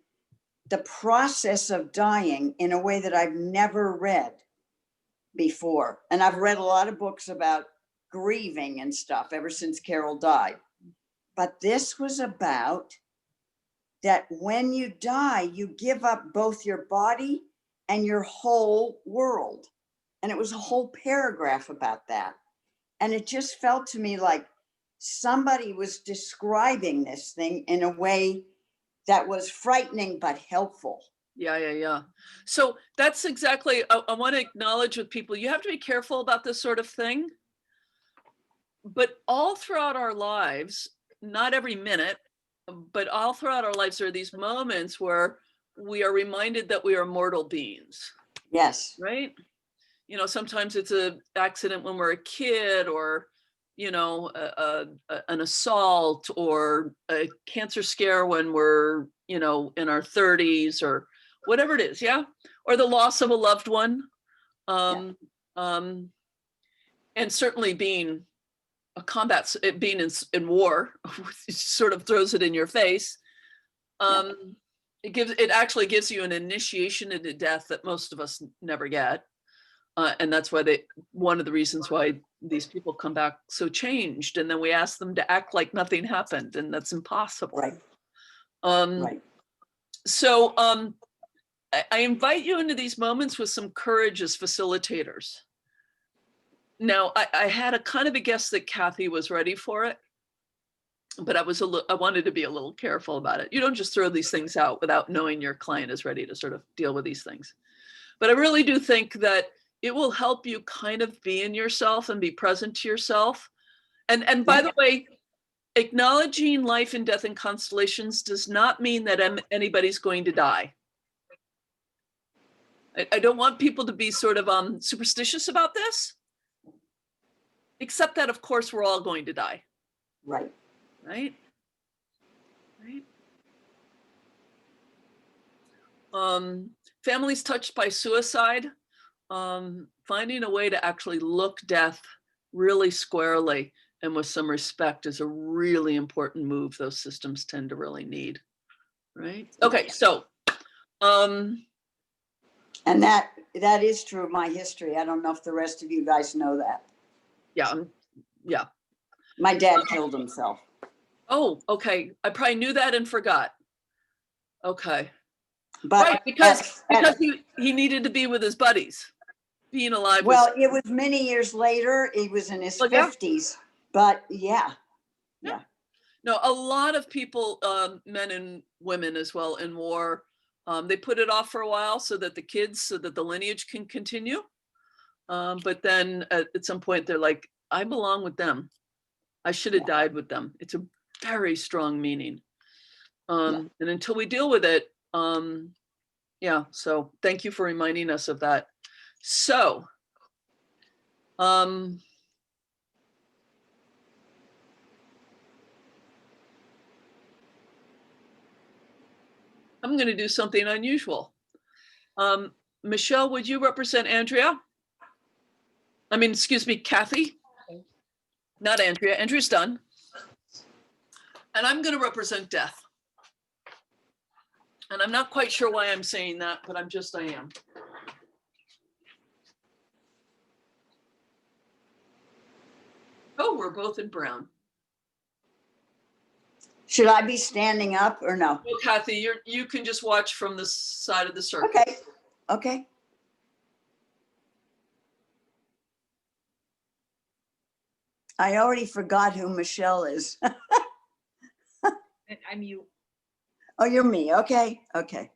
the process of dying in a way that I've never read before. And I've read a lot of books about grieving and stuff ever since Carol died. But this was about that when you die, you give up both your body and your whole world. And it was a whole paragraph about that. And it just felt to me like somebody was describing this thing in a way that was frightening but helpful. Yeah. So that's exactly, I want to acknowledge with people, you have to be careful about this sort of thing. But all throughout our lives, not every minute, but all throughout our lives, there are these moments where we are reminded that we are mortal beings. Yes. Right? You know, sometimes it's an accident when we're a kid or, you know, an assault or a cancer scare when we're, you know, in our 30s or whatever it is. Yeah. Or the loss of a loved one. And certainly being a combat, being in war sort of throws it in your face. It actually gives you an initiation into death that most of us never get. And that's why one of the reasons why these people come back so changed. And then we ask them to act like nothing happened, and that's impossible. Right. Right. So I invite you into these moments with some courage as facilitators. Now, I had a kind of a guess that Kathy was ready for it, but I wanted to be a little careful about it. You don't just throw these things out without knowing your client is ready to sort of deal with these things. But I really do think that it will help you kind of be in yourself and be present to yourself. And by the way, acknowledging life and death in constellations does not mean that anybody's going to die. I don't want people to be sort of superstitious about this. Except that, of course, we're all going to die, Right. right? Right. Families touched by suicide, finding a way to actually look death really squarely and with some respect is a really important move those systems tend to really need, right? Okay, so, And that is true of my history. I don't know if the rest of you guys know that. yeah, yeah. My dad killed himself. Oh, okay, I probably knew that and forgot. Okay, But right, because he needed to be with his buddies. Being alive was, well, it was many years later. He was in his Well, yeah. 50s. But yeah. no, a lot of people, men and women as well in war, they put it off for a while so that the lineage can continue. But then at some point they're like, I belong with them. I should have died with them. It's a very strong meaning. And until we deal with it, yeah, so thank you for reminding us of that. So, I'm going to do something unusual. Michelle, would you represent Andrea? I mean, excuse me, Kathy, not Andrea. Andrea's done. And I'm going to represent death. And I'm not quite sure why I'm saying that, but I am. Oh, we're both in brown. Should I be standing up or no? Well, Kathy, you can just watch from the side of the circle. Okay. Okay. I already forgot who Michelle is. I'm you. Oh, you're me. Okay. Okay.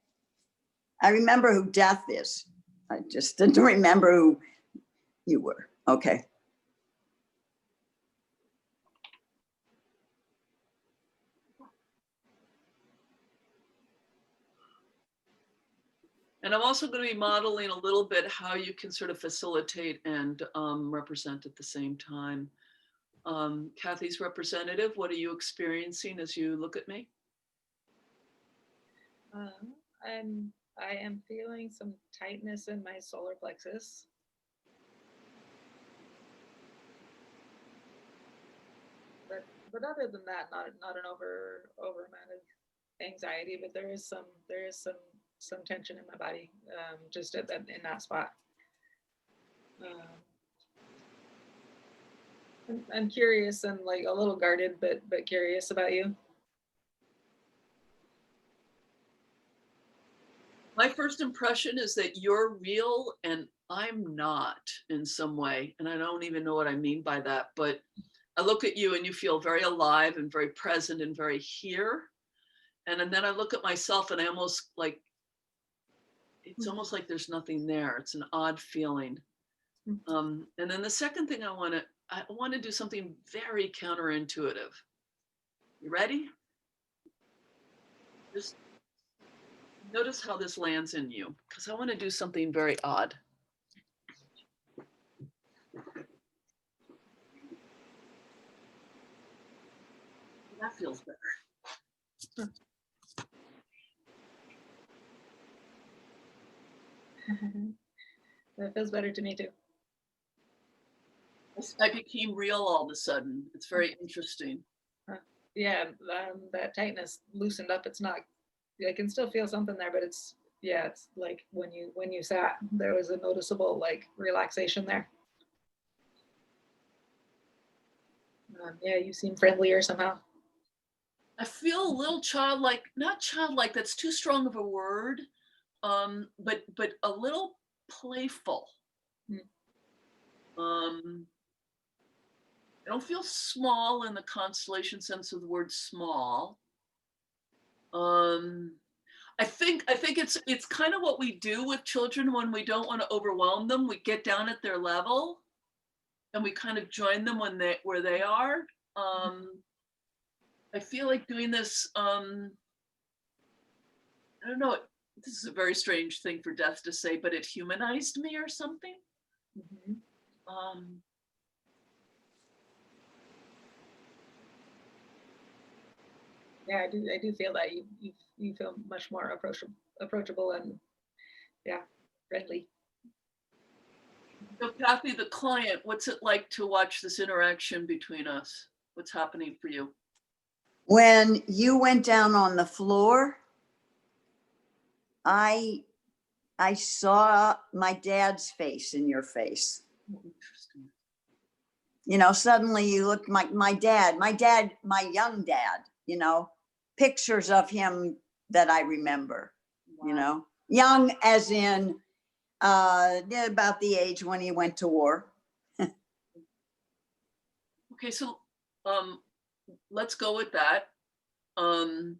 I remember who death is. I just didn't remember who you were. Okay. And I'm also going to be modeling a little bit how you can sort of facilitate and represent at the same time. Kathy's representative, what are you experiencing as you look at me? I am feeling some tightness in my solar plexus. But other than that, not an over amount of anxiety, but there is some tension in my body, just in that spot. I'm curious and like a little guarded, but curious about you. My first impression is that you're real and I'm not in some way. And I don't even know what I mean by that, but I look at you and you feel very alive and very present and very here. And then I look at myself and I almost like, it's almost like there's nothing there. It's an odd feeling. And then the second thing I want to do something very counterintuitive. You ready? Just notice how this lands in you, because I want to do something very odd. That feels better. That feels better to me too. I became real all of a sudden. It's very interesting. Yeah, that tightness loosened up. It's not, I can still feel something there, but it's like when you sat, there was a noticeable like relaxation there. Yeah, you seem friendlier somehow. I feel a little childlike, not childlike, that's too strong of a word, but a little playful. I don't feel small in the constellation sense of the word small. I think it's kind of what we do with children when we don't want to overwhelm them. We get down at their level and we kind of join them where they are. I feel like doing this, I don't know, this is a very strange thing for death to say, but it humanized me or something. Mhm. Yeah, I do feel that you feel much more approachable and yeah, friendly. So Kathy, the client, what's it like to watch this interaction between us? What's happening for you? When you went down on the floor, I saw my dad's face in your face. Oh, interesting. You know, suddenly you look my dad, my young dad, you know, pictures of him that I remember, you Wow. know, young as in about the age when he went to war. Okay, so let's go with that. Um,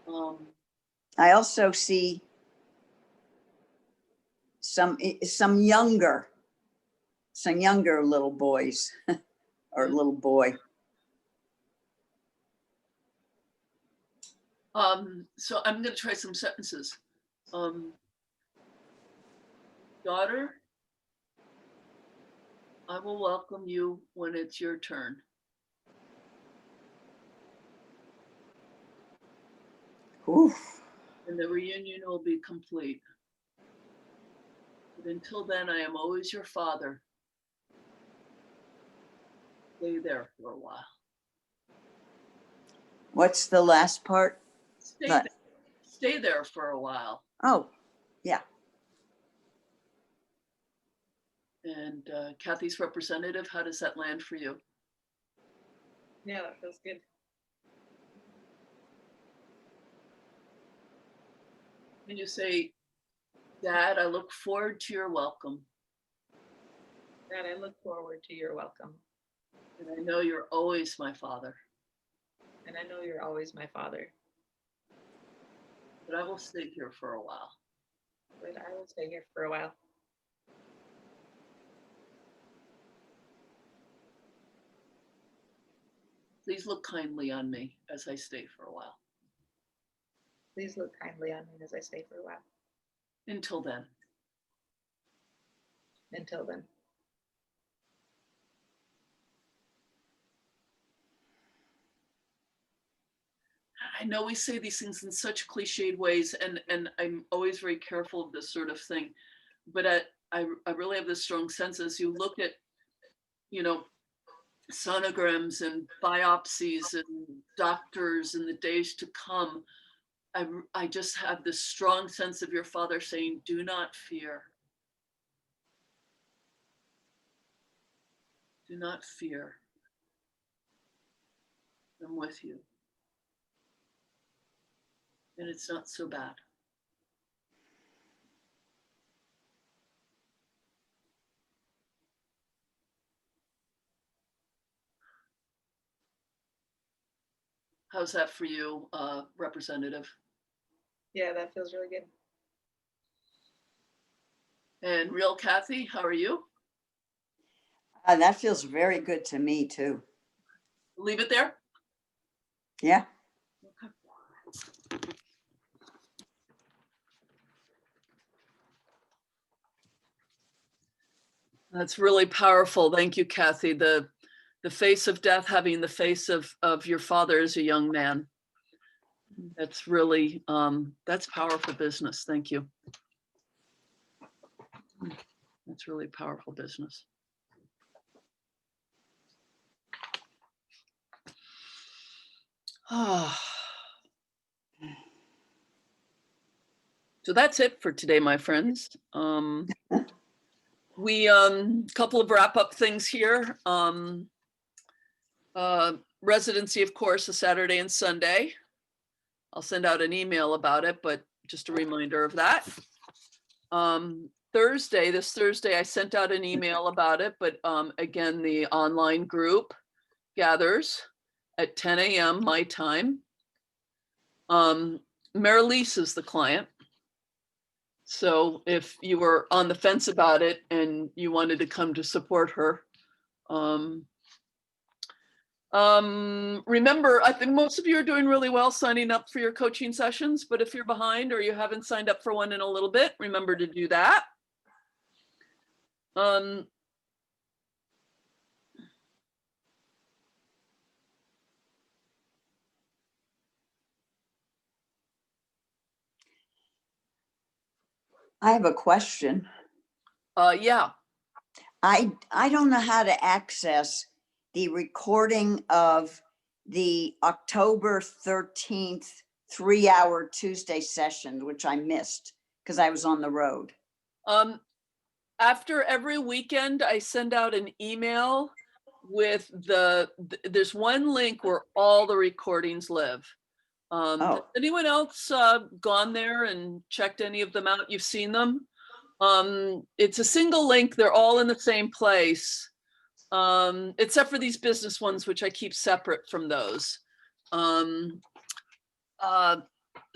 um, I also see some younger little boys or Yeah. little boy. So I'm going to try some sentences. Daughter, I will welcome you when it's your turn. Oof. And the reunion will be complete. But until then, I am always your father. Stay there for a while. What's the last part? Stay there for a while. Oh, yeah. And Kathy's representative, how does that land for you? Yeah, that feels good. And you say, Dad, I look forward to your welcome. Dad, I look forward to your welcome. And I know you're always my father. And I know you're always my father. But I will stay here for a while. But I will stay here for a while. Please look kindly on me as I stay for a while. Please look kindly on me as I stay for a while. Until then. Until then. I know we say these things in such cliched ways, and I'm always very careful of this sort of thing. But I really have this strong sense as you look at, you know, sonograms and biopsies and doctors in the days to come, I just have this strong sense of your father saying, do not fear. Do not fear. I'm with you. And it's not so bad. How's that for you, Representative? Yeah, that feels really good. And real Kathy, how are you? That feels very good to me too. Leave it there? Yeah. Okay. That's really powerful. Thank you, Kathy. The face of death having the face of your father as a young man. That's really, that's powerful business. Thank you. That's really powerful business. So that's it for today, my friends. We couple of wrap up things here. Residency, of course, a Saturday and Sunday. I'll send out an email about it, but just a reminder of that. This Thursday, I sent out an email about it, but again, the online group gathers at 10 a.m. my time. Marilise is the client. So if you were on the fence about it and you wanted to come to support her, Remember, I think most of you are doing really well signing up for your coaching sessions, but if you're behind or you haven't signed up for one in a little bit, remember to do that. I have a question. Yeah. I don't know how to access the recording of the October 13th 3-hour Tuesday session, which I missed because I was on the road. After every weekend, I send out an email with there's one link where all the recordings live. Has anyone else gone there and checked any of them out? You've seen them? It's a single link. They're all in the same place, except for these business ones, which I keep separate from those. But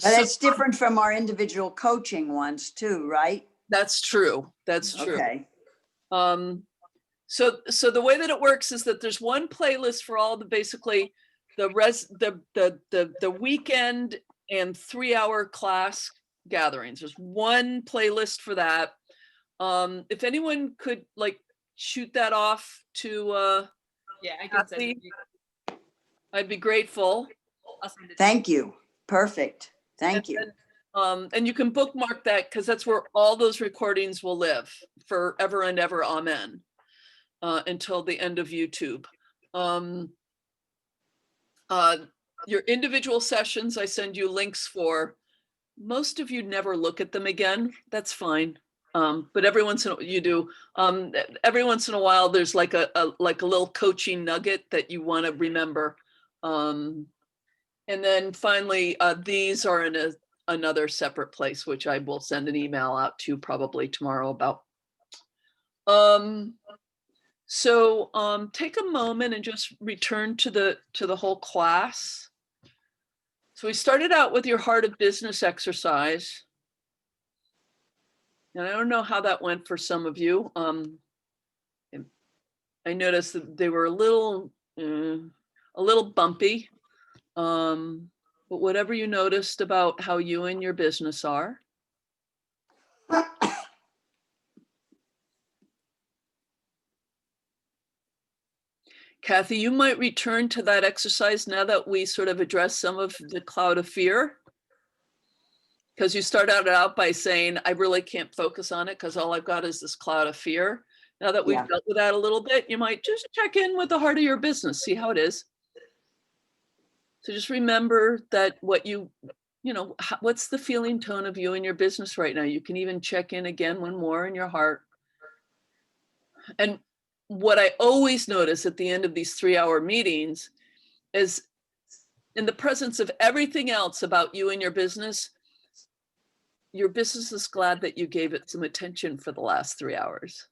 it's different from our individual coaching ones too, right? That's true. That's true. Okay. So the way that it works is that there's one playlist for all the basically the weekend and 3-hour class gatherings. There's one playlist for that. If anyone could like shoot that off to Yeah, I can send Kathy, it to you. I'd be grateful. I'll send it to you. Thank you. Perfect. Thank you. And you can bookmark that because that's where all those recordings will live forever and ever. Amen. Until the end of YouTube. Your individual sessions, I send you links for. Most of you never look at them again. That's fine. But every once in a while you do. Every once in a while, there's like a little coaching nugget that you want to remember. And then finally, these are in another separate place, which I will send an email out to probably tomorrow about. So take a moment and just return to the whole class. So we started out with your heart of business exercise. And I don't know how that went for some of you. I noticed that they were a little bumpy. But whatever you noticed about how you and your business are. Kathy, you might return to that exercise now that we sort of addressed some of the cloud of fear. Because you started out by saying, I really can't focus on it because all I've got is this cloud of fear. Now that we've dealt with that a little bit, you might just check in with the heart of your business, see how it is. So just remember that what's the feeling tone of you and your business right now? You can even check in again one more in your heart. And what I always notice at the end of these 3-hour meetings is in the presence of everything else about you and your business is glad that you gave it some attention for the last 3 hours,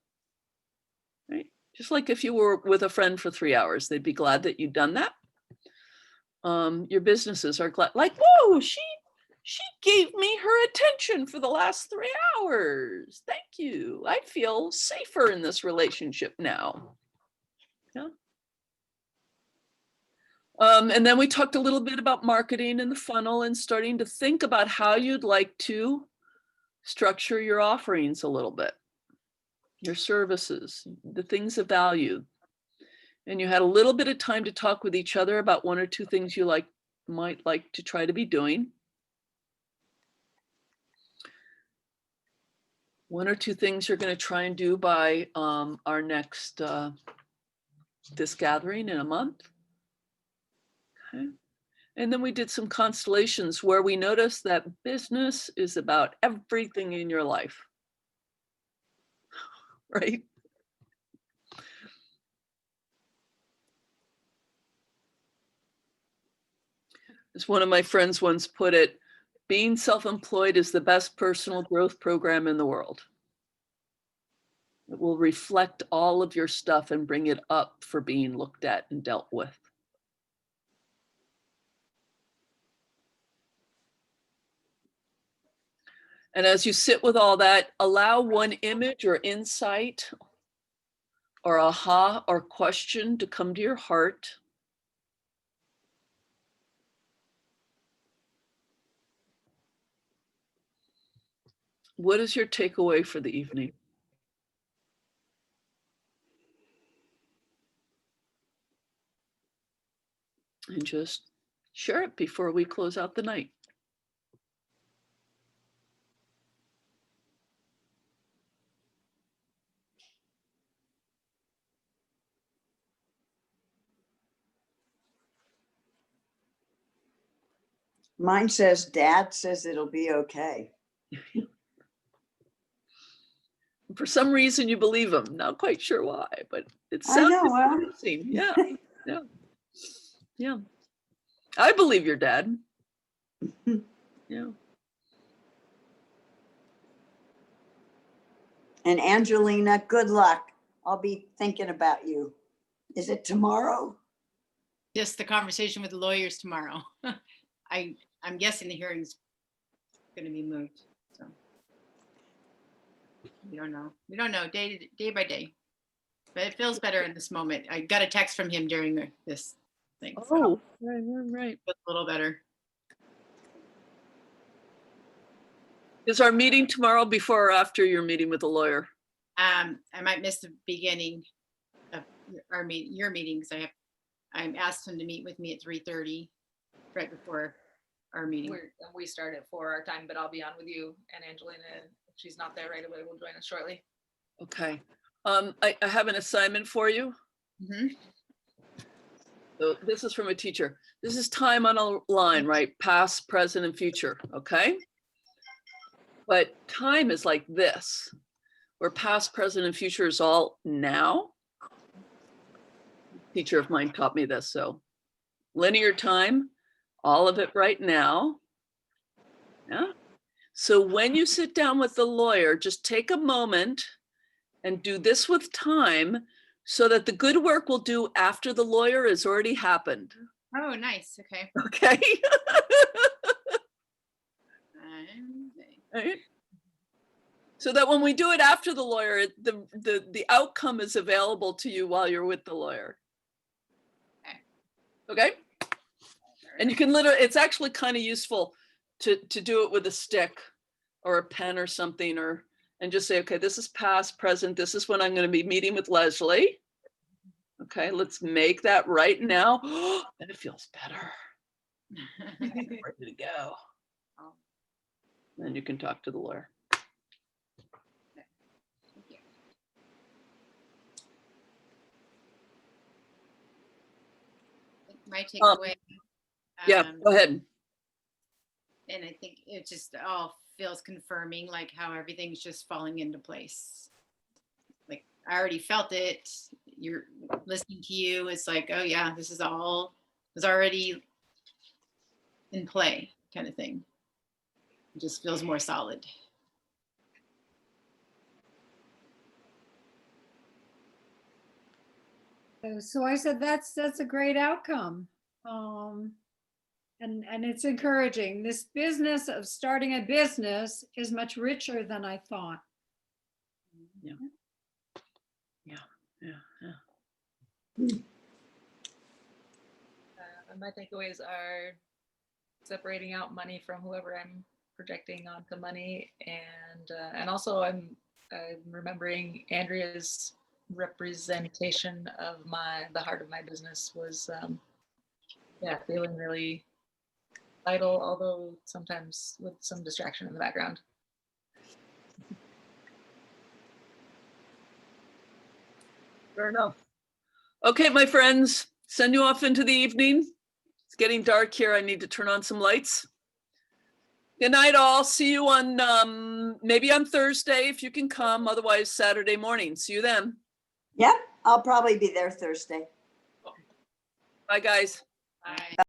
right? Just like if you were with a friend for 3 hours, they'd be glad that you'd done that. Your businesses are glad, like, whoa, she gave me her attention for the last 3 hours. Thank you. I feel safer in this relationship now. Yeah. And then we talked a little bit about marketing and the funnel and starting to think about how you'd like to structure your offerings a little bit, your services, the things of value. And you had a little bit of time to talk with each other about 1 or 2 things you might like to try to be doing. 1 or 2 things you're going to try and do by our next this gathering in a month. Okay. And then we did some constellations where we noticed that business is about everything in your life, right? As one of my friends once put it, being self-employed is the best personal growth program in the world. It will reflect all of your stuff and bring it up for being looked at and dealt with. And as you sit with all that, allow one image or insight or aha or question to come to your heart. What is your takeaway for the evening? And just share it before we close out the night. Mine says, Dad says it'll be okay. For some reason, you believe him. Not quite sure why, but it I sounds know, well. convincing. Yeah, yeah, yeah. I believe your dad. Yeah. And Angelina, good luck. I'll be thinking about you. Is it tomorrow? Just the conversation with the lawyers tomorrow. I'm guessing the hearing's going to be moved. So we don't know. We don't know day by day. But it feels better in this moment. I got a text from him during this thing. So Oh, right. it feels a little better. Is our meeting tomorrow before or after your meeting with the lawyer? I might miss the beginning of your meeting because I'm asked him to meet with me at 3:30 right before our meeting. We start at 4 our time, but I'll be on with you and Angelina. If she's not there right away, we'll join us shortly. Okay. I have an assignment for you. Mhm. So this is from a teacher. This is time on a line, right? Past, present, and future, okay? But time is like this, where past, present, and future is all now. A teacher of mine taught me this, so linear time, all of it right now. Yeah. So when you sit down with the lawyer, just take a moment and do this with time so that the good work we'll do after the lawyer has already happened. Oh, nice. Okay. Okay. Okay. Right? So that when we do it after the lawyer, the outcome is available to you while you're with the lawyer. Okay. And you can literally, it's actually kind of useful to do it with a stick or a pen or something, and just say, okay, this is past, present. This is when I'm going to be meeting with Leslie. Okay, let's make that right now. And it feels better. Ready to go. Oh. Then you can talk to the lawyer. Thank you. My takeaway. Yeah, go ahead. And I think it just all feels confirming, like how everything's just falling into place. Like I already felt it. You're listening to you. It's like, oh yeah, this is all was already in play, kind of thing. It just feels more solid. So I said, that's a great outcome. And it's encouraging. This business of starting a business is much richer than I thought. Yeah. My takeaways are separating out money from whoever I'm projecting onto money, and also I'm remembering Andrea's representation of the heart of my business was feeling really vital, although sometimes with some distraction in the background. Fair enough. Okay, my friends, send you off into the evening. It's getting dark here. I need to turn on some lights. Good night, all. See you on maybe on Thursday if you can come. Otherwise, Saturday morning. See you then. Yep, I'll probably be there Thursday. Bye, guys. Bye.